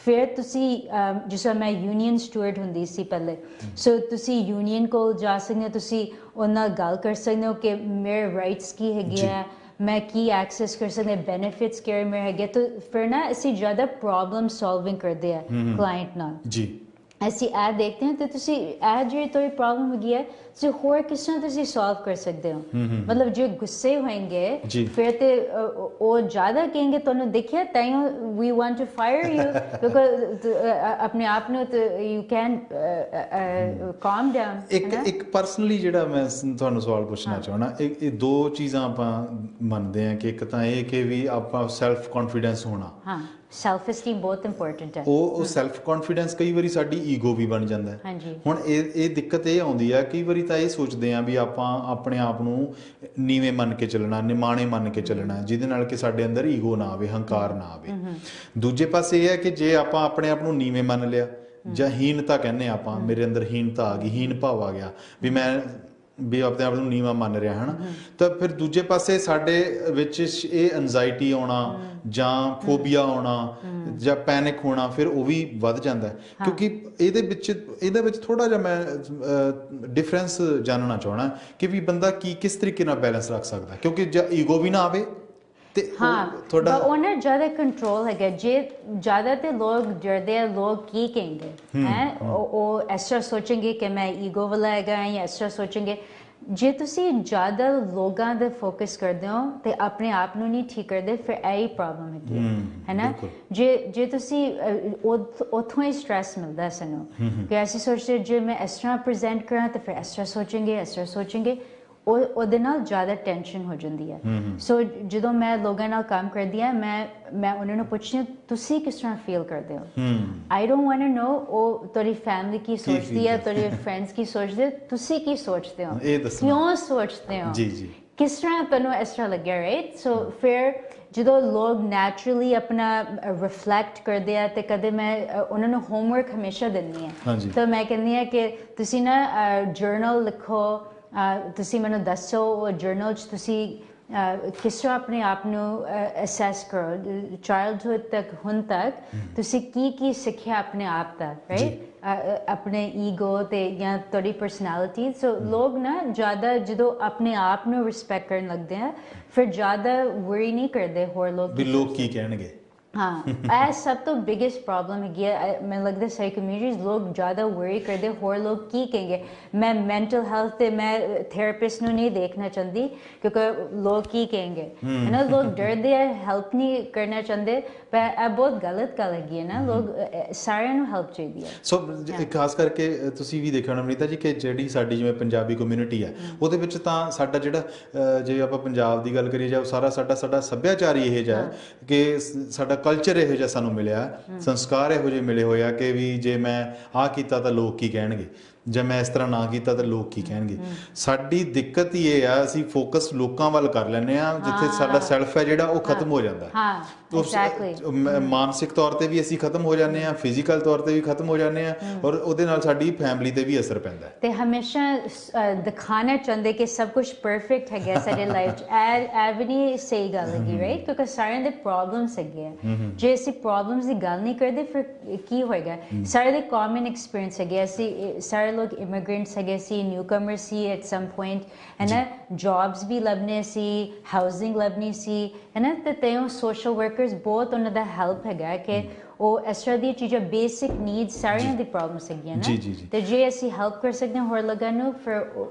ਫਿਰ ਤੁਸੀਂ ਜਿਸ ਤਰ੍ਹਾਂ ਮੈਂ ਯੂਨੀਅਨ ਸਟੂਅਰਡ ਹੁੰਦੀ ਸੀ ਪਹਿਲੇ ਸੋ ਤੁਸੀਂ ਯੂਨੀਅਨ ਕੋਲ ਜਾ ਸਕਦੇ ਹੋ ਤੁਸੀਂ ਉਹਨਾਂ ਨਾਲ ਗੱਲ ਕਰ ਸਕਦੇ ਹੋ ਕਿ ਮੇਰੇ ਰਾਈਟਸ ਕੀ ਹੈਗੇ ਆ ਮੈਂ ਕੀ ਐਕਸੈਸ ਕਰ ਸਕਦਾ ਬੈਨੀਫਿਟਸ ਕਿਹੜੇ ਮੇਰੇ ਹੈਗੇ ਤਾਂ ਫਿਰ ਨਾ ਅਸੀਂ ਜ਼ਿਆਦਾ ਪ੍ਰੋਬਲਮ ਸੋਲਵਿੰਗ ਕਰਦੇ ਆ ਕਲਾਇੰਟ ਨਾਲ ਅਸੀਂ ਇਹ ਦੇਖਦੇ ਹਾਂ ਤੇ ਤੁਸੀਂ ਇਹ ਜਿਹੜੀ ਤੁਹਾਡੀ ਪ੍ਰੋਬਲਮ ਹੈਗੀ ਹੈ ਤੁਸੀਂ ਹੋਰ ਕਿਸ ਤਰ੍ਹਾਂ ਤੁਸੀਂ ਸੋਲਵ ਕਰ ਸਕਦੇ ਹੋ ਮਤਲਬ ਜੇ ਗੁੱਸੇ ਹੋਣਗੇ ਫਿਰ ਤੇ ਉਹ ਜ਼ਿਆਦਾ ਕहेंगे ਤੁਹਾਨੂੰ ਦੇਖਿਆ ਤਾਈਓ ਵੀ ਵਾਂਟ ਟੂ ਫਾਇਰ ਯੂ ਕਿਉਂਕਿ ਆਪਣੇ ਆਪ ਨੂੰ ਯੂ ਕੈਨ ਕਾਮ ਡਾਊਨ ਇੱਕ ਪਰਸਨਲੀ ਜਿਹੜਾ ਮੈਂ ਤੁਹਾਨੂੰ ਸਵਾਲ ਪੁੱਛਣਾ ਚਾਹਣਾ ਇਹ ਦੋ ਚੀਜ਼ਾਂ ਆਪਾਂ ਮੰਨਦੇ ਹਾਂ ਕਿ ਇੱਕ ਤਾਂ ਇਹ ਕਿ ਵੀ ਆਪਾਂ ਸੈਲਫ ਕੌਨਫੀਡੈਂਸ ਹੋਣਾ ਸੈਲਫ ਐਸਟੀਮ ਬਹੁਤ ਇੰਪੋਰਟੈਂਟ ਹੈ ਉਹ ਸੈਲਫ ਕੌਨਫੀਡੈਂਸ ਕਈ ਵਾਰੀ ਸਾਡੀ ਈਗੋ ਵੀ ਬਣ ਜਾਂਦਾ ਹੈ ਹੁਣ ਇਹ ਦਿੱਕਤ ਇਹ ਆਉਂਦੀ ਆ ਕਈ ਵਾਰੀ ਤਾਂ ਇਹ ਸੋਚਦੇ ਆ ਵੀ ਆਪਾਂ ਆਪਣੇ ਆਪ ਨੂੰ ਨੀਵੇਂ ਮੰਨ ਕੇ ਚੱਲਣਾ ਨਿਮਾਣੇ ਮੰਨ ਕੇ ਚੱਲਣਾ ਜਿਹਦੇ ਨਾਲ ਕਿ ਸਾਡੇ ਅੰਦਰ ਈਗੋ ਨਾ ਆਵੇ ਹੰਕਾਰ ਨਾ ਆਵੇ ਦੂਜੇ ਪਾਸੇ ਇਹ ਹੈ ਕਿ ਜੇ ਆਪਾਂ ਆਪਣੇ ਆਪ ਨੂੰ ਨੀਵੇਂ ਮੰਨ ਲਿਆ ਜਾਂ ਹੀਨਤਾ ਕਹਿੰਦੇ ਆਪਾਂ ਮੇਰੇ ਅੰਦਰ ਹੀਨਤਾ ਆ ਗਈ ਹੀਨ ਭਾਵ ਆ ਗਿਆ ਵੀ ਆਪਣੇ ਆਪ ਨੂੰ ਨੀਵਾਂ ਮੰਨ ਰਿਹਾ ਹਨ ਤਾਂ ਫਿਰ ਦੂਜੇ ਪਾਸੇ ਸਾਡੇ ਵਿੱਚ ਇਹ ਐਂਜ਼ਾਈਟੀ ਆਉਣਾ ਜਾਂ ਫੋਬੀਆ ਆਉਣਾ ਜਾਂ ਪੈਨਿਕ ਹੋਣਾ ਫਿਰ ਉਹ ਵੀ ਵੱਧ ਜਾਂਦਾ ਕਿਉਂਕਿ ਇਹਦੇ ਵਿੱਚ ਥੋੜਾ ਜਿਹਾ ਮੈਂ ਡਿਫਰੈਂਸ ਜਾਣਨਾ ਚਾਹਣਾ ਕਿ ਵੀ ਬੰਦਾ ਕਿਸ ਤਰੀਕੇ ਨਾਲ ਬੈਲੈਂਸ ਰੱਖ ਸਕਦਾ ਕਿਉਂਕਿ ਜੇ ਈਗੋ ਵੀ ਨਾ ਆਵੇ ਥੋੜਾ ਉਹਨਾਂ ਜ਼ਿਆਦਾ ਕੰਟਰੋਲ ਹੈਗਾ ਜੇ ਜ਼ਿਆਦਾ ਤੇ ਲੋਕ ਡਰਦੇ ਆ ਲੋਕ ਕੀ ਕहेंगे ਹੈ ਉਹ ਇਸ ਤਰ੍ਹਾਂ ਸੋਚेंगे ਕਿ ਮੈਂ ਈਗੋ ਵਾਲਾ ਹੈਗਾ ਜਾਂ ਇਸ ਤਰ੍ਹਾਂ ਸੋਚेंगे ਜੇ ਤੁਸੀਂ ਜ਼ਿਆਦਾ ਲੋਕਾਂ ਦੇ ਫੋਕਸ ਕਰਦੇ ਹੋ ਤੇ ਆਪਣੇ ਆਪ ਨੂੰ ਨਹੀਂ ਠੀਕ ਕਰਦੇ ਫਿਰ ਇਹੀ ਪ੍ਰੋਬਲਮ ਹੈਗੀ ਹੈ ਨਾ ਜੇ ਤੁਸੀਂ ਉੱਥੋਂ ਹੀ ਸਟ੍ਰੈਸ ਮਿਲਦਾ ਸਾਨੂੰ ਕਿ ਅਸੀਂ ਸੋਚਦੇ ਜੇ ਮੈਂ ਇਸ ਤਰ੍ਹਾਂ ਪ੍ਰੈਜ਼ੈਂਟ ਕਰਾਂ ਤਾਂ ਫਿਰ ਇਸ ਤਰ੍ਹਾਂ ਸੋਚेंगे ਉਹਦੇ ਨਾਲ ਜ਼ਿਆਦਾ ਟੈਨਸ਼ਨ ਹੋ ਜਾਂਦੀ ਹੈ ਸੋ ਜਦੋਂ ਮੈਂ ਲੋਕਾਂ ਨਾਲ ਕੰਮ ਕਰਦੀ ਹਾਂ ਮੈਂ ਉਹਨਾਂ ਨੂੰ ਪੁੱਛਦੀ ਹਾਂ ਤੁਸੀਂ ਕਿਸ ਤਰ੍ਹਾਂ ਫੀਲ ਕਰਦੇ ਹੋ I don't want to know ਉਹ ਤੁਹਾਡੀ ਫੈਮਿਲੀ ਕੀ ਸੋਚਦੀ ਹੈ ਤੁਹਾਡੇ ਫਰੈਂਡਸ ਕੀ ਸੋਚਦੇ ਤੁਸੀਂ ਕੀ ਸੋਚਦੇ ਹੋ ਕਿਉਂ ਸੋਚਦੇ ਹੋ ਕਿਸ ਤਰ੍ਹਾਂ ਤੁਹਾਨੂੰ ਇਸ ਤਰ੍ਹਾਂ ਲੱਗਿਆ ਰਾਈਟ ਸੋ ਫਿਰ ਜਦੋਂ ਲੋਕ ਨੈਚੁਰਲੀ ਆਪਣਾ ਰਿਫਲੈਕਟ ਕਰਦੇ ਆ ਤੇ ਕਦੇ ਮੈਂ ਉਹਨਾਂ ਨੂੰ ਹੋਮਵਰਕ ਹਮੇਸ਼ਾ ਦਿੰਦੀ ਹਾਂ ਤਾਂ ਮੈਂ ਕਹਿੰਦੀ ਹਾਂ ਕਿ ਤੁਸੀਂ ਨਾ ਜਰਨਲ ਲਿਖੋ ਤੁਸੀਂ ਮੈਨੂੰ ਦੱਸੋ ਉਹ ਜਰਨਲ 'ਚ ਤੁਸੀਂ ਕਿਸ ਤਰ੍ਹਾਂ ਆਪਣੇ ਆਪ ਨੂੰ ਅਸੈਸ ਕਰੋ ਚਾਈਲਡਹੁੱਡ ਤੱਕ ਹੁਣ ਤੱਕ ਤੁਸੀਂ ਕੀ ਸਿੱਖਿਆ ਆਪਣੇ ਆਪ ਦਾ ਰਾਈਟ ਆਪਣੇ ਈਗੋ ਤੇ ਜਾਂ ਤੁਹਾਡੀ ਪਰਸਨੈਲਿਟੀ ਸੋ ਲੋਕ ਨਾ ਜ਼ਿਆਦਾ ਜਦੋਂ ਆਪਣੇ ਆਪ ਨੂੰ ਰਿਸਪੈਕਟ ਕਰਨ ਲੱਗਦੇ ਆ ਫਿਰ ਜ਼ਿਆਦਾ ਵਰੀ ਨਹੀਂ ਕਰਦੇ ਹੋਰ ਲੋਕ ਵੀ ਲੋਕ ਕੀ ਕਹਿਣਗੇ हाँ ਇਹ ਸਭ ਤੋਂ ਬਿਗੇਸਟ ਪ੍ਰੋਬਲਮ ਹੈਗੀ ਹੈ ਮੈਨੂੰ ਲੱਗਦਾ ਸਾਰੀ ਕਮਿਊਨਿਟੀਜ਼ ਲੋਕ ਜ਼ਿਆਦਾ ਵਰੀ ਕਰਦੇ ਹੋਰ ਲੋਕ ਕੀ ਕहेंगे ਮੈਂ ਮੈਂਟਲ ਹੈਲਥ ਤੇ ਮੈਂ ਥੈਰੇਪਿਸਟ ਨੂੰ ਨਹੀਂ ਦੇਖਣਾ ਚਾਹੁੰਦੀ ਕਿਉਂਕਿ ਲੋਕ ਕੀ ਕहेंगे ਹੈ ਨਾ ਲੋਕ ਡਰਦੇ ਆ ਹੈਲਪ ਨਹੀਂ ਕਰਨਾ ਚਾਹੁੰਦੇ ਪਰ ਇਹ ਬਹੁਤ ਗਲਤ ਗੱਲ ਹੈਗੀ ਹੈ ਨਾ ਲੋਕ ਸਾਰਿਆਂ ਨੂੰ ਹੈਲਪ ਚਾਹੀਦੀ ਹੈ ਸੋ ਖਾਸ ਕਰਕੇ ਤੁਸੀਂ ਵੀ ਦੇਖਿਆ ਹੋਣਾ ਅਮ੍ਰਿਤਾ ਜੀ ਕਿ ਜਿਹੜੀ ਸਾਡੀ ਜਿਵੇਂ ਪੰਜਾਬੀ ਕਮਿਊਨਿਟੀ ਹੈ ਉਹਦੇ ਵਿੱਚ ਤਾਂ ਸਾਡਾ ਜਿਹੜਾ ਜੇ ਆਪਾਂ ਪੰਜਾਬ ਦੀ ਗੱਲ ਕਰੀਏ ਜਾਂ ਸਾਰਾ ਸਾਡਾ ਸੱਭਿਆਚਾਰ ਹੀ ਇਹੋ ਜਿਹਾ ਕਿ ਸਾਡਾ ਕਲਚਰ ਇਹੋ ਜਿਹਾ ਸਾਨੂੰ ਮਿਲਿਆ ਸੰਸਕਾਰ ਇਹੋ ਜਿਹੇ ਮਿਲੇ ਹੋਏ ਆ ਕਿ ਵੀ ਜੇ ਮੈਂ ਆਹ ਕੀਤਾ ਤਾਂ ਲੋਕ ਕੀ ਕਹਿਣਗੇ ਜੇ ਮੈਂ ਇਸ ਤਰ੍ਹਾਂ ਨਾ ਕੀਤਾ ਤਾਂ ਲੋਕ ਕੀ ਕਹਿਣਗੇ ਸਾਡੀ ਦਿੱਕਤ ਹੀ ਇਹ ਆ ਅਸੀਂ ਫੋਕਸ ਲੋਕਾਂ ਵੱਲ ਕਰ ਲੈਂਦੇ ਆ ਜਿੱਥੇ ਸਾਡਾ ਸੈਲਫ ਹੈ ਜਿਹੜਾ ਉਹ ਖਤਮ ਹੋ ਜਾਂਦਾ ਮਾਨਸਿਕ ਤੌਰ ਤੇ ਵੀ ਅਸੀਂ ਖਤਮ ਹੋ ਜਾਂਦੇ ਆ ਫਿਜ਼ੀਕਲ ਤੌਰ ਤੇ ਵੀ ਖਤਮ ਹੋ ਜਾਂਦੇ ਆ ਔਰ ਉਹਦੇ ਨਾਲ ਸਾਡੀ ਫੈਮਿਲੀ ਤੇ ਵੀ ਅਸਰ ਪੈਂਦਾ ਤੇ ਹਮੇਸ਼ਾ ਦਿਖਾਣਾ ਚਾਹੁੰਦੇ ਕਿ ਸਭ ਕੁਝ ਪਰਫੈਕਟ ਹੈਗਾ ਸਾਡੇ ਲਾਈਫ 'ਚ ਇਹ ਵੀ ਨਹੀਂ ਸਹੀ ਗੱਲ ਹੈਗੀ ਰਾਈਟ ਕਿਉਂਕਿ ਸਾਰਿਆਂ ਦੇ ਪ੍ਰੋਬਲਮਸ ਹੈਗੇ ਆ ਜੇ ਅਸੀਂ ਪ੍ਰੋਬਲਮਸ ਦੀ ਗੱਲ ਨਹੀਂ ਕਰਦੇ ਫਿਰ ਕੀ ਹੋਏਗਾ ਸਾਰੇ ਦੇ ਕਾਮਨ ਐਕਸਪੀਰੀਅੰਸ ਹੈਗੇ ਅਸੀਂ ਸਾਰੇ ਲੋਕ ਇਮੀਗ੍ਰੈਂਟਸ ਹੈਗੇ ਸੀ ਨਿਊਕਮਰ ਸੀ ਐਟ ਸਮ ਪੁਆਇੰਟ ਹੈ ਨਾ ਜੌਬਸ ਵੀ ਲੱਭਣੇ ਸੀ ਹਾਊਸਿੰਗ ਲੱਭਣੀ ਸੀ ਹੈ ਨਾ ਤੇ ਉਹ ਸੋਸ਼ਲ ਵਰਕਰਸ ਬਹੁਤ ਉਹਨਾਂ ਦਾ ਹੈਲਪ ਹੈਗਾ ਕਿ ਉਹ ਇਸ ਤਰ੍ਹਾਂ ਦੀਆਂ ਚੀਜ਼ਾਂ ਬੇਸਿਕ ਨੀਡਸ ਸਾਰਿਆਂ ਦੀ ਪ੍ਰੋਬਲਮਸ ਹੈਗੀਆਂ ਨਾ ਤੇ ਜੇ ਅਸੀਂ ਹੈਲਪ ਕਰ ਸਕਦੇ ਹਾਂ ਹੋਰ ਲੋਕਾਂ ਨੂੰ ਫਿਰ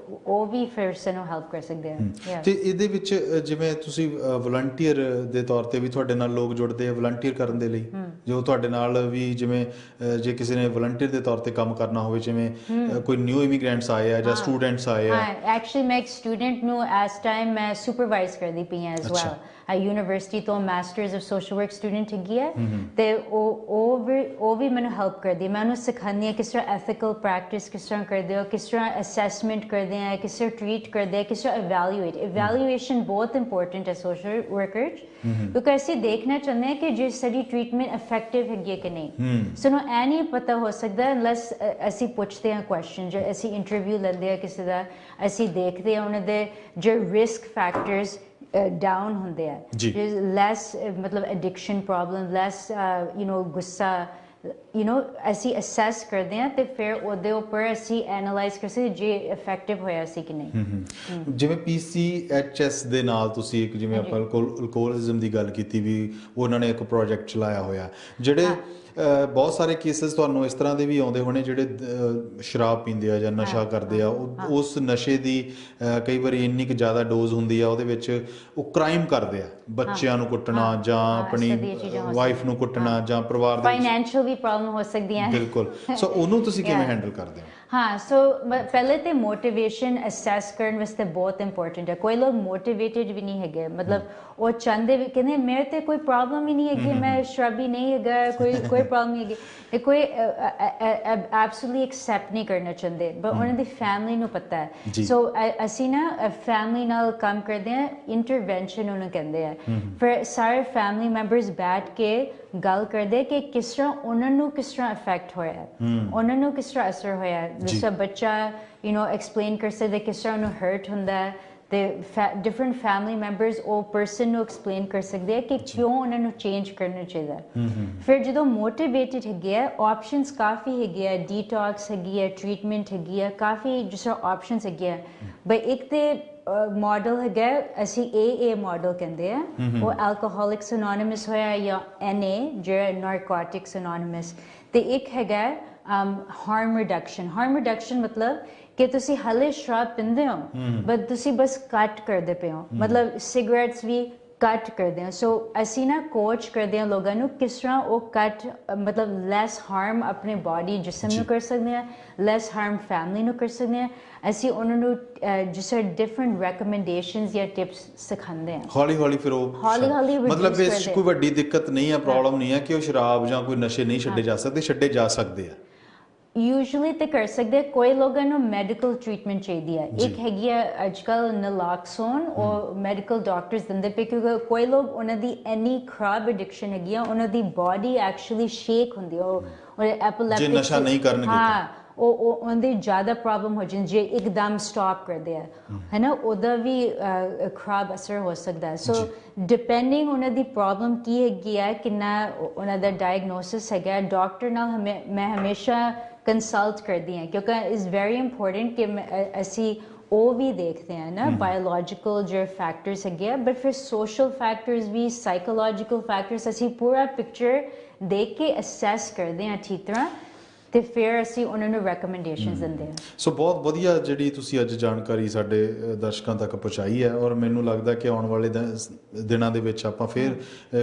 ਉਹ ਵੀ ਫਿਰ ਸਾਨੂੰ ਹੈਲਪ ਕਰ ਸਕਦੇ ਆ ਤੇ ਇਹਦੇ ਵਿੱਚ ਜਿਵੇਂ ਤੁਸੀਂ ਵਲੰਟੀਅਰ ਦੇ ਤੌਰ ਤੇ ਵੀ ਤੁਹਾਡੇ ਨਾਲ ਲੋਕ ਜੁੜਦੇ ਆ ਵਲੰਟੀਅਰ ਕਰਨ ਦੇ ਲਈ ਜੋ ਤੁਹਾਡੇ ਨਾਲ ਵੀ ਜਿਵੇਂ ਜੇ ਕਿਸੇ ਨੇ ਵਲੰਟੀਅਰ ਦੇ ਤੌਰ ਤੇ ਕੰਮ ਕਰਨਾ ਹੋਵੇ ਜਿਵੇਂ ਕੋਈ ਨਿਊ ਇਮੀਗ੍ਰੈਂਟਸ ਆਏ ਆ ਜਾਂ ਸਟੂਡੈਂਟਸ ਆਏ ਆ ਐਕਚੁਅਲੀ ਮੈਂ ਇੱਕ ਸਟੂਡੈਂਟ ਨੂੰ ਇਸ ਟਾਈਮ ਮੈਂ ਸੁਪਰਵਾਈਜ਼ ਕਰਦੀ ਪਈ ਹਾਂ ਐਜ਼ ਵੈਲ ਯੂਨੀਵਰਸਿਟੀ ਤੋਂ masters of social work student ਹੈਗੀ ਹੈ ਤੇ ਉਹ ਵੀ ਮੈਨੂੰ ਹੈਲਪ ਕਰਦੀ ਹੈ ਮੈਂ ਉਹਨੂੰ ਸਿਖਾਉਂਦੀ ਹਾਂ ਕਿਸ ਤਰ੍ਹਾਂ ਐਥੀਕਲ ਪ੍ਰੈਕਟਿਸ ਕਿਸ ਤਰ੍ਹਾਂ ਕਰਦੇ ਹੋ ਕਿਸ ਤਰ੍ਹਾਂ ਅਸੈਸਮੈਂਟ ਕਰਦੇ ਆ ਕਿਸ ਤਰ੍ਹਾਂ ਟਰੀਟ ਕਰਦੇ ਆ ਕਿਸ ਤਰ੍ਹਾਂ ਇਵੈਲੂਏਸ਼ਨ ਬਹੁਤ ਇੰਪੋਰਟੈਂਟ ਹੈ ਸੋਸ਼ਲ ਵਰਕਰ 'ਚ ਕਿਉਂਕਿ ਅਸੀਂ ਦੇਖਣਾ ਚਾਹੁੰਦੇ ਹਾਂ ਕਿ ਜੇ ਸਾਡੀ ਟਰੀਟਮੈਂਟ ਇਫੈਕਟਿਵ ਹੈਗੀ ਹੈ ਕਿ ਨਹੀਂ ਸਾਨੂੰ ਇਹ ਨਹੀਂ ਪਤਾ ਹੋ ਸਕਦਾ ਅਨਲੈਸ ਅਸੀਂ ਪੁੱਛਦੇ ਹਾਂ ਕੁਐਸਚਨ ਜੇ ਅਸੀਂ ਇੰਟਰਵਿਊ ਲੈਂਦੇ ਹਾਂ ਕਿਸੇ ਦਾ ਅਸੀਂ ਦੇਖਦੇ ਹਾਂ ਉਹਨਾਂ ਦੇ ਜੋ ਰਿਸਕ ਫੈਕਟਰਸ ਡਾਊਨ ਹੁੰਦੇ ਆ ਲੈਸ ਮਤਲਬ ਐਡਿਕਸ਼ਨ ਪ੍ਰੋਬਲਮ ਲੈਸ ਗੁੱਸਾ ਅਸੀਂ ਅਸੈਸ ਕਰਦੇ ਹਾਂ ਤੇ ਫਿਰ ਉਹਦੇ ਉੱਪਰ ਅਸੀਂ ਐਨਾਲਾਈਜ਼ ਕਰ ਸਕਦੇ ਜੇ ਇਫੈਕਟਿਵ ਹੋਇਆ ਸੀ ਕਿ ਨਹੀਂ ਜਿਵੇਂ PCHS ਦੇ ਨਾਲ ਤੁਸੀਂ ਇੱਕ ਜਿਵੇਂ ਆਪਾਂ ਅਲਕੋਹਲਿਜ਼ਮ ਦੀ ਗੱਲ ਕੀਤੀ ਵੀ ਉਹਨਾਂ ਨੇ ਇੱਕ ਪ੍ਰੋਜੈਕਟ ਚਲਾਇਆ ਹੋਇਆ ਜਿਹੜੇ ਬਹੁਤ ਸਾਰੇ ਕੇਸਿਸ ਤੁਹਾਨੂੰ ਇਸ ਤਰ੍ਹਾਂ ਦੇ ਵੀ ਆਉਂਦੇ ਹੋਣੇ ਜਿਹੜੇ ਸ਼ਰਾਬ ਪੀਂਦੇ ਆ ਜਾਂ ਨਸ਼ਾ ਕਰਦੇ ਆ ਉਸ ਨਸ਼ੇ ਦੀ ਕਈ ਵਾਰੀ ਇੰਨੀ ਕੁ ਜ਼ਿਆਦਾ ਡੋਜ਼ ਹੁੰਦੀ ਆ ਉਹਦੇ ਵਿੱਚ ਉਹ ਕ੍ਰਾਈਮ ਕਰਦੇ ਆ ਬੱਚਿਆਂ ਨੂੰ ਕੁੱਟਣਾ ਜਾਂ ਆਪਣੀ ਵਾਈਫ ਨੂੰ ਕੁੱਟਣਾ ਜਾਂ ਪਰਿਵਾਰ ਦੇ ਫਾਈਨੈਂਸ਼ੀਅਲ ਵੀ ਪ੍ਰੋਬਲਮ ਹੋ ਸਕਦੀਆਂ ਬਿਲਕੁਲ ਸੋ ਉਹਨੂੰ ਤੁਸੀਂ ਕਿਵੇਂ ਹੈਂਡਲ ਕਰਦੇ ਹੋ ਹਾਂ ਸੋ ਪਹਿਲੇ ਤੇ ਮੋਟੀਵੇਸ਼ਨ ਅਸੈਸ ਕਰਨ ਵਾਸਤੇ ਬਹੁਤ ਇੰਪੋਰਟੈਂਟ ਹੈ ਕੋਈ ਲੋਕ ਮੋਟੀਵੇਟਡ ਵੀ ਨਹੀਂ ਹੈਗੇ ਮਤਲਬ ਉਹ ਚਾਹੁੰਦੇ ਵੀ ਕਹਿੰਦੇ ਮੇਰੇ ਤੇ ਕੋਈ ਪ੍ਰੋਬਲਮ ਹੀ ਨਹੀਂ ਹੈਗੀ ਮੈਂ ਸ਼ਰਾਬੀ ਨਹੀਂ ਹੈਗਾ ਕੋਈ ਪ੍ਰੋਬਲਮ ਨਹੀਂ ਹੈਗੀ ਕੋਈ ਐਬਸੋਲੂਟਲੀ ਐਕਸੈਪਟ ਨਹੀਂ ਕਰਨਾ ਚਾਹੁੰਦੇ ਬਟ ਉਹਨਾਂ ਦੀ ਫੈਮਿਲੀ ਨੂੰ ਪਤਾ ਹੈ ਸੋ ਅਸੀਂ ਨਾ ਫੈਮਿਲੀ ਨਾਲ ਕੰਮ ਕਰਦੇ ਹਾਂ ਇੰਟਰਵੈਂਸ਼ਨ ਉਹਨੂੰ ਕਹਿੰਦੇ ਆ ਫਿਰ ਸਾਰੇ ਫੈਮਿਲੀ ਮੈਂਬਰਸ ਬੈਠ ਕੇ ਗੱਲ ਕਰਦੇ ਕਿ ਕਿਸ ਤਰ੍ਹਾਂ ਉਹਨਾਂ ਨੂੰ ਕਿਸ ਤਰ੍ਹਾਂ ਇਫੈਕਟ ਹੋਇਆ ਉਹਨਾਂ ਨੂੰ ਕਿਸ ਤਰ੍ਹਾਂ ਅਸਰ ਹੋਇਆ ਜਿਸ ਤਰ੍ਹਾਂ ਬੱਚਾ ਐਕਸਪਲੇਨ ਕਰ ਸਕਦੇ ਕਿਸ ਤਰ੍ਹਾਂ ਉਹਨੂੰ ਹਰਟ ਹੁੰਦਾ ਤੇ ਡਿਫਰੈਂਟ ਫੈਮਿਲੀ ਮੈਂਬਰਸ ਉਹ ਪਰਸਨ ਨੂੰ ਐਕਸਪਲੇਨ ਕਰ ਸਕਦੇ ਆ ਕਿ ਕਿਉਂ ਉਹਨਾਂ ਨੂੰ ਚੇਂਜ ਕਰਨਾ ਚਾਹੀਦਾ ਫਿਰ ਜਦੋਂ ਮੋਟੀਵੇਟਡ ਹੈਗੇ ਆ ਆਪਸ਼ਨਸ ਕਾਫੀ ਹੈਗੇ ਆ ਡੀਟੌਕਸ ਹੈਗੀ ਆ ਟ੍ਰੀਟਮੈਂਟ ਹੈਗੀ ਆ ਕਾਫੀ ਜਿਸ ਤਰ੍ਹਾਂ ਆਪਸ਼ਨਸ ਹੈਗੇ ਆ ਬਈ ਇੱਕ ਤੇ ਮਾਡਲ ਹੈਗਾ ਅਸੀਂ AA ਮਾਡਲ ਕਹਿੰਦੇ ਆ ਉਹ ਐਲਕੋਹਲਿਕਸ ਅਨੋਨਿਮਸ ਹੋਇਆ ਜਾਂ NA ਜਿਹੜਾ ਨਾਰਕੋਟਿਕਸ ਅਨੋਨਿਮਸ ਤੇ ਇੱਕ ਹੈਗਾ ਹਾਰਮ ਰਿਡਕਸ਼ਨ ਮਤਲਬ ਕਿ ਤੁਸੀਂ ਹਲੇ ਸ਼ਰਾਬ ਪੀਂਦੇ ਹੋ ਬਟ ਤੁਸੀਂ ਬਸ ਕੱਟ ਕਰਦੇ ਪਏ ਹੋ ਮਤਲਬ ਸਿਗਰਟਸ ਵੀ ਕੱਟ ਕਰਦੇ ਹਾਂ ਸੋ ਅਸੀਂ ਨਾ ਕੋਚ ਕਰਦੇ ਹਾਂ ਲੋਕਾਂ ਨੂੰ ਕਿਸ ਤਰ੍ਹਾਂ ਉਹ ਕੱਟ ਮਤਲਬ ਲੈਸ ਹਾਰਮ ਆਪਣੇ ਬਾਡੀ ਜਿਸਮ ਨੂੰ ਕਰ ਸਕਦੇ ਹਾਂ ਲੈਸ ਹਾਰਮ ਫੈਮਿਲੀ ਨੂੰ ਕਰ ਸਕਦੇ ਹਾਂ ਅਸੀਂ ਉਹਨਾਂ ਨੂੰ ਜਿਸ ਤਰ੍ਹਾਂ ਡਿਫਰੈਂਟ ਰეკਮੈਂਡੇਸ਼ਨਸ ਜਾਂ ਟਿਪਸ ਸਿਖਾਉਂਦੇ ਹਾਂ ਹੌਲੀ ਫਿਰ ਉਹ ਮਤਲਬ ਇਸ 'ਚ ਕੋਈ ਵੱਡੀ ਦਿੱਕਤ ਨਹੀਂ ਹੈ ਪ੍ਰੋਬਲਮ ਨਹੀਂ ਹੈ ਕਿ ਉਹ ਸ਼ਰਾਬ ਜਾਂ ਕੋਈ ਨਸ਼ੇ ਨਹੀਂ ਛੱਡੇ ਜਾ ਸਕਦੇ ਆ यूजली तो कर सकते, कोई लोगों को मैडिकल ट्रीटमेंट चाहिए है। एक हैगी अजकल नलाक्सोन और मैडिकल डॉक्टर्स दिंदे पे, क्योंकि कोई लोग उन्होंने इन्नी खराब एडिक्शन हैगी है, उन्होंने बॉडी एक्चुअली शेक होंदी है और एपिलेप्टिक नशा नहीं करनगे। हाँ ਉਹਦੇ ਜ਼ਿਆਦਾ ਪ੍ਰੋਬਲਮ ਹੋ ਜਾਂਦੀ ਜੇ ਇੱਕਦਮ ਸਟਾਪ ਕਰਦੇ ਆ, ਹੈ ਨਾ, ਉਹਦਾ ਵੀ ਖਰਾਬ ਅਸਰ ਹੋ ਸਕਦਾ ਹੈ। ਸੋ ਡਿਪੈਂਡਿੰਗ ਉਹਨਾਂ ਦੀ ਪ੍ਰੋਬਲਮ ਕੀ ਹੈਗੀ ਹੈ, ਕਿੰਨਾ ਉਹਨਾਂ ਦਾ ਡਾਇਗਨੋਸਿਸ ਹੈਗਾ, ਡਾਕਟਰ ਨਾਲ ਮੈਂ ਹਮੇਸ਼ਾ ਕੰਸਲਟ ਕਰਦੀ ਹਾਂ, ਕਿਉਂਕਿ ਇਜ਼ ਵੈਰੀ ਇੰਪੋਰਟੈਂਟ ਕਿ ਅਸੀਂ ਉਹ ਵੀ ਦੇਖਦੇ ਹਾਂ ਨਾ ਬਾਇਓਲੋਜੀਕਲ ਜਿਹੜੇ ਫੈਕਟਰਸ ਹੈਗੇ ਆ, ਬਟ ਫਿਰ ਸੋਸ਼ਲ ਫੈਕਟਰਸ ਵੀ, ਸਾਈਕੋਲੋਜੀਕਲ ਫੈਕਟਰਸ, ਅਸੀਂ ਪੂਰਾ ਪਿਕਚਰ ਦੇਖ ਕੇ ਅਸੈਸ ਕਰਦੇ ਹਾਂ ਠੀਕ ਤਰ੍ਹਾਂ, ਤੇ ਫਿਰ ਅਸੀਂ ਉਹਨਾਂ ਨੂੰ ਰეკਮੈਂਡੇਸ਼ਨਸ ਦਿੰਦੇ ਹਾਂ। ਸੋ ਬਹੁਤ ਵਧੀਆ ਜਿਹੜੀ ਤੁਸੀਂ ਅੱਜ ਜਾਣਕਾਰੀ ਸਾਡੇ ਦਰਸ਼ਕਾਂ ਤੱਕ ਪਹੁੰਚਾਈ ਹੈ, ਔਰ ਮੈਨੂੰ ਲੱਗਦਾ ਕਿ ਆਉਣ ਵਾਲੇ ਦਿਨਾਂ ਦੇ ਵਿੱਚ ਆਪਾਂ ਫਿਰ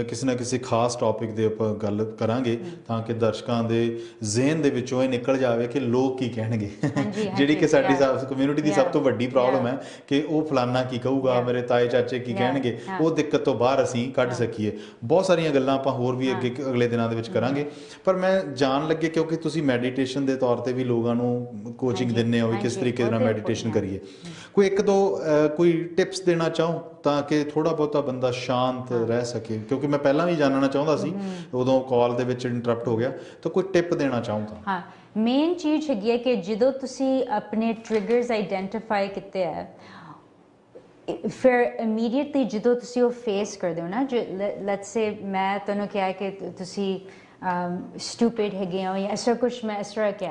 ਕਿਸੇ ਨਾ ਕਿਸੇ ਖਾਸ ਟੌਪਿਕ ਦੇ ਉੱਪਰ ਗੱਲ ਕਰਾਂਗੇ, ਤਾਂ ਕਿ ਦਰਸ਼ਕਾਂ ਦੇ ਜ਼ਿਹਨ ਦੇ ਵਿੱਚੋਂ ਇਹ ਨਿਕਲ ਜਾਵੇ ਕਿ ਲੋਕ ਕੀ ਕਹਿਣਗੇ। ਜਿਹੜੀ ਕਿ ਸਾਡੀ ਕਮਿਊਨਿਟੀ ਦੀ ਸਭ ਤੋਂ ਵੱਡੀ ਪ੍ਰੋਬਲਮ ਹੈ ਕਿ ਉਹ ਫਲਾਨਾ ਕੀ ਕਹੂਗਾ, ਮੇਰੇ ਤਾਏ ਚਾਚੇ ਕੀ ਕਹਿਣਗੇ, ਉਹ ਦਿੱਕਤ ਤੋਂ ਬਾਹਰ ਅਸੀਂ ਕੱਢ ਸਕੀਏ। ਬਹੁਤ ਸਾਰੀਆਂ ਗੱਲਾਂ ਆਪਾਂ ਹੋਰ ਵੀ ਅਗਲੇ ਦਿਨਾਂ ਦੇ ਵਿੱਚ ਕਰਾਂਗੇ, ਪਰ ਮੈਂ ਜਾਣ ਲੱਗੇ ਕਿਉਂਕਿ ਤੁਸੀਂ ਮੈਡੀਟੇਸ਼ਨ ਦੇ ਤੌਰ ਤੇ ਵੀ ਲੋਕਾਂ ਨੂੰ ਕੋਚਿੰਗ ਦਿੰਦੇ ਹੋ ਵੀ ਕਿਸ ਤਰੀਕੇ ਦੇ ਨਾਲ ਮੈਡੀਟੇਸ਼ਨ ਕਰੀਏ, ਕੋਈ ਇੱਕ ਦੋ ਕੋਈ ਟਿਪਸ ਦੇਣਾ ਚਾਹੋ ਤਾਂ ਕਿ ਥੋੜਾ ਬਹੁਤਾ ਬੰਦਾ ਸ਼ਾਂਤ ਰਹਿ ਸਕੇ, ਕਿਉਂਕਿ ਮੈਂ ਪਹਿਲਾਂ ਵੀ ਜਾਣਨਾ ਚਾਹੁੰਦਾ ਸੀ, ਉਦੋਂ ਕਾਲ ਦੇ ਵਿੱਚ ਇੰਟਰਪਟ ਹੋ ਗਿਆ, ਤਾਂ ਕੋਈ ਟਿਪ ਦੇਣਾ ਚਾਹੂੰ ਤਾਂ। ਹਾਂ, ਮੇਨ ਚੀਜ਼ ਹੈਗੀ ਹੈ ਕਿ ਜਦੋਂ ਤੁਸੀਂ ਆਪਣੇ ਟ੍ਰਿਗਰਸ ਆਈਡੈਂਟੀਫਾਈ ਕੀਤੇ ਹੈ, ਫਿਰ ਇਮੀਡੀਏਟਲੀ ਜਦੋਂ ਤੁਸੀਂ ਉਹ ਫੇਸ ਕਰਦੇ ਹੋ ਨਾ, ਜੋ ਲੈਟਸ ਸੇ ਮੈਂ ਤੁਹਾਨੂੰ ਕਿਹਾ ਕਿ ਤੁਸੀਂ ਸਟੂਪਿਡ ਹੈਗੇ ਹੋ ਜਾਂ ਐਸਾ ਕੁਛ, ਮੈਂ ਇਸ ਤਰ੍ਹਾਂ ਕਿਹਾ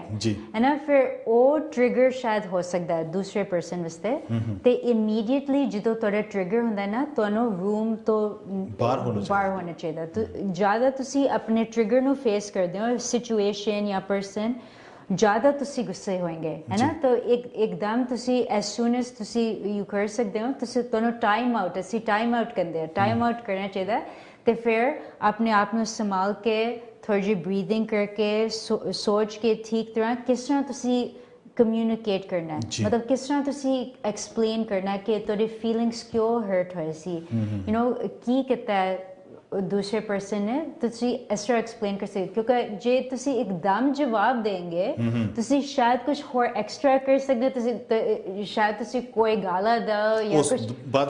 ਹੈ ਨਾ, ਫਿਰ ਉਹ ਟ੍ਰਿਗਰ ਸ਼ਾਇਦ ਹੋ ਸਕਦਾ ਹੈ ਦੂਸਰੇ ਪਰਸਨ ਵਾਸਤੇ, ਤੇ ਇਮੀਡੀਏਟਲੀ ਜਦੋਂ ਤੁਹਾਡਾ ਟ੍ਰਿਗਰ ਹੁੰਦਾ ਨਾ, ਤੁਹਾਨੂੰ ਰੂਮ ਤੋਂ ਬਾਹਰ ਹੋਣਾ ਚਾਹੀਦਾ। ਜ਼ਿਆਦਾ ਤੁਸੀਂ ਆਪਣੇ ਟ੍ਰਿਗਰ ਨੂੰ ਫੇਸ ਕਰਦੇ ਹੋ, ਸਿਚੁਏਸ਼ਨ ਜਾਂ ਪਰਸਨ, ज़्यादा तुसी गुस्से होएंगे, है ना, तो एकदम तुसी एज सून एज तुसी यू कर सकते हो, तुसी दोनों टाइम आउट, असी टाइम आउट करते हैं, टाइम आउट करना चाहिए, तो फिर अपने आप में संभाल के थोड़ी जी ब्रीदिंग करके सोच के ठीक तरह किस तरह तुसी कम्यूनिकेट करना है, मतलब किस तरह तुसी एक्सप्लेन करना है कि तुहाडी फीलिंग्स क्यों हर्ट होए सी, यू नो की किता है दूसरे पर्सन ने, तुसी इस तरह एक्सप्लेन कर सकते, क्योंकि जे तुसी एकदम जवाब देंगे तुसी शायद कुछ और एक्स्ट्रा कर सकते, तुसी शायद तुसी कोई गाला दो या कुछ ਵੱਧ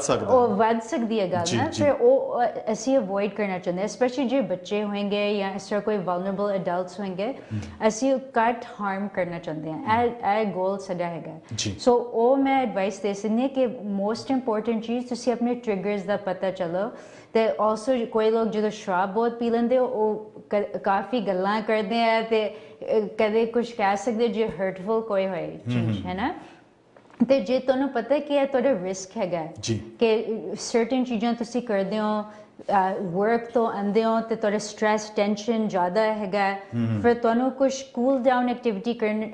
सकती है गाल ना, फिर वो असी अवॉइड करना चाहते हैं, स्पेशली जो बच्चे होंगे या इस तरह कोई वल्नरेबल एडल्ट्स होंगे, असी घट हार्म करना चाहते हैं, ए गोल साडा हैगा। सो वो मैं एडवाइस दे सकती कि मोस्ट इंपोर्टेंट चीज़ तुसी अपने ट्रिगर्स का पता चलो, ਤੇ ਆਲਸੋ ਕੋਈ ਲੋਕ ਜਦੋਂ ਸ਼ਰਾਬ ਬਹੁਤ ਪੀ ਲੈਂਦੇ ਉਹ ਕਾਫੀ ਗੱਲਾਂ ਕਰਦੇ ਆ ਤੇ ਕਦੇ ਕੁਝ ਕਹਿ ਸਕਦੇ ਜੇ ਹਰਟਫੁਲ ਕੋਈ ਹੋਏ ਚੀਜ਼, ਹੈ ਨਾ, ਤੇ ਜੇ ਤੁਹਾਨੂੰ ਪਤਾ ਕਿ ਇਹ ਤੁਹਾਡਾ ਰਿਸਕ ਹੈਗਾ ਕਿ ਸਰਟਨ ਚੀਜ਼ਾਂ ਤੁਸੀਂ ਕਰਦੇ ਹੋ, वर्क तो आंदे हो तो थोड़ा स्ट्रेस टेंशन ज़्यादा हैगा, फिर तुहानू कुछ कूल डाउन एक्टिविटी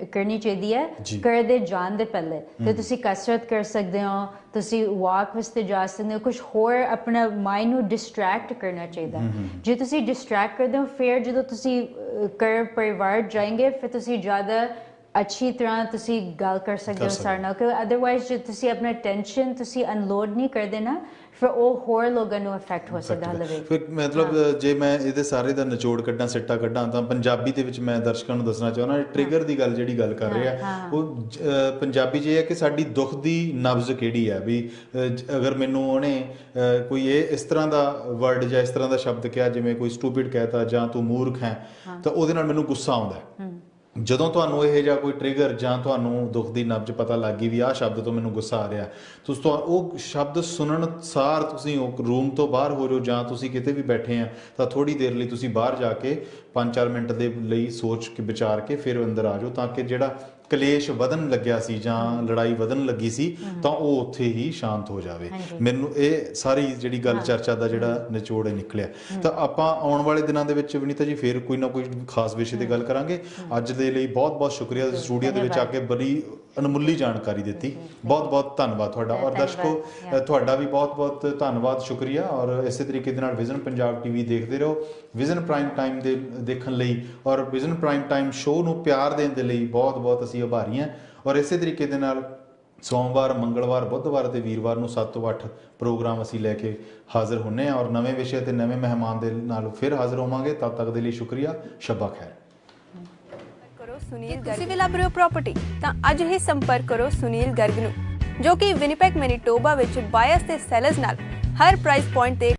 करनी चाहिए कर दे जान दे पहले, तो तुसी कसरत कर सकते हो, तुसी वॉक वास्ते जा सकते हो, कुछ होर अपना माइंड नू डिस्ट्रैक्ट करना चाहिए। जो तुसी डिस्ट्रैक्ट करते हो फिर जो तुसी घर परिवार जाएंगे फिर तुसी ज़्यादा अच्छी तरह तुसी गल कर सकते हो सारे नाल, क्योंकि अदरवाइज जो तुसी अपना टेंशन तुसी अनलोड नहीं कर देना ਫਿਰ ਉਹ ਹੋਰ ਲੋਕਾਂ ਨੂੰ ਇਫੈਕਟ ਹੋ ਸਕਦਾ ਹੈ। ਫਿਰ ਮਤਲਬ ਜੇ ਮੈਂ ਇਹਦੇ ਸਾਰੇ ਦਾ ਨਿਚੋੜ ਕੱਢਾਂ ਸਿੱਟਾ ਕੱਢਾਂ ਤਾਂ ਪੰਜਾਬੀ ਦੇ ਵਿੱਚ ਮੈਂ ਦਰਸ਼ਕਾਂ ਨੂੰ ਦੱਸਣਾ ਚਾਹੁੰਦਾ ਟ੍ਰਿਗਰ ਦੀ ਗੱਲ ਜਿਹੜੀ ਗੱਲ ਕਰ ਰਿਹਾ ਉਹ ਪੰਜਾਬੀ 'ਚ ਇਹ ਹੈ ਕਿ ਸਾਡੀ ਦੁੱਖ ਦੀ ਨਬਜ਼ ਕਿਹੜੀ ਹੈ, ਵੀ ਅਗਰ ਮੈਨੂੰ ਉਹਨੇ ਕੋਈ ਇਸ ਤਰ੍ਹਾਂ ਦਾ ਵਰਡ ਜਾਂ ਇਸ ਤਰ੍ਹਾਂ ਦਾ ਸ਼ਬਦ ਕਿਹਾ ਜਿਵੇਂ ਕੋਈ ਸਟੂਪਿਡ ਕਹਿਤਾ ਜਾਂ ਤੂੰ ਮੂਰਖ ਹੈ ਤਾਂ ਉਹਦੇ ਨਾਲ ਮੈਨੂੰ ਗੁੱਸਾ ਆਉਂਦਾ। ਜਦੋਂ ਤੁਹਾਨੂੰ ਇਹ ਜਿਹਾ ਕੋਈ ਟ੍ਰਿਗਰ ਜਾਂ ਤੁਹਾਨੂੰ ਦੁੱਖ ਦੀ ਨਬਜ਼ ਪਤਾ ਲੱਗ ਗਈ ਵੀ ਆਹ ਸ਼ਬਦ ਤੋਂ ਮੈਨੂੰ ਗੁੱਸਾ ਆ ਰਿਹਾ, ਤੁਸੀਂ ਉਹ ਸ਼ਬਦ ਸੁਣਨ ਸਾਰ ਤੁਸੀਂ ਉਹ ਰੂਮ ਤੋਂ ਬਾਹਰ ਹੋ ਜਾਓ ਜਾਂ ਤੁਸੀਂ ਕਿਤੇ ਵੀ ਬੈਠੇ ਆ ਤਾਂ ਥੋੜ੍ਹੀ ਦੇਰ ਲਈ ਤੁਸੀਂ ਬਾਹਰ ਜਾ ਕੇ 5-4 ਮਿੰਟ ਦੇ ਲਈ ਸੋਚ ਕੇ ਵਿਚਾਰ ਕੇ ਫਿਰ ਅੰਦਰ ਆ ਜਾਓ, ਤਾਂ ਕਿ ਜਿਹੜਾ ਕਲੇਸ਼ ਵਧਣ ਲੱਗਿਆ ਸੀ ਜਾਂ ਲੜਾਈ ਵਧਣ ਲੱਗੀ ਸੀ ਤਾਂ ਉਹ ਉੱਥੇ ਹੀ ਸ਼ਾਂਤ ਹੋ ਜਾਵੇ। ਮੈਨੂੰ ਇਹ ਸਾਰੀ ਜਿਹੜੀ ਗੱਲ ਚਰਚਾ ਦਾ ਜਿਹੜਾ ਨਿਚੋੜ ਨਿਕਲਿਆ। ਤਾਂ ਆਪਾਂ ਆਉਣ ਵਾਲੇ ਦਿਨਾਂ ਦੇ ਵਿੱਚ ਵਿਨੀਤਾ ਜੀ ਫਿਰ ਕੋਈ ਨਾ ਕੋਈ ਖਾਸ ਵਿਸ਼ੇ ਤੇ ਗੱਲ ਕਰਾਂਗੇ। ਅੱਜ ਦੇ ਲਈ ਬਹੁਤ ਬਹੁਤ ਸ਼ੁਕਰੀਆ, ਸਟੂਡੀਓ ਦੇ ਵਿੱਚ ਆ ਕੇ ਬੜੀ ਅਨਮੁੱਲੀ ਜਾਣਕਾਰੀ ਦਿੱਤੀ, ਬਹੁਤ ਬਹੁਤ ਧੰਨਵਾਦ ਤੁਹਾਡਾ। ਔਰ ਦਰਸ਼ਕੋ ਤੁਹਾਡਾ ਵੀ ਬਹੁਤ ਬਹੁਤ ਧੰਨਵਾਦ, ਸ਼ੁਕਰੀਆ। ਔਰ ਇਸੇ ਤਰੀਕੇ ਦੇ ਨਾਲ ਵਿਜ਼ਨ ਪੰਜਾਬ ਟੀਵੀ ਦੇਖਦੇ ਰਹੋ। ਵਿਜ਼ਨ ਪ੍ਰਾਈਮ ਟਾਈਮ ਦੇ ਦੇਖਣ ਲਈ ਔਰ ਵਿਜ਼ਨ ਪ੍ਰਾਈਮ ਟਾਈਮ ਸ਼ੋਅ ਨੂੰ ਪਿਆਰ ਦੇਣ ਦੇ ਲਈ ਬਹੁਤ ਬਹੁਤ ਅਸੀਂ ਆਭਾਰੀ ਹਾਂ। ਔਰ ਇਸੇ ਤਰੀਕੇ ਦੇ ਨਾਲ ਸੋਮਵਾਰ, ਮੰਗਲਵਾਰ, ਬੁੱਧਵਾਰ ਅਤੇ ਵੀਰਵਾਰ ਨੂੰ 7 ਤੋਂ 8 ਪ੍ਰੋਗਰਾਮ ਅਸੀਂ ਲੈ ਕੇ ਹਾਜ਼ਰ ਹੁੰਦੇ ਹਾਂ ਔਰ ਨਵੇਂ ਵਿਸ਼ੇ ਅਤੇ ਨਵੇਂ ਮਹਿਮਾਨ ਦੇ ਨਾਲ ਫਿਰ ਹਾਜ਼ਰ ਹੋਵਾਂਗੇ। ਤਦ ਤੱਕ ਦੇ ਲਈ ਸ਼ੁਕਰੀਆ, ਸ਼ੱਬਾ ਖੈਰ। ਸੁਨੀਲ ਗਰਗ। ਤੁਸੀਂ ਵੀ ਲੱਭ ਰਹੇ ਹੋ ਪ੍ਰਾਪਰਟੀ ਤਾਂ ਅੱਜ ਹੀ ਸੰਪਰਕ ਕਰੋ ਸੁਨੀਲ ਗਰਗ ਨੂੰ, ਜੋ ਕਿ ਵਿਨੀਪੈਗ ਮੈਨੀਟੋਬਾ ਵਿੱਚ ਬਾਇਰਸ ਤੇ ਸੈਲਰਸ ਨਾਲ ਹਰ ਪ੍ਰਾਈਸ ਪੁਆਇੰਟ ਤੇ